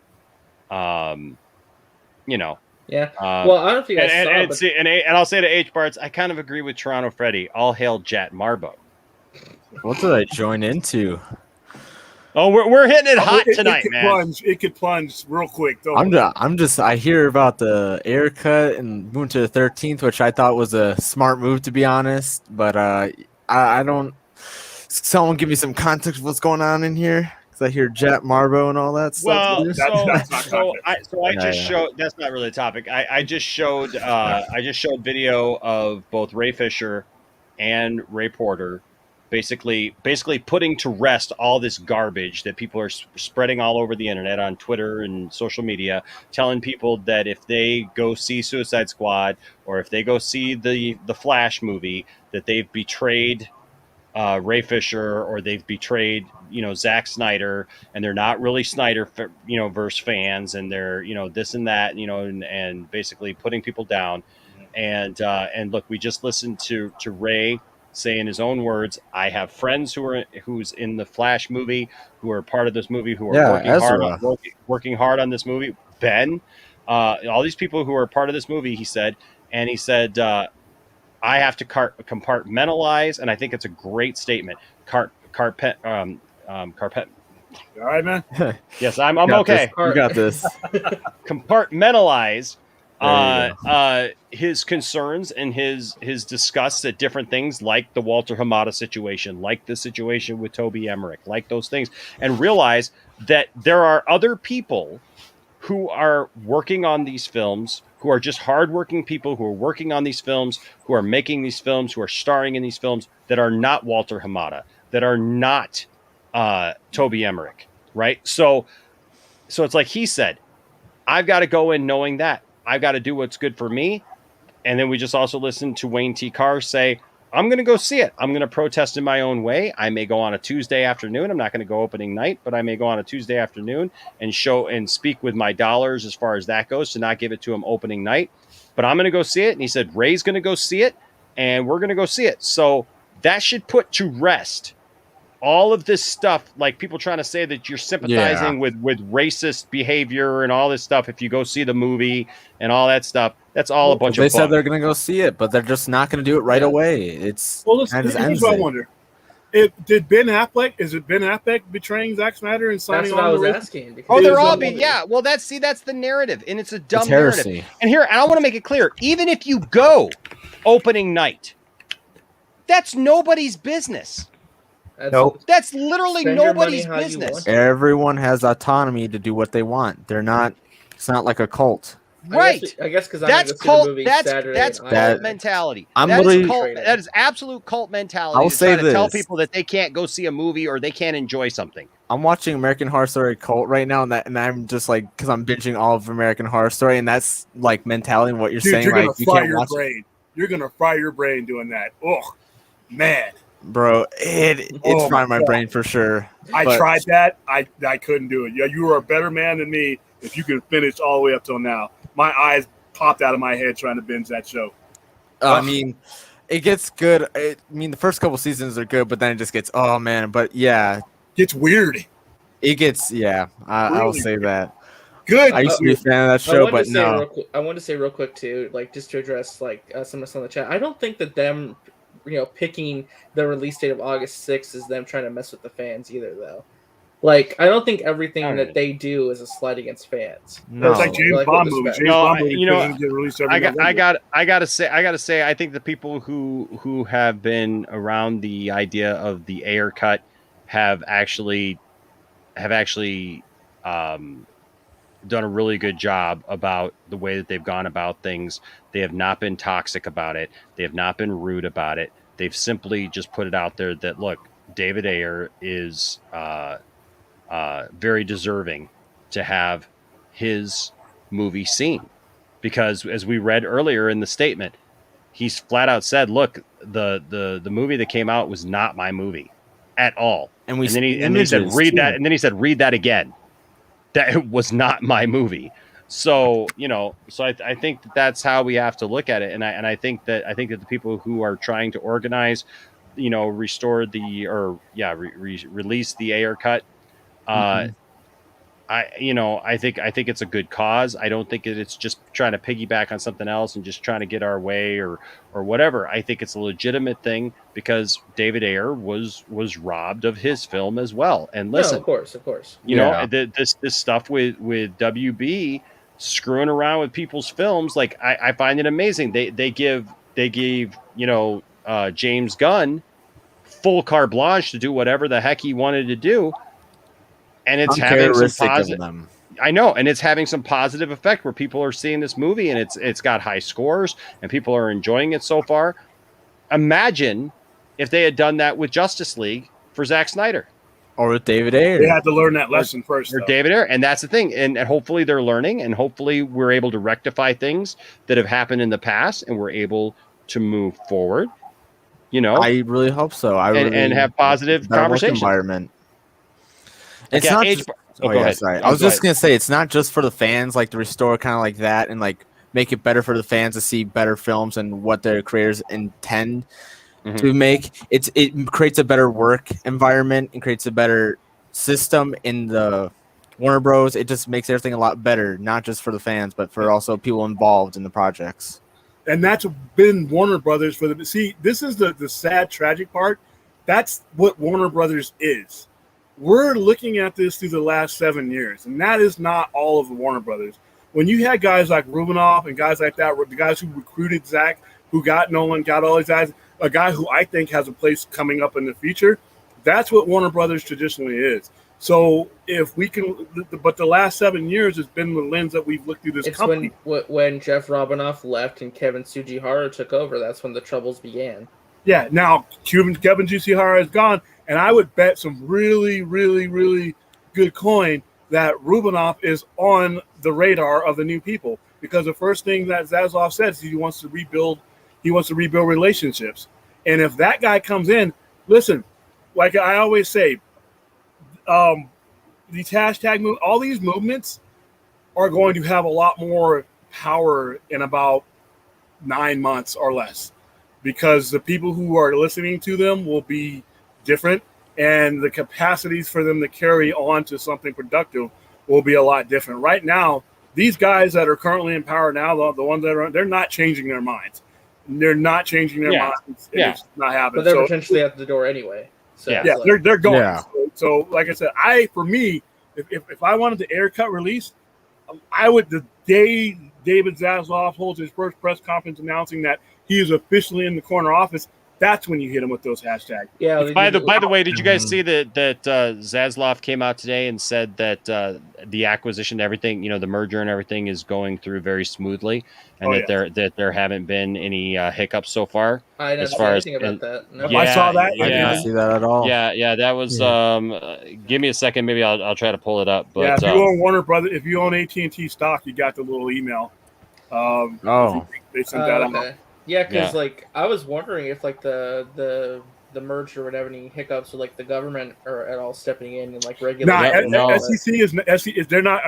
[SPEAKER 9] Yeah. Well, I don't know if you guys saw,
[SPEAKER 3] and I'll say to H Barts, I kind of agree with Toronto Freddy. All hail Jet Marbo.
[SPEAKER 7] What did I join into?
[SPEAKER 3] Oh, we're hitting it hot tonight, man.
[SPEAKER 10] It could plunge real quick.
[SPEAKER 7] I hear about the Ayer cut and moving to the 13th, which I thought was a smart move, to be honest. But I don't. Someone give me some context of what's going on in here, because I hear Jet Marbo and all that stuff.
[SPEAKER 3] Well, I just showed. That's not really a topic. I just showed video of both Ray Fisher and Ray Porter. Basically putting to rest all this garbage that people are spreading all over the internet on Twitter and social media, telling people that if they go see Suicide Squad or if they go see the Flash movie, that they've betrayed Ray Fisher or they've betrayed Zack Snyder, and they're not really Snyder verse fans, and they're this and that, and basically putting people down. And look, we just listened to Ray say in his own words, I have friends who's in the Flash movie, who are part of this movie, who are working hard on this movie. Ben, all these people who are part of this movie, he said, I have to compartmentalize, and I think it's a great statement. Carpet.
[SPEAKER 10] All right, man.
[SPEAKER 3] Yes, I'm okay.
[SPEAKER 7] You got this.
[SPEAKER 3] Compartmentalize his concerns and his disgust at different things, like the Walter Hamada situation, like the situation with Toby Emmerich, like those things, and realize that there are other people who are working on these films, who are just hardworking people who are working on these films, who are making these films, who are starring in these films, that are not Walter Hamada, that are not Toby Emmerich, right? So it's like he said, I've got to go in knowing that. I've got to do what's good for me. And then we just also listened to Wayne T. Carr say, I'm going to go see it. I'm going to protest in my own way. I may go on a Tuesday afternoon. I'm not going to go opening night, but I may go on a Tuesday afternoon and show and speak with my dollars as far as that goes, to not give it to him opening night. But I'm going to go see it. And he said, Ray's going to go see it, and we're going to go see it. So that should put to rest all of this stuff, like people trying to say that you're sympathizing with racist behavior and all this stuff if you go see the movie and all that stuff. That's all a bunch of
[SPEAKER 7] They said
[SPEAKER 3] fun.
[SPEAKER 7] they're going to go see it, but they're just not going to do it right away. It's
[SPEAKER 10] Here's what I wonder. Did Ben Affleck betraying Zack Snyder and signing
[SPEAKER 9] That's what
[SPEAKER 10] on
[SPEAKER 9] I was
[SPEAKER 10] the
[SPEAKER 9] asking.
[SPEAKER 3] Oh, they're all well, that's the narrative, and it's a dumb narrative.
[SPEAKER 7] heresy.
[SPEAKER 3] And here, I want to make it clear, even if you go opening night, that's nobody's business.
[SPEAKER 7] Nope.
[SPEAKER 3] That's literally nobody's business.
[SPEAKER 7] Everyone has autonomy to do what they want. They're not. It's not like a cult.
[SPEAKER 3] Right.
[SPEAKER 9] I guess because
[SPEAKER 3] that's cult. That's cult mentality. That is absolute cult mentality.
[SPEAKER 7] I'll
[SPEAKER 3] to
[SPEAKER 7] say
[SPEAKER 3] try to tell
[SPEAKER 7] this.
[SPEAKER 3] people that they can't go see a movie or they can't enjoy something.
[SPEAKER 7] I'm watching American Horror Story Cult right now, and I'm just like, because I'm binging all of American Horror Story, and that's like mentality and what you're saying.
[SPEAKER 10] You're
[SPEAKER 7] Like,
[SPEAKER 10] gonna
[SPEAKER 7] you
[SPEAKER 10] fry
[SPEAKER 7] can't
[SPEAKER 10] your
[SPEAKER 7] watch it.
[SPEAKER 10] brain. You're gonna fry your brain doing that. Oh, man.
[SPEAKER 7] Bro, it's
[SPEAKER 10] Oh
[SPEAKER 7] frying my
[SPEAKER 10] God.
[SPEAKER 7] brain for sure.
[SPEAKER 10] I
[SPEAKER 7] But
[SPEAKER 10] tried that. I couldn't do it. Yeah, you were a better man than me if you could finish all the way up till now. My eyes popped out of my head trying to binge that show.
[SPEAKER 7] I mean, it gets good. The first couple seasons are good, but then it just gets, oh man. But yeah,
[SPEAKER 10] gets weird.
[SPEAKER 7] It gets, I will
[SPEAKER 10] Really
[SPEAKER 7] say that.
[SPEAKER 10] Good.
[SPEAKER 7] I used to be a fan of that show, but no.
[SPEAKER 9] I wanted to say real quick too, like just to address like some of us on the chat. I don't think that them, picking the release date of August 6th is them trying to mess with the fans either, though. Like, I don't think everything that they do is a slight against fans.
[SPEAKER 7] No.
[SPEAKER 10] It's like James Bond movies. James Bond movies doesn't get released every November.
[SPEAKER 3] I gotta say, I think the people who have been around the idea of the Ayer cut have actually done a really good job about the way that they've gone about things. They have not been toxic about it. They have not been rude about it. They've simply just put it out there that, look, David Ayer is very deserving to have his movie seen, because as we read earlier in the statement, he's flat out said, look, the movie that came out was not my movie at all. And then he said, read that. And then he said, read that again. That it was not my movie. So, I think that's how we have to look at it. And I think that the people who are trying to organize, restore release the Ayer cut. I think it's a good cause. I don't think it's just trying to piggyback on something else and just trying to get our way or whatever. I think it's a legitimate thing because David Ayer was robbed of his film as well. And listen,
[SPEAKER 9] of course,
[SPEAKER 3] this stuff with WB screwing around with people's films, like I find it amazing. They gave James Gunn full carte blanche to do whatever the heck he wanted to do. And it's having some positive. I know, and it's having some positive effect where people are seeing this movie and it's got high scores and people are enjoying it so far. Imagine if they had done that with Justice League for Zack Snyder
[SPEAKER 7] or with David Ayer.
[SPEAKER 10] They had to learn that lesson first.
[SPEAKER 3] Or David Ayer, and that's the thing. And hopefully they're learning, and hopefully we're able to rectify things that have happened in the past, and we're able to move forward.
[SPEAKER 7] I really hope so.
[SPEAKER 3] And have positive conversations.
[SPEAKER 7] Environment. It's not just,
[SPEAKER 3] go ahead.
[SPEAKER 7] Sorry. I was just going to say, it's not just for the fans, like to restore kind of like that and like make it better for the fans to see better films and what their creators intend to make. It creates a better work environment and creates a better system in the Warner Bros. It just makes everything a lot better, not just for the fans, but for also people involved in the projects.
[SPEAKER 10] And that's been Warner Brothers for the. See, this is the sad, tragic part. That's what Warner Brothers is. We're looking at this through the last 7 years, and that is not all of the Warner Brothers. When you had guys like Rubinoff and guys like that, the guys who recruited Zach, who got Nolan, got all these guys, a guy who I think has a place coming up in the future, that's what Warner Brothers traditionally is. So if we can, but the last 7 years has been the lens that we've looked through this company.
[SPEAKER 9] When Jeff Robinoff left and Kevin Tsujihara took over, that's when the troubles began.
[SPEAKER 10] Yeah, now Kevin Tsujihara is gone. And I would bet some really, really, really good coin that Rubinoff is on the radar of the new people, because the first thing that Zaslav says is he wants to rebuild relationships. And if that guy comes in, listen, like I always say, these hashtag all these movements are going to have a lot more power in about 9 months or less, because the people who are listening to them will be different, and the capacities for them to carry on to something productive will be a lot different. Right now, these guys that are currently in power now, the ones that are, they're not changing their minds. They're not changing their minds. It's not happening.
[SPEAKER 9] But they're potentially at the door anyway. So
[SPEAKER 10] they're going. Yeah. So like I said, for me, if I wanted the Ayer cut release, I would, the day David Zaslav holds his first press conference announcing that he is officially in the corner office, that's when you hit him with those hashtags.
[SPEAKER 9] Yeah.
[SPEAKER 3] By the way, did you guys see that Zaslav came out today and said that the acquisition, everything, the merger and everything is going through very smoothly, and that there haven't been any hiccups so far?
[SPEAKER 9] I didn't see anything about that. No.
[SPEAKER 10] I saw that.
[SPEAKER 7] I didn't see that at all.
[SPEAKER 3] Yeah. That was. Give me a second. Maybe I'll try to pull it up. But
[SPEAKER 10] if you own Warner Brothers, if you own AT&T stock, you got the little email. They sent that out.
[SPEAKER 9] Yeah, because like I was wondering if like the merger would have any hiccups, or like the government are at all stepping in and like regulating.
[SPEAKER 10] No, SEC is they're not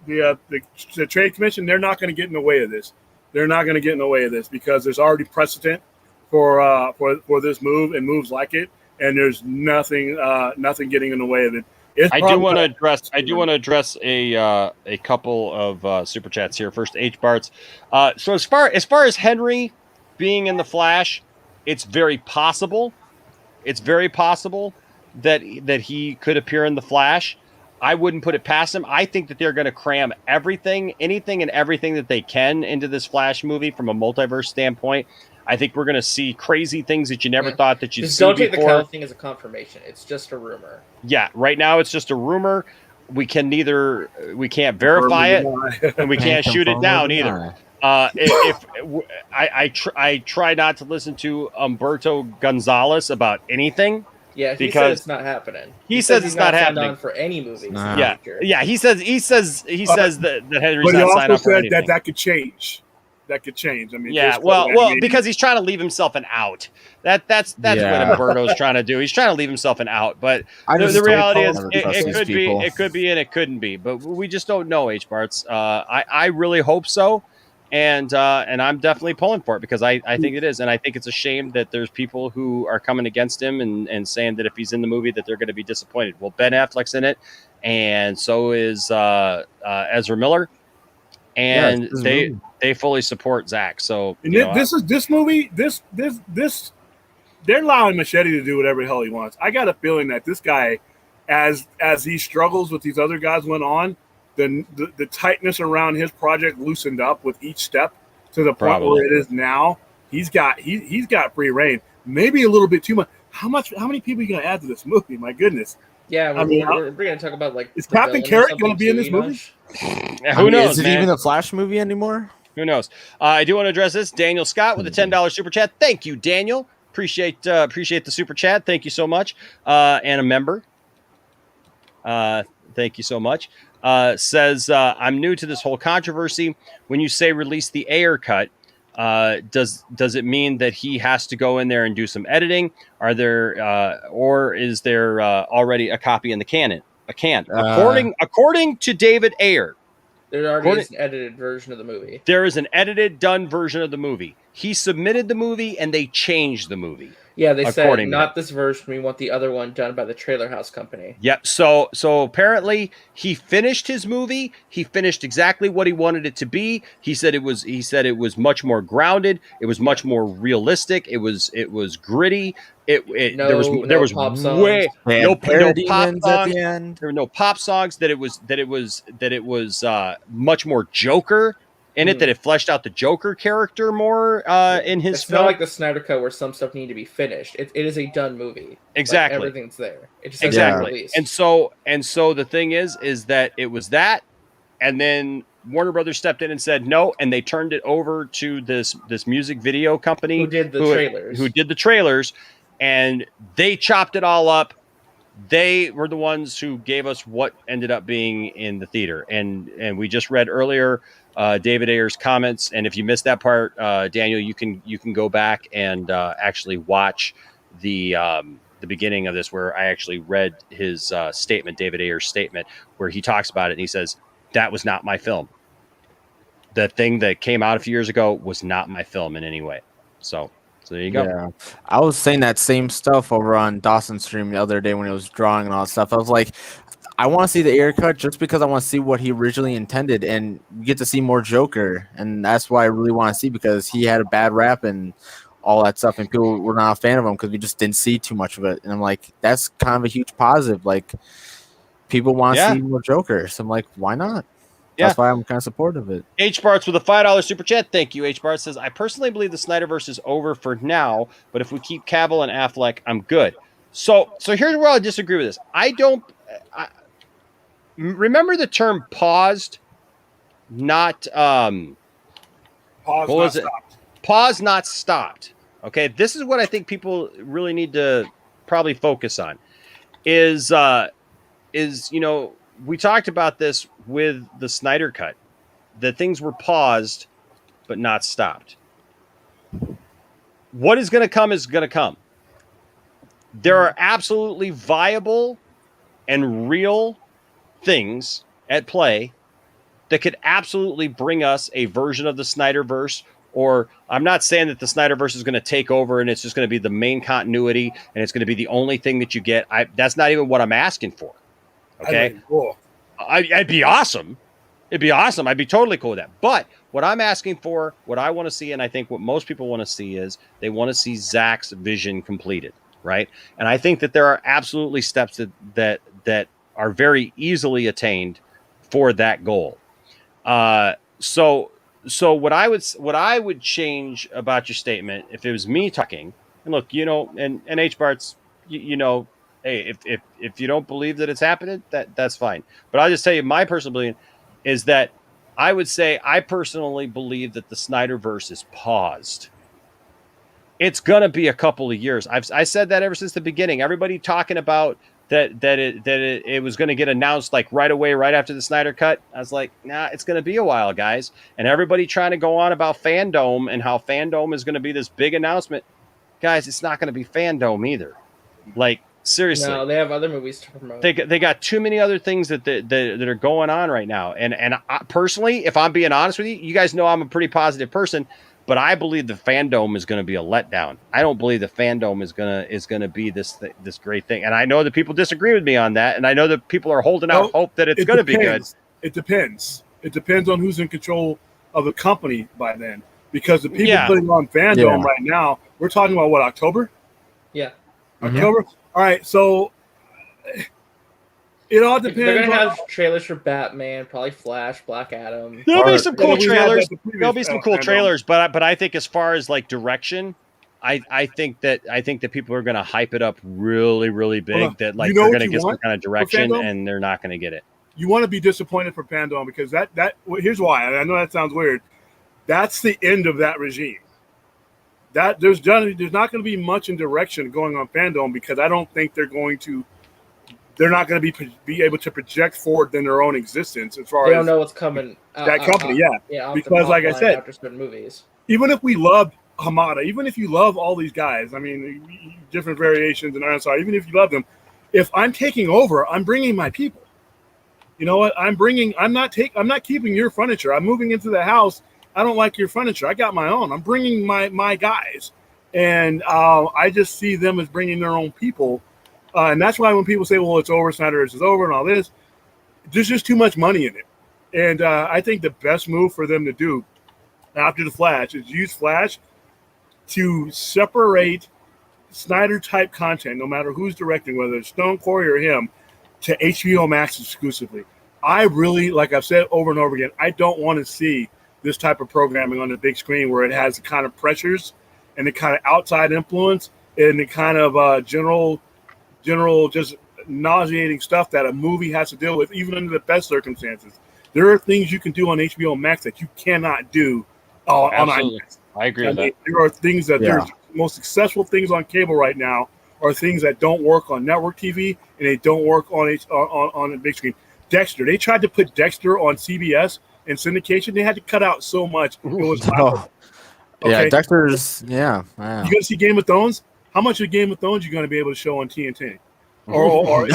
[SPEAKER 10] the Trade Commission. They're not going to get in the way of this. They're not going to get in the way of this because there's already precedent for this move and moves like it, and there's nothing getting in the way of it.
[SPEAKER 3] I do want to address a couple of super chats here. First, H Barts. So as far as Henry being in the Flash, it's very possible. It's very possible that he could appear in the Flash. I wouldn't put it past him. I think that they're going to cram anything and everything that they can into this Flash movie from a multiverse standpoint. I think we're going to see crazy things that you never thought that you'd see before.
[SPEAKER 9] Don't take the Cavill thing as a confirmation. It's just a rumor.
[SPEAKER 3] Yeah, right now it's just a rumor. we can't verify it, and we can't shoot it down either. I try not to listen to Umberto Gonzalez about anything.
[SPEAKER 9] Yeah, he said
[SPEAKER 3] because
[SPEAKER 9] it's not happening.
[SPEAKER 3] He says
[SPEAKER 9] he's
[SPEAKER 3] it's not
[SPEAKER 9] signed
[SPEAKER 3] happening
[SPEAKER 9] on for any movies. In the
[SPEAKER 3] Yeah,
[SPEAKER 9] future.
[SPEAKER 3] yeah. He says that Henry's
[SPEAKER 11] But he
[SPEAKER 3] not
[SPEAKER 11] also
[SPEAKER 3] signed up for
[SPEAKER 11] said
[SPEAKER 3] anything.
[SPEAKER 11] that could change. That could change. I mean,
[SPEAKER 3] Yeah, well, because he's trying to leave himself an out. That's what Umberto's trying to do. He's trying to leave himself an out. But the reality is, it could be, and it couldn't be. But we just don't know. H. Barts. I really hope so, and I'm definitely pulling for it because I think it is, and I think it's a shame that there's people who are coming against him and saying that if he's in the movie that they're going to be disappointed. Well, Ben Affleck's in it, and so is Ezra Miller, and they fully support Zach. So
[SPEAKER 11] and this movie, they're allowing Machete to do whatever the hell he wants. I got a feeling that this guy, as he struggles with these other guys went on, the tightness around his project loosened up with each step to the point where it is now. He's got free reign. Maybe a little bit too much. How many people are you gonna add to this movie? My goodness.
[SPEAKER 9] Yeah, we're going to talk about
[SPEAKER 11] is Captain Carrot going to be in this movie?
[SPEAKER 3] Who knows?
[SPEAKER 7] Is it even a Flash movie anymore?
[SPEAKER 3] Who knows? I do want to address this. Daniel Scott with a $10 super chat. Thank you, Daniel. Appreciate the super chat. Thank you so much. And a member. Thank you so much. Says I'm new to this whole controversy. When you say release the Ayer cut, does it mean that he has to go in there and do some editing? Are there or is there already a copy in the canon? According to David Ayer,
[SPEAKER 9] there already is an edited version of the movie.
[SPEAKER 3] There is an edited, done version of the movie. He submitted the movie, and they changed the movie.
[SPEAKER 9] Yeah, they said not this version. We want the other one done by the Trailer House Company.
[SPEAKER 3] Yep. So apparently he finished his movie. He finished exactly what he wanted it to be. He said it was much more grounded. It was much more realistic. It was gritty. There was no pop songs. No pop songs at the end. There were no pop songs. That it was much more Joker in it. That it fleshed out the Joker character more in his
[SPEAKER 9] It's
[SPEAKER 3] film.
[SPEAKER 9] not like the Snyder Cut where some stuff need to be finished. It is a done movie.
[SPEAKER 3] Exactly.
[SPEAKER 9] Like, everything's there. It just
[SPEAKER 3] exactly. And so the thing is that it was that, and then Warner Brothers stepped in and said no, and they turned it over to this music video company
[SPEAKER 9] who did the
[SPEAKER 3] trailers, and they chopped it all up. They were the ones who gave us what ended up being in the theater, and we just read earlier David Ayer's comments. And if you missed that part, Daniel, you can go back and actually watch the beginning of this, where I actually read his statement, David Ayer's statement, where he talks about it, and he says that was not my film. The thing that came out a few years ago was not my film in any way. So there you go.
[SPEAKER 7] Yeah. I was saying that same stuff over on Dawson's stream the other day when he was drawing and all that stuff. I was like, I want to see the Ayer cut just because I want to see what he originally intended, and we get to see more Joker, and that's why I really want to see, because he had a bad rap and all that stuff, and people were not a fan of him because we just didn't see too much of it. And I'm like, that's kind of a huge positive. Like, people want to see more Joker, so I'm like, why not? That's why I'm kind of supportive of it.
[SPEAKER 3] H. Barts with a $5 super chat. Thank you. H. Barts says, I personally believe the Snyderverse is over for now, but if we keep Cavill and Affleck, I'm good. So here's where I disagree with this. Remember the term paused, not Pause, not stopped. Okay, this is what I think people really need to probably focus on. Is we talked about this with the Snyder Cut, that things were paused but not stopped. What is going to come is going to come. There are absolutely viable and real things at play that could absolutely bring us a version of the Snyderverse. Or I'm not saying that the Snyderverse is going to take over and it's just going to be the main continuity and it's going to be the only thing that you get. That's not even what I'm asking for. Okay.
[SPEAKER 11] Cool.
[SPEAKER 3] I'd be awesome. It'd be awesome. I'd be totally cool with that. But what I'm asking for, what I want to see, and I think what most people want to see, is they want to see Zach's vision completed, right? And I think that there are absolutely steps that are very easily attained for that goal. So what I would change about your statement, if it was me talking, and look, and H. Barts, Hey, if you don't believe that it's happening, that's fine. But I'll just tell you, my personal belief is that I would say I personally believe that the Snyderverse is paused. It's gonna be a couple of years. I said that ever since the beginning. Everybody talking about that it was going to get announced like right away, right after the Snyder Cut. I was like, nah, it's going to be a while, guys. And everybody trying to go on about Fandom and how Fandom is going to be this big announcement, guys. It's not going to be Fandom either. Like seriously,
[SPEAKER 9] No, they have other movies to promote.
[SPEAKER 3] They got too many other things that are going on right now. And I, personally, if I'm being honest with you, you guys know I'm a pretty positive person. But I believe the Fandom is going to be a letdown. I don't believe the Fandom is going to be this great thing. And I know that people disagree with me on that, and I know that people are holding out hope that it's going to be good.
[SPEAKER 11] It depends. It depends on who's in control of the company by then. Because the people putting on Fandom right now, we're talking about what, October?
[SPEAKER 9] Yeah.
[SPEAKER 11] October? All right, so it all depends.
[SPEAKER 9] They're gonna have trailers for Batman, probably Flash, Black Adam.
[SPEAKER 3] There'll be some cool trailers. There'll be some cool trailers, but I think as far as like direction, I think that people are going to hype it up really, really big. That like they're going to get some kind of direction, and they're not going to get it.
[SPEAKER 11] You want to be disappointed for Fandom because that here's why. And I know that sounds weird. That's the end of that regime. That there's not going to be much in direction going on Fandom because I don't think they're not going to be able to project forward in their own existence as far as
[SPEAKER 9] they don't know what's coming.
[SPEAKER 11] That company, because like I said,
[SPEAKER 9] after certain movies,
[SPEAKER 11] even if we loved Hamada, even if you love all these guys, I mean, different variations and Ansar, even if you love them, if I'm taking over, I'm bringing my people. You know what? I'm not keeping your furniture. I'm moving into the house. I don't like your furniture. I got my own. I'm bringing my guys, and I just see them as bringing their own people. And that's why when people say, well, it's over, Snyderverse is over and all this, there's just too much money in it. And I think the best move for them to do after the Flash is use Flash to separate Snyder-type content, no matter who's directing, whether it's Stone Quarry or him, to HBO Max exclusively. I really, like I've said over and over again, I don't want to see this type of programming on the big screen where it has the kind of pressures and the kind of outside influence and the kind of general just nauseating stuff that a movie has to deal with, even under the best circumstances. There are things you can do on HBO Max that you cannot do on IMAX.
[SPEAKER 3] I agree with that.
[SPEAKER 11] There are things that the most successful things on cable right now are things that don't work on network TV and they don't work on the big screen. Dexter, they tried to put Dexter on CBS and syndication. They had to cut out so much. It was
[SPEAKER 7] yeah, Dexter's wow.
[SPEAKER 11] You gonna see Game of Thrones? How much of Game of Thrones you going to be able to show on TNT? Or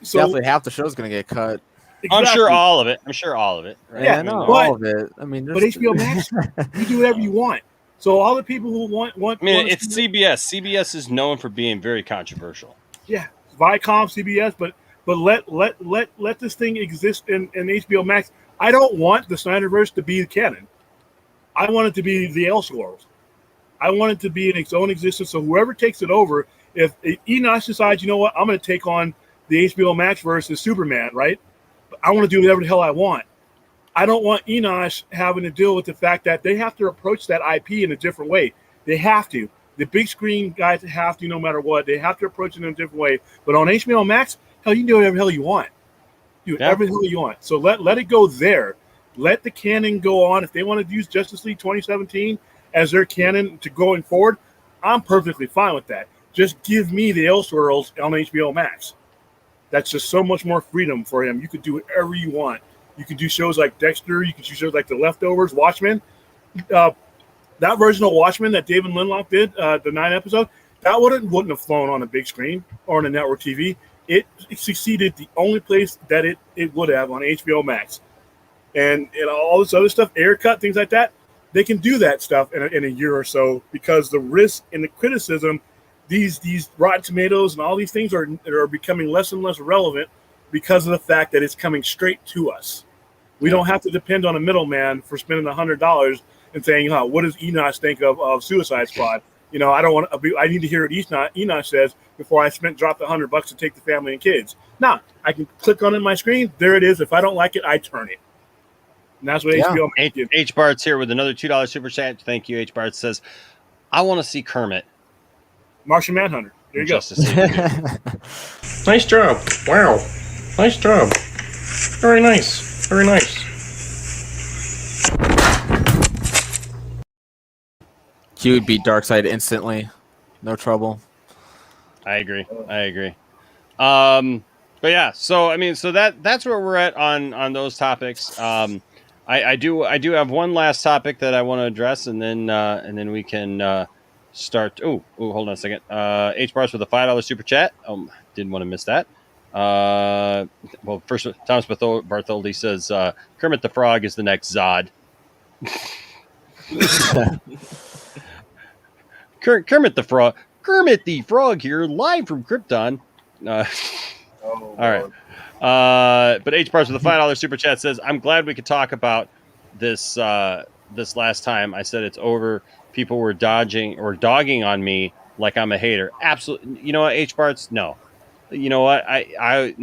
[SPEAKER 11] so
[SPEAKER 7] definitely half the show's going to get cut.
[SPEAKER 11] Exactly.
[SPEAKER 3] I'm sure all of it. Right?
[SPEAKER 11] Yeah,
[SPEAKER 7] no, all of it. I mean,
[SPEAKER 11] but HBO Max, you do whatever you want. So all the people who want.
[SPEAKER 3] I mean, it's CBS. CBS is known for being very controversial.
[SPEAKER 11] Yeah, Viacom, CBS, but let this thing exist in HBO Max. I don't want the Snyderverse to be the canon. I want it to be the Elseworlds. I want it to be in its own existence. So whoever takes it over, if Enosh decides, you know what, I'm going to take on the HBO Max versus Superman, right? I want to do whatever the hell I want. I don't want Enosh having to deal with the fact that they have to approach that IP in a different way. They have to. The big screen guys have to, no matter what. They have to approach it in a different way. But on HBO Max, hell, you can do whatever the hell you want. Do whatever the hell you want. So let it go there. Let the canon go on. If they want to use Justice League 2017 as their canon to going forward, I'm perfectly fine with that. Just give me the Elseworlds on HBO Max. That's just so much more freedom for him. You could do whatever you want. You could do shows like Dexter. You could do shows like The Leftovers, Watchmen. That version of Watchmen that David Lindelof did, the 9 episode, that wouldn't have flown on a big screen or on a network TV. It succeeded the only place that it would have on HBO Max. And all this other stuff, Ayer cut, things like that, they can do that stuff in a year or so because the risk and the criticism, these Rotten Tomatoes and all these things are becoming less and less relevant because of the fact that it's coming straight to us. We don't have to depend on a middleman for spending $100 and saying, what does Enosh think of Suicide Squad? You know, I need to hear what Enosh says before I drop the $100 to take the family and kids. Now, I can click on it on my screen. There it is. If I don't like it, I turn it. And that's what HBO did.
[SPEAKER 3] H Bart's here with another $2 super chat. Thank you. H Bart says, I want to see Kermit.
[SPEAKER 11] Martian Manhunter. There you go.
[SPEAKER 3] Justice League.
[SPEAKER 13] Nice job. Wow. Nice job. Very nice. Very nice.
[SPEAKER 7] He would beat Darkseid instantly. No trouble.
[SPEAKER 3] I agree. But yeah, so I mean, so that's where we're at on those topics. I do have one last topic that I want to address, and then we can start. Oh, hold on a second. H Bars with a $5 super chat. Didn't want to miss that. Well, first, Thomas Bartholdi says Kermit the Frog is the next Zod. Kermit the Frog here, live from Krypton. All right. But H Bars with a $5 super chat says, I'm glad we could talk about this this last time. I said it's over. People were dogging on me like I'm a hater. Absolutely. You know what, H Bars? No. You know what? I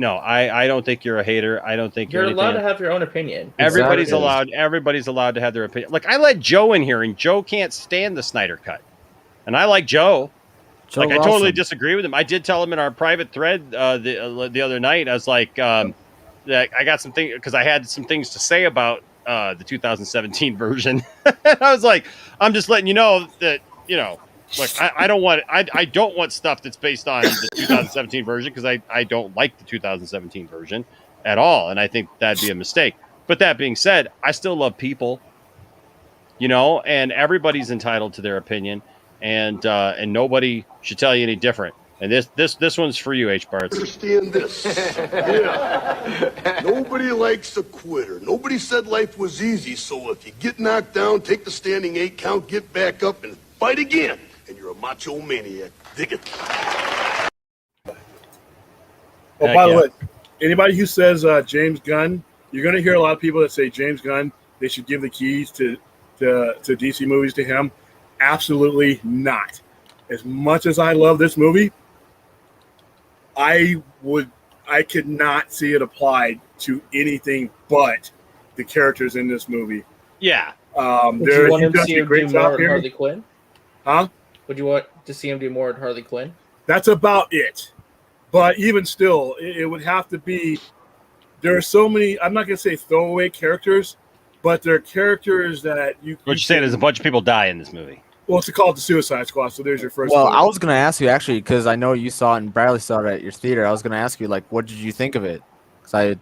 [SPEAKER 3] don't think you're a hater. I don't think
[SPEAKER 9] you're
[SPEAKER 3] anything.
[SPEAKER 9] allowed to have your own opinion.
[SPEAKER 3] Everybody's allowed to have their opinion. Like, I let Joe in here, and Joe can't stand the Snyder Cut. And I like Joe. I totally disagree with him. I did tell him in our private thread the other night. I was like, that I got some things because I had some things to say about the 2017 version. I was like, I'm just letting you know that, you know, like I don't want stuff that's based on the 2017 version because I don't like the 2017 version at all, and I think that'd be a mistake. But that being said, I still love people, you know, and everybody's entitled to their opinion. And nobody should tell you any different. And this one's for you, H. Barts.
[SPEAKER 15] Understand this. Yeah. Nobody likes a quitter. Nobody said life was easy, so if you get knocked down, take the standing 8 count, get back up, and fight again. And you're a macho maniac. Dig it.
[SPEAKER 11] Oh, by the way, anybody who says James Gunn, you're going to hear a lot of people that say James Gunn, they should give the keys to DC movies to him. Absolutely not. As much as I love this movie, I could not see it applied to anything but the characters in this movie.
[SPEAKER 3] Yeah.
[SPEAKER 9] Would you want him to see him do more in Harley Quinn?
[SPEAKER 11] Huh?
[SPEAKER 9] Would you want to see him do more in Harley Quinn?
[SPEAKER 11] That's about it. But even still, it would have to be. There are so many. I'm not going to say throwaway characters, but they're characters that you.
[SPEAKER 3] What you're saying is a bunch of people die in this movie.
[SPEAKER 11] Well, it's called the Suicide Squad, so there's your first.
[SPEAKER 7] Well, I was going to ask you, actually, because I know you saw it and Bradley saw it at your theater. I was going to ask you, like, what did you think of it? Because I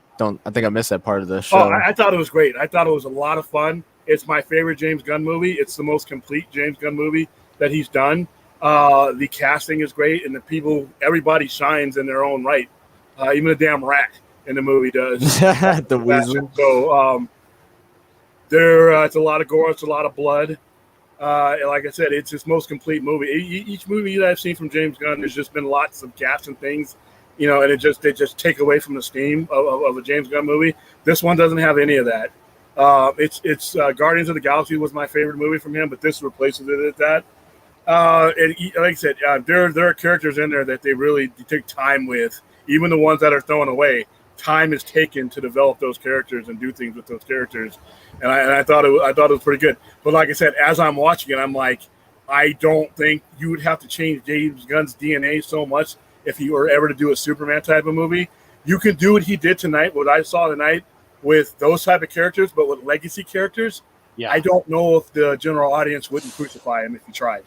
[SPEAKER 7] think I missed that part of the show.
[SPEAKER 11] Oh, I thought it was great. I thought it was a lot of fun. It's my favorite James Gunn movie. It's the most complete James Gunn movie that he's done. The casting is great, and everybody shines in their own right. Even the damn rat in the movie does.
[SPEAKER 7] The weasel.
[SPEAKER 11] So, it's a lot of gore. It's a lot of blood. Like I said, it's his most complete movie. Each movie that I've seen from James Gunn, there's just been lots of gaps and things, you know, and they just take away from the steam of a James Gunn movie. This one doesn't have any of that. It's Guardians of the Galaxy was my favorite movie from him, but this replaces it at that. And like I said, there are characters in there that they really take time with, even the ones that are thrown away. Time is taken to develop those characters and do things with those characters, and I thought it was pretty good. But like I said, as I'm watching it, I'm like, I don't think you would have to change James Gunn's DNA so much if he were ever to do a Superman type of movie. You can do what he did tonight, what I saw tonight with those type of characters, but with legacy characters. Yeah. I don't know if the general audience wouldn't crucify him if he tried.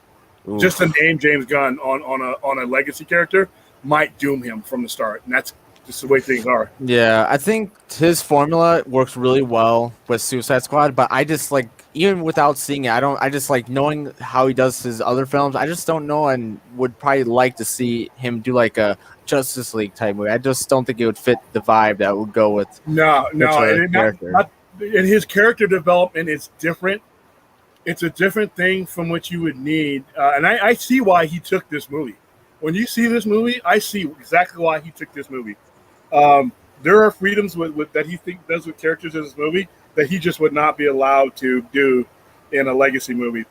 [SPEAKER 11] Oof. Just to name James Gunn on a legacy character might doom him from the start, and that's just the way things are.
[SPEAKER 7] Yeah, I think his formula works really well with Suicide Squad, but I just like, even without seeing it, I just like knowing how he does his other films. I just don't know, and would probably like to see him do like a Justice League type movie. I just don't think it would fit the vibe that would go with.
[SPEAKER 11] No, and his character development is different. It's a different thing from what you would need, and I see why he took this movie. When you see this movie, I see exactly why he took this movie. There are freedoms that he does with characters in this movie that he just would not be allowed to do in a legacy movie.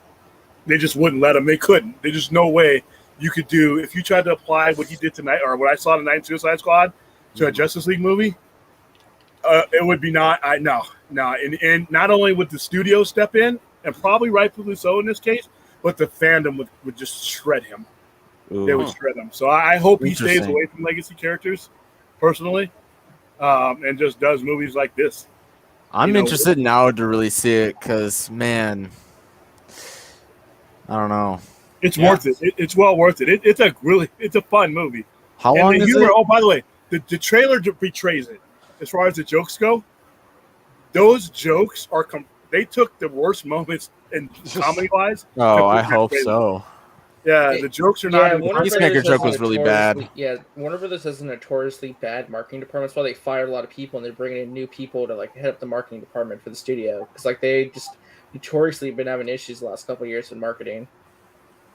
[SPEAKER 11] They just wouldn't let him. They couldn't. There's just no way you could do, if you tried to apply what he did tonight or what I saw tonight in Suicide Squad to a Justice League movie, it would be no. And not only would the studio step in, and probably rightfully so in this case, but the fandom would just shred him.
[SPEAKER 7] Ooh.
[SPEAKER 11] would shred him. So I hope he stays
[SPEAKER 7] Interesting.
[SPEAKER 11] away from legacy characters, personally, and just does movies like this.
[SPEAKER 7] I'm interested now to really see it because, man, I don't know.
[SPEAKER 11] It's worth it. It's well worth it. It's a fun movie.
[SPEAKER 7] How
[SPEAKER 11] And
[SPEAKER 7] long
[SPEAKER 11] the
[SPEAKER 7] is
[SPEAKER 11] humor,
[SPEAKER 7] it?
[SPEAKER 11] Oh, by the way, the trailer betrays it. As far as the jokes go, those jokes are they took the worst moments in comedy wise.
[SPEAKER 7] Oh, I hope so.
[SPEAKER 11] Yeah, the jokes are not.
[SPEAKER 7] Peacemaker joke was really bad.
[SPEAKER 9] Yeah, Warner Brothers has a notoriously bad marketing department. That's why they fired a lot of people and they're bringing in new people to like head up the marketing department for the studio because like they just notoriously been having issues the last couple of years with marketing.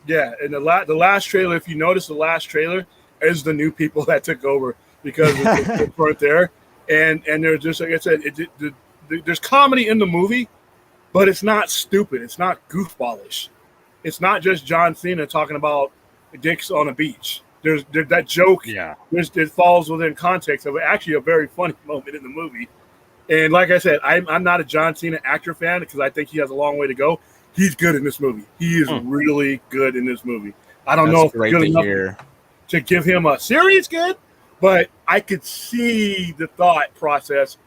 [SPEAKER 11] Yeah, and the last trailer, if you notice, the last trailer is the new people that took over because they weren't there, and they're just like I said, there's comedy in the movie, but it's not stupid. It's not goofballish. It's not just John Cena talking about dicks on a beach. There's that joke. Yeah, it falls within context of actually a very funny moment in the movie. And like I said, I'm not a John Cena actor fan because I think he has a long way to go. He's good in this movie. He is really good in this movie. I don't know if it's good enough to give him a serious good, but I could see the thought process.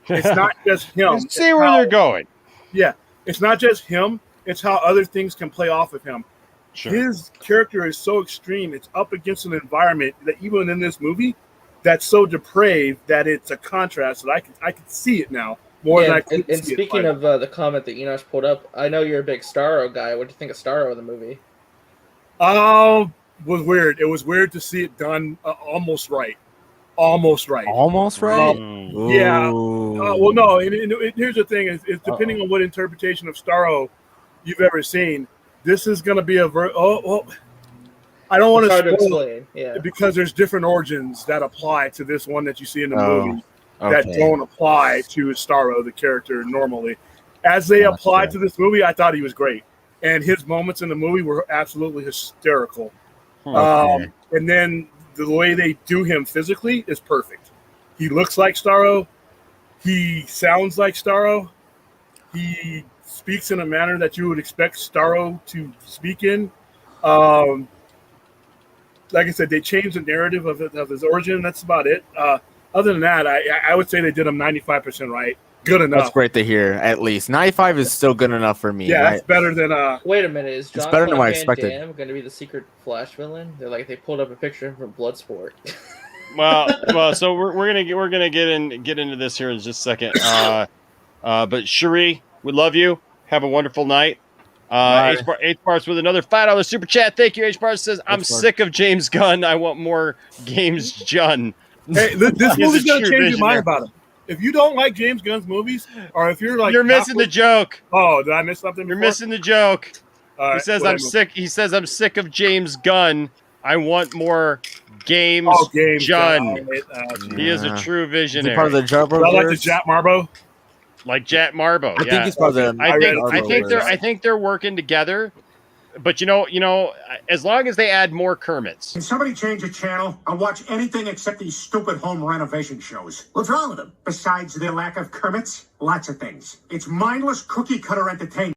[SPEAKER 11] It's not just him.
[SPEAKER 16] See where they're going.
[SPEAKER 11] Yeah, it's not just him. It's how other things can play off of him.
[SPEAKER 16] Sure.
[SPEAKER 11] His character is so extreme. It's up against an environment that even in this movie, that's so depraved that it's a contrast that I can see it now more than I could.
[SPEAKER 9] And speaking of the comment that Enosh pulled up, I know you're a big Starro guy. What do you think of Starro in the movie?
[SPEAKER 11] Was weird. It was weird to see it done almost right. Almost right.
[SPEAKER 7] Almost right?
[SPEAKER 11] Yeah. Well, no. And here's the thing: is depending on what interpretation of Starro you've ever seen, this is going to be a I don't want to
[SPEAKER 9] explain. Yeah.
[SPEAKER 11] Because there's different origins that apply to this one that you see in the movie that don't apply to Starro, the character, normally. As they applied to this movie, I thought he was great, and his moments in the movie were absolutely hysterical. And then the way they do him physically is perfect. He looks like Starro. He sounds like Starro. He speaks in a manner that you would expect Starro to speak in. Like I said, they changed the narrative of his origin. That's about it. Other than that, I would say they did him 95% right. Good enough.
[SPEAKER 7] That's great to hear. At least 95 is still good enough for me.
[SPEAKER 11] Yeah, that's better than.
[SPEAKER 9] Wait a minute, is
[SPEAKER 7] It's
[SPEAKER 9] John
[SPEAKER 7] better than what I
[SPEAKER 9] Van
[SPEAKER 7] expected.
[SPEAKER 9] Damme going to be the secret Flash villain? They pulled up a picture from Bloodsport.
[SPEAKER 16] Well, so we're gonna get into this here in just a second. But Cherie, we love you. Have a wonderful night. H Parts with another $5 super chat. Thank you. H Parts says, "I'm sick of James Gunn. I want more James Gunn."
[SPEAKER 11] Hey, this movie's gonna change your mind about him. If you don't like James Gunn's movies, or if you're like,
[SPEAKER 16] you're missing the joke.
[SPEAKER 11] Oh, did I miss something?
[SPEAKER 16] You're missing the joke. He says,
[SPEAKER 11] whatever.
[SPEAKER 16] "I'm sick." He says, "I'm sick of James Gunn. I want more James Gunn." He is a true visionary.
[SPEAKER 7] Part of the Jarbo
[SPEAKER 11] I like the Jack Marbo.
[SPEAKER 16] Like Jack Marbo.
[SPEAKER 7] I think he's part of the.
[SPEAKER 16] I think they're working together. But you know, as long as they add more Kermits.
[SPEAKER 17] Can somebody change the channel? I'll watch anything except these stupid home renovation shows. What's wrong with them? Besides their lack of Kermits, lots of things. It's mindless cookie cutter entertainment.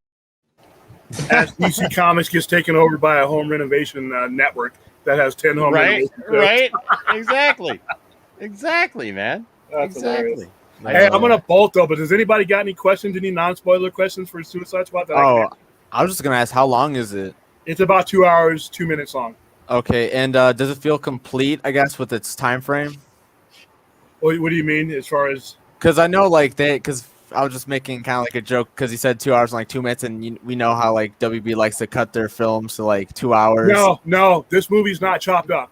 [SPEAKER 11] As DC Comics gets taken over by a home renovation network that has 10 home renovations.
[SPEAKER 16] Right? Exactly, man.
[SPEAKER 11] That's
[SPEAKER 16] exactly.
[SPEAKER 11] Hilarious. Hey, I'm gonna bolt though, but does anybody got any questions? Any non-spoiler questions for Suicide Squad?
[SPEAKER 7] I was just gonna ask, how long is it?
[SPEAKER 11] It's about 2 hours, 2 minutes long.
[SPEAKER 7] Okay, and does it feel complete? I guess with its time frame.
[SPEAKER 11] What do you mean as far as?
[SPEAKER 7] Because I know because I was just making kind of like a joke because he said 2 hours and like 2 minutes, and we know how like WB likes to cut their films to like 2 hours.
[SPEAKER 11] No, this movie's not chopped up.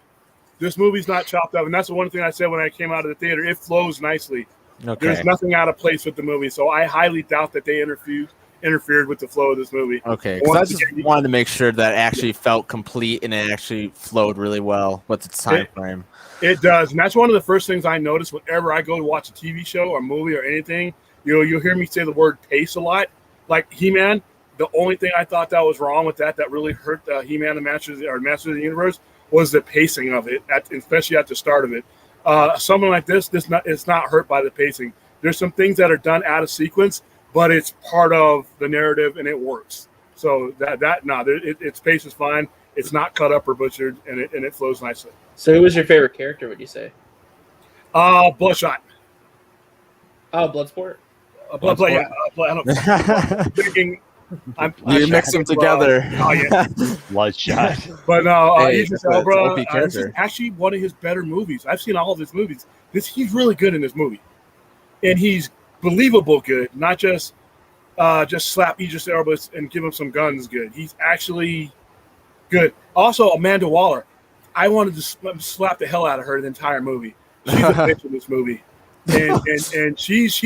[SPEAKER 11] And that's the one thing I said when I came out of the theater. It flows nicely.
[SPEAKER 7] Okay.
[SPEAKER 11] There's nothing out of place with the movie, so I highly doubt that they interfered with the flow of this movie.
[SPEAKER 7] Okay, because I just wanted to make sure that it actually felt complete and it actually flowed really well with its time frame.
[SPEAKER 11] It does, and that's one of the first things I notice whenever I go to watch a TV show or movie or anything. You'll hear me say the word pace a lot. Like He-Man, the only thing I thought that was wrong with that really hurt He-Man and Masters of the Universe was the pacing of it, especially at the start of it. Something like this, it's not hurt by the pacing. There's some things that are done out of sequence, but it's part of the narrative and it works. So its pace is fine. It's not cut up or butchered, and it flows nicely.
[SPEAKER 9] So, who was your favorite character? Would you say?
[SPEAKER 11] Bloodshot.
[SPEAKER 9] Oh, Bloodsport.
[SPEAKER 11] Bloodsport. Yeah. I don't. Thinking.
[SPEAKER 7] You mix them together.
[SPEAKER 11] Oh yeah,
[SPEAKER 16] Bloodshot.
[SPEAKER 11] But no,
[SPEAKER 7] Hey,
[SPEAKER 11] Idris
[SPEAKER 7] that's an
[SPEAKER 11] Elba.
[SPEAKER 7] OP
[SPEAKER 11] This is
[SPEAKER 7] character.
[SPEAKER 11] actually one of his better movies. I've seen all of his movies. He's really good in this movie, and he's believable good. Not just slap Idris Elba and give him some guns. Good. He's actually good. Also, Amanda Waller. I wanted to slap the hell out of her the entire movie. She's a bitch in this movie, and she's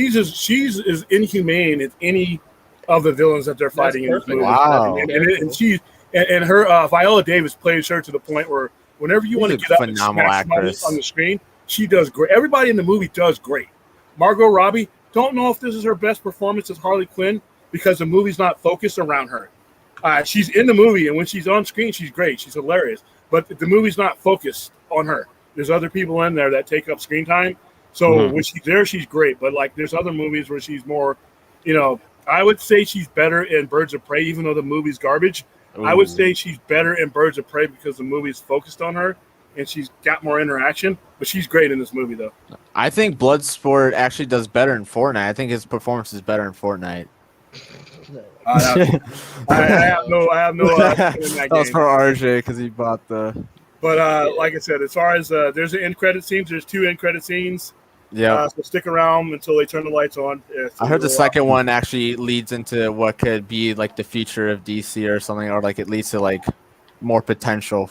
[SPEAKER 11] as inhumane as any of the villains that they're fighting in this movie.
[SPEAKER 7] Wow.
[SPEAKER 11] And her Viola Davis plays her to the point where whenever you want to
[SPEAKER 7] She's a
[SPEAKER 11] get up and
[SPEAKER 7] phenomenal
[SPEAKER 11] smash somebody
[SPEAKER 7] actress.
[SPEAKER 11] on the screen, she does great. Everybody in the movie does great. Margot Robbie, don't know if this is her best performance as Harley Quinn because the movie's not focused around her. She's in the movie, and when she's on screen, she's great. She's hilarious. But the movie's not focused on her. There's other people in there that take up screen time. So when she's there, she's great. But like, there's other movies where she's more, I would say she's better in Birds of Prey, even though the movie's garbage.
[SPEAKER 16] Ooh.
[SPEAKER 11] I would say she's better in Birds of Prey because the movie's focused on her and she's got more interaction. But she's great in this movie, though.
[SPEAKER 7] I think Bloodsport actually does better in Fortnite. I think his performance is better in Fortnite.
[SPEAKER 11] I have no. In that
[SPEAKER 7] That was
[SPEAKER 11] game.
[SPEAKER 7] for RJ because he bought the.
[SPEAKER 11] But like I said, as far as there's an end credit scenes, there's 2 end credit scenes.
[SPEAKER 7] Yeah.
[SPEAKER 11] So stick around until they turn the lights on.
[SPEAKER 7] I heard the second one actually leads into what could be like the future of DC or something, or like it leads to like more potential.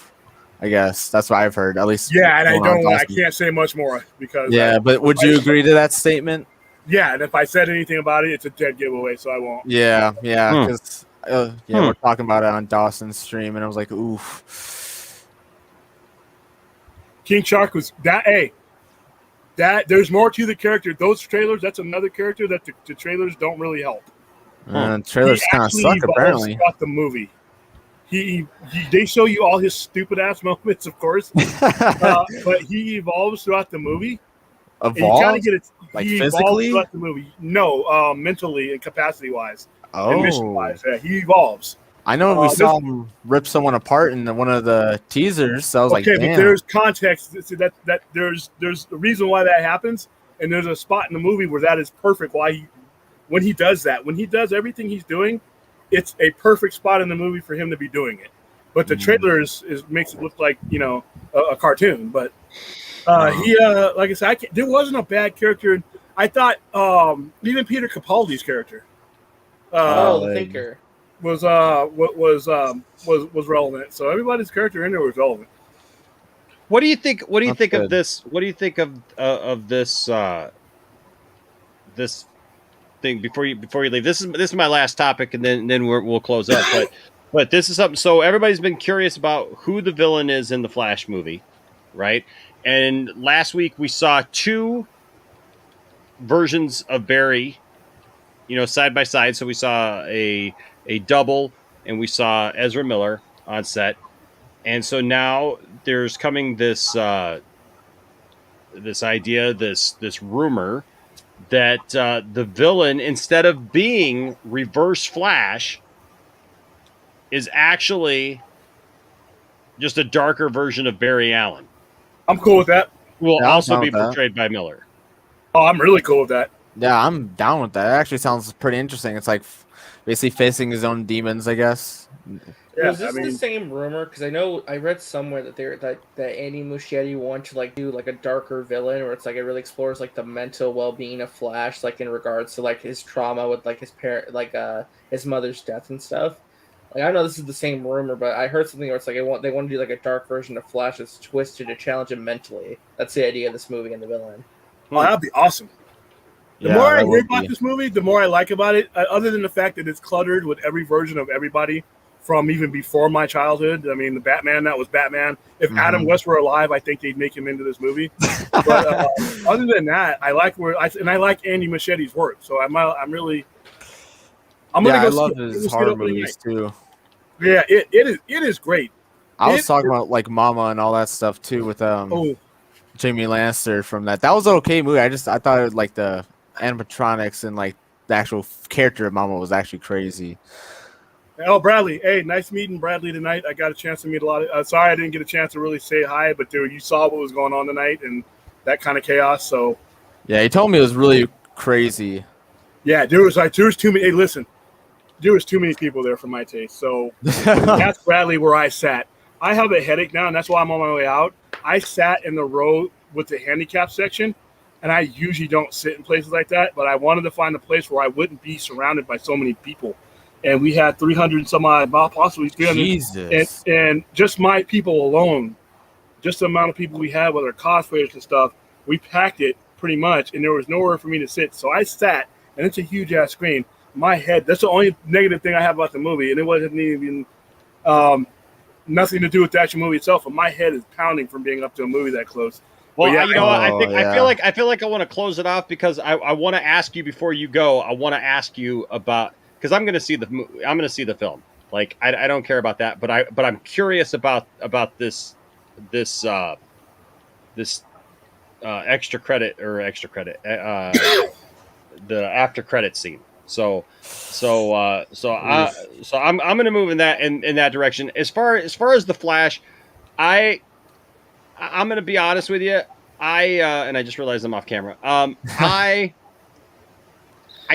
[SPEAKER 7] I guess that's what I've heard. At least.
[SPEAKER 11] Yeah, and
[SPEAKER 7] going on
[SPEAKER 11] I
[SPEAKER 7] Dawson.
[SPEAKER 11] can't say much more because.
[SPEAKER 7] Yeah, but would you agree to that statement?
[SPEAKER 11] Yeah, and if I said anything about it, it's a dead giveaway, so I won't.
[SPEAKER 7] Yeah, because we're talking about it on Dawson's stream, and I was like, oof.
[SPEAKER 11] King Shark was that. Hey, that there's more to the character. Those trailers, that's another character that the trailers don't really help.
[SPEAKER 7] Trailers
[SPEAKER 11] He
[SPEAKER 7] kind of
[SPEAKER 11] actually
[SPEAKER 7] suck,
[SPEAKER 11] evolves
[SPEAKER 7] apparently.
[SPEAKER 11] throughout the movie. They show you all his stupid ass moments, of course, but he evolves throughout the movie. And you gotta
[SPEAKER 7] Evolve?
[SPEAKER 11] get it.
[SPEAKER 7] Like
[SPEAKER 11] He evolves
[SPEAKER 7] physically?
[SPEAKER 11] throughout the movie. No, mentally and capacity wise, and mission wise.
[SPEAKER 7] Oh.
[SPEAKER 11] Yeah, he evolves.
[SPEAKER 7] I know we
[SPEAKER 11] this-
[SPEAKER 7] saw him rip someone apart in one of the teasers, so I was like,
[SPEAKER 11] Okay,
[SPEAKER 7] damn.
[SPEAKER 11] but there's context. See, that there's a reason why that happens, and there's a spot in the movie where that is perfect. When he does that, when he does everything he's doing, it's a perfect spot in the movie for him to be doing it. But the trailer makes it look like a cartoon. But he like I said, there wasn't a bad character. I thought even Peter Capaldi's character,
[SPEAKER 9] the thinker,
[SPEAKER 11] was relevant. So everybody's character in there was relevant.
[SPEAKER 16] What do you think? What do you
[SPEAKER 11] That's
[SPEAKER 16] think of
[SPEAKER 11] good.
[SPEAKER 16] this? What do you think of this this thing before you leave? This is my last topic, and then we'll close up. But this is something. So everybody's been curious about who the villain is in the Flash movie, right? And last week we saw 2 versions of Barry, side by side. So we saw a double, and we saw Ezra Miller on set. And so now there's coming this this idea, this rumor that the villain, instead of being Reverse Flash, is actually just a darker version of Barry Allen.
[SPEAKER 11] I'm cool with that.
[SPEAKER 16] Who will
[SPEAKER 7] Yeah, I'm
[SPEAKER 16] also
[SPEAKER 7] down
[SPEAKER 16] be
[SPEAKER 7] with that.
[SPEAKER 16] portrayed by Miller.
[SPEAKER 11] Oh, I'm really cool with that.
[SPEAKER 7] Yeah, I'm down with that. It actually sounds pretty interesting. It's like basically facing his own demons, I guess.
[SPEAKER 11] Yeah,
[SPEAKER 9] was this the same rumor? Because I know I read somewhere that that Andy Muschietti wanted to do a darker villain, where it's it really explores the mental well-being of Flash, in regards to his trauma with his parent, his mother's death and stuff. I know this is the same rumor, but I heard something where it's they want to do a dark version of Flash that's twisted to challenge him mentally. That's the idea of this movie and the villain.
[SPEAKER 11] Oh, that'd be awesome. The
[SPEAKER 7] Yeah,
[SPEAKER 11] more I
[SPEAKER 7] that
[SPEAKER 11] hear
[SPEAKER 7] would
[SPEAKER 11] about
[SPEAKER 7] be.
[SPEAKER 11] this movie, the more I like about it. Other than the fact that it's cluttered with every version of everybody from even before my childhood. I mean, the Batman, that was Batman. If Adam West were alive, I think they'd make him into this movie. But other than that, I like I like Andy Muschietti's work. So I'm really. I'm gonna
[SPEAKER 7] I
[SPEAKER 11] go
[SPEAKER 7] love
[SPEAKER 11] see it.
[SPEAKER 7] his
[SPEAKER 11] Let's
[SPEAKER 7] horror
[SPEAKER 11] get opening
[SPEAKER 7] movies
[SPEAKER 11] night.
[SPEAKER 7] too.
[SPEAKER 11] Yeah, it is great.
[SPEAKER 7] I was talking about Mama and all that stuff too with Jamie Lannister from that. That was an okay movie. I thought the animatronics and the actual character of Mama was actually crazy.
[SPEAKER 11] Oh, Bradley. Hey, nice meeting Bradley tonight. I got a chance to meet a lot of. Sorry, I didn't get a chance to really say hi, but dude, you saw what was going on tonight and that kind of chaos. So,
[SPEAKER 7] Yeah, he told me it was really crazy.
[SPEAKER 11] yeah, there was too many. Hey, listen, there was too many people there for my taste. So, ask Bradley where I sat. I have a headache now, and that's why I'm on my way out. I sat in the row with the handicap section, and I usually don't sit in places like that, but I wanted to find a place where I wouldn't be surrounded by so many people. And we had 300 and some odd, possibly 300.
[SPEAKER 7] Jesus.
[SPEAKER 11] And just my people alone, just the amount of people we had with our cosplayers and stuff, we packed it pretty much, and there was nowhere for me to sit. So I sat, and it's a huge-ass screen. My head, that's the only negative thing I have about the movie, and it wasn't even nothing to do with the actual movie itself, but my head is pounding from being up to a movie that close.
[SPEAKER 16] Well,
[SPEAKER 11] yeah,
[SPEAKER 16] you know what? I feel like I want to close it off because I want to ask you before you go. I want to ask you about because I'm going to see the film. Like I don't care about that, but I'm curious about this extra credit the after credit scene. So I'm going to move in that direction. As far as the Flash, I'm going to be honest with you. And I just realized I'm off camera. I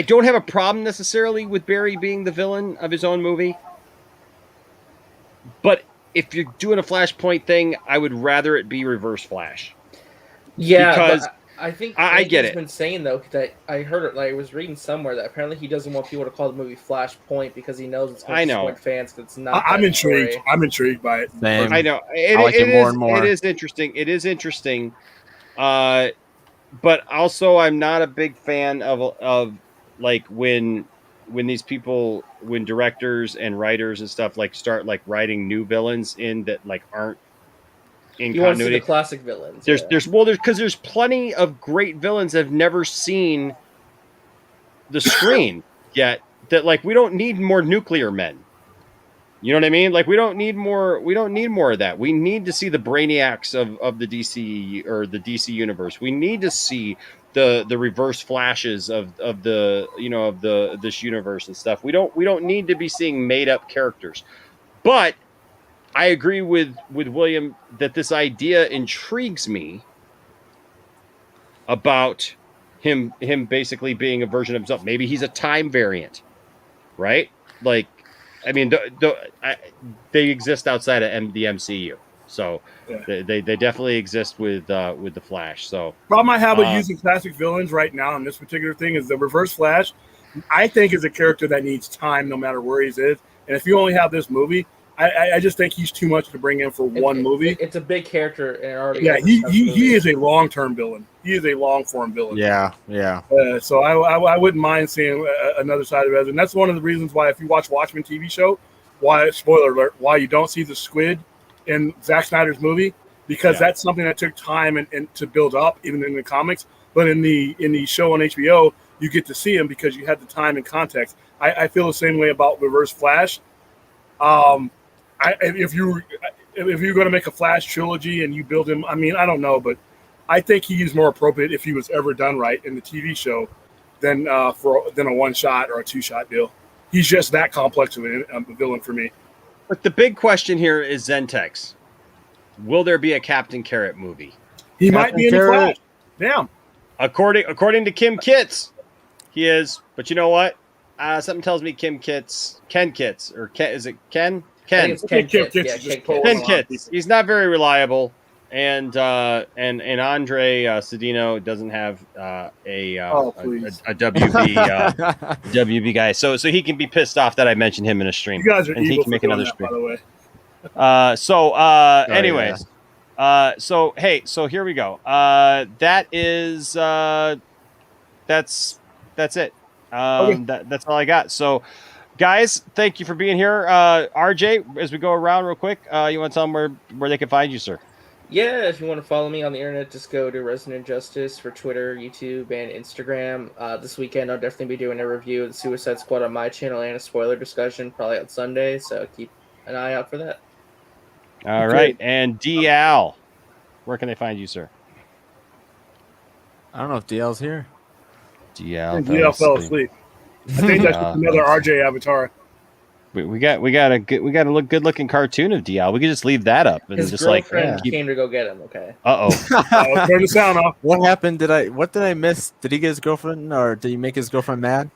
[SPEAKER 16] don't have a problem necessarily with Barry being the villain of his own movie. But if you're doing a Flashpoint thing, I would rather it be Reverse Flash.
[SPEAKER 9] Yeah,
[SPEAKER 16] because
[SPEAKER 9] I think
[SPEAKER 16] I get
[SPEAKER 9] he's
[SPEAKER 16] it.
[SPEAKER 9] been saying though that I heard it. Like I was reading somewhere that apparently he doesn't want people to call the movie Flashpoint because he knows it's going to disappoint fans. Because it's not.
[SPEAKER 11] I'm intrigued.
[SPEAKER 9] Story.
[SPEAKER 11] I'm intrigued by it.
[SPEAKER 7] Same.
[SPEAKER 16] I know.
[SPEAKER 7] I like it more and more.
[SPEAKER 16] It is interesting. It is interesting. But also, I'm not a big fan of like when directors and writers and stuff like start like writing new villains in that like aren't in
[SPEAKER 9] You want to see
[SPEAKER 16] continuity.
[SPEAKER 9] the classic villains.
[SPEAKER 16] There's plenty of great villains that have never seen the screen yet. That like we don't need more nuclear men. You know what I mean? Like we don't need more of that. We need to see the brainiacs of the DC or the DC universe. We need to see the reverse flashes of this universe and stuff. We don't need to be seeing made up characters. But I agree with William that this idea intrigues me about him basically being a version of himself. Maybe he's a time variant, right? Like, I mean, they exist outside of the MCU, so yeah. they definitely exist with the Flash. So
[SPEAKER 11] problem I have with using classic villains right now in this particular thing is the Reverse Flash. I think is a character that needs time no matter where he is, and if you only have this movie, I just think he's too much to bring in for one movie.
[SPEAKER 9] It's a big character, and already
[SPEAKER 11] he is a long-term villain. He is a long-form villain.
[SPEAKER 7] Yeah.
[SPEAKER 11] So I wouldn't mind seeing another side of it, and that's one of the reasons why if you watch Watchmen TV show, spoiler alert, why you don't see the squid in Zack Snyder's movie, because that's something that took time and to build up, even in the comics. But in the show on HBO, you get to see him because you had the time and context. I feel the same way about Reverse Flash. If you're going to make a Flash trilogy and you build him, I mean, I don't know, but I think he's more appropriate if he was ever done right in the TV show than a one-shot or a two-shot deal. He's just that complex of a villain for me.
[SPEAKER 16] But the big question here is Zentex. Will there be a Captain Carrot movie?
[SPEAKER 11] He might be in the Flash. Damn.
[SPEAKER 16] According to Kim Kitts, he is. But you know what? Something tells me Ken Kitts. Is it Ken? Ken Kitts. He's not very reliable, and Andre Cedino doesn't have a WB guy, so he can be pissed off that I mentioned him in a stream.
[SPEAKER 11] You guys are
[SPEAKER 16] and
[SPEAKER 11] evil
[SPEAKER 16] he can make another
[SPEAKER 11] that,
[SPEAKER 16] stream.
[SPEAKER 11] by the way.
[SPEAKER 16] So here we go. That's it. That's all I got. So, guys, thank you for being here. RJ, as we go around real quick, you want to tell them where they can find you, sir?
[SPEAKER 9] Yeah, if you want to follow me on the internet, just go to Resident Justice for Twitter, YouTube, and Instagram. This weekend, I'll definitely be doing a review of the Suicide Squad on my channel and a spoiler discussion, probably on Sunday, so keep an eye out for that.
[SPEAKER 16] All right, and DL, where can they find you, sir?
[SPEAKER 7] I don't know if DL's here.
[SPEAKER 11] DL fell asleep. I think that's just another RJ avatar.
[SPEAKER 16] We got a good looking cartoon of DL. We could just leave that up and
[SPEAKER 9] His
[SPEAKER 16] just
[SPEAKER 9] girlfriend came to go get him. Okay.
[SPEAKER 11] Turn the sound off.
[SPEAKER 7] What happened? What did I miss? Did he get his girlfriend, or did he make his girlfriend mad?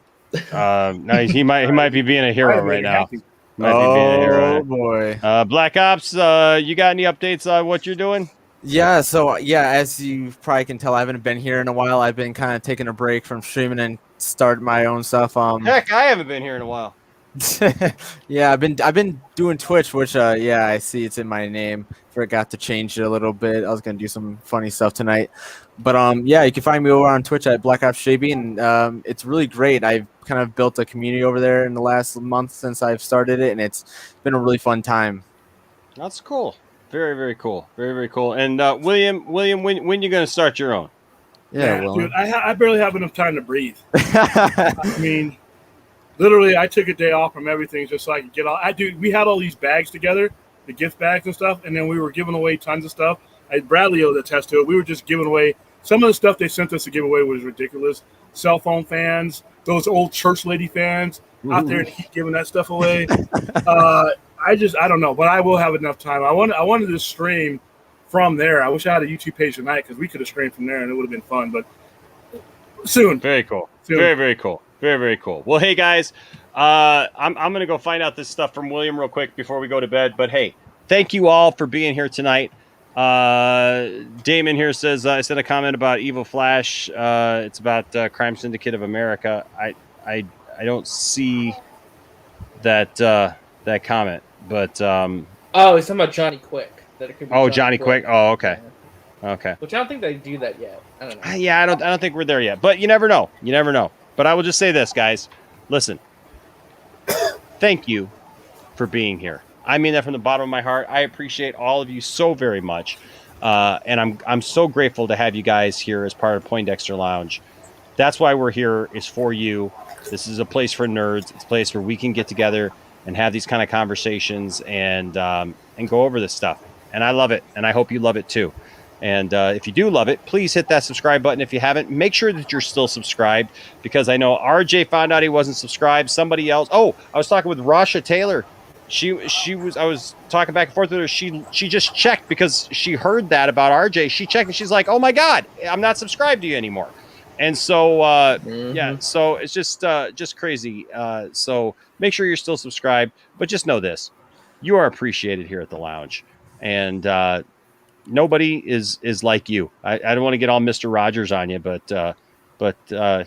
[SPEAKER 16] No, he might be being a hero right now. Might be being a hero.
[SPEAKER 7] Boy.
[SPEAKER 16] Black Ops, you got any updates on what you're doing?
[SPEAKER 7] Yeah, so as you probably can tell, I haven't been here in a while. I've been kind of taking a break from streaming and started my own stuff.
[SPEAKER 16] Heck, I haven't been here in a while.
[SPEAKER 7] Yeah, I've been doing Twitch, which I see it's in my name. Forgot to change it a little bit. I was gonna do some funny stuff tonight, but yeah, you can find me over on Twitch at Black Ops JB, and it's really great. I've kind of built a community over there in the last month since I've started it, and it's been a really fun time.
[SPEAKER 16] That's cool. Very, very cool. Very, very cool. And William, when you gonna start your own?
[SPEAKER 7] Yeah,
[SPEAKER 11] dude, I barely have enough time to breathe. I mean, literally, I took a day off from everything just so I could get all. We had all these bags together, the gift bags and stuff, and then we were giving away tons of stuff. Bradley will attest to it. We were just giving away some of the stuff they sent us to give away was ridiculous. Cell phone fans, those old church lady fans out there giving that stuff away. I don't know, but I will have enough time. I wanted to stream from there. I wish I had a YouTube page tonight because we could have streamed from there and it would have been fun. But soon.
[SPEAKER 16] Very cool.
[SPEAKER 11] Soon.
[SPEAKER 16] Very, very cool. Very, very cool. Well, hey guys, I'm gonna go find out this stuff from William real quick before we go to bed. But hey, thank you all for being here tonight. Damon here says I sent a comment about Evil Flash. It's about Crime Syndicate of America. I don't see that that comment, but
[SPEAKER 9] he's talking about Johnny Quick. That it could be
[SPEAKER 16] Johnny Quick. Oh, okay. Okay.
[SPEAKER 9] Which I don't think they do that yet. I don't know.
[SPEAKER 16] Yeah, I don't think we're there yet. But you never know. You never know. But I will just say this, guys. Listen. Thank you for being here. I mean that from the bottom of my heart. I appreciate all of you so very much. And I'm so grateful to have you guys here as part of Poindexter Lounge. That's why we're here, is for you. This is a place for nerds. It's a place where we can get together and have these kind of conversations and go over this stuff. And I love it. And I hope you love it too. And if you do love it, please hit that subscribe button. If you haven't, make sure that you're still subscribed, because I know RJ found out he wasn't subscribed. Somebody else. Oh, I was talking with Rasha Taylor. I was talking back and forth with her. She just checked because she heard that about RJ. She checked and she's like, oh my God, I'm not subscribed to you anymore. And so, yeah, so it's just crazy. So make sure you're still subscribed, but just know this, you are appreciated here at the lounge, and nobody is like you. I don't want to get all Mr. Rogers on you, but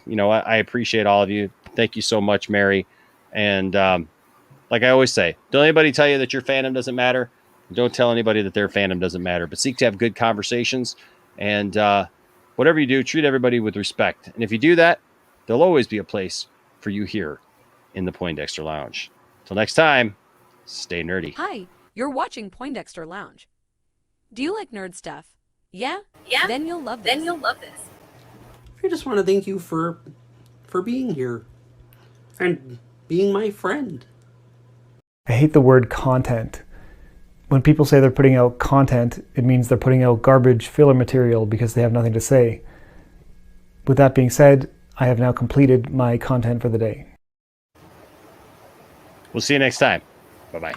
[SPEAKER 16] you know, I appreciate all of you. Thank you so much, Mary. And like I always say, don't anybody tell you that your fandom doesn't matter. Don't tell anybody that their fandom doesn't matter, but seek to have good conversations. And whatever you do, treat everybody with respect. And if you do that, there'll always be a place for you here in the Poindexter Lounge. Till next time, stay nerdy.
[SPEAKER 12] Hi, you're watching Poindexter Lounge. Do you like nerd stuff? Yeah? Yeah? Then you'll love this.
[SPEAKER 18] I just want to thank you for being here and being my friend.
[SPEAKER 23] I hate the word content. When people say they're putting out content, it means they're putting out garbage filler material because they have nothing to say. With that being said, I have now completed my content for the day.
[SPEAKER 16] We'll see you next time. Bye-bye.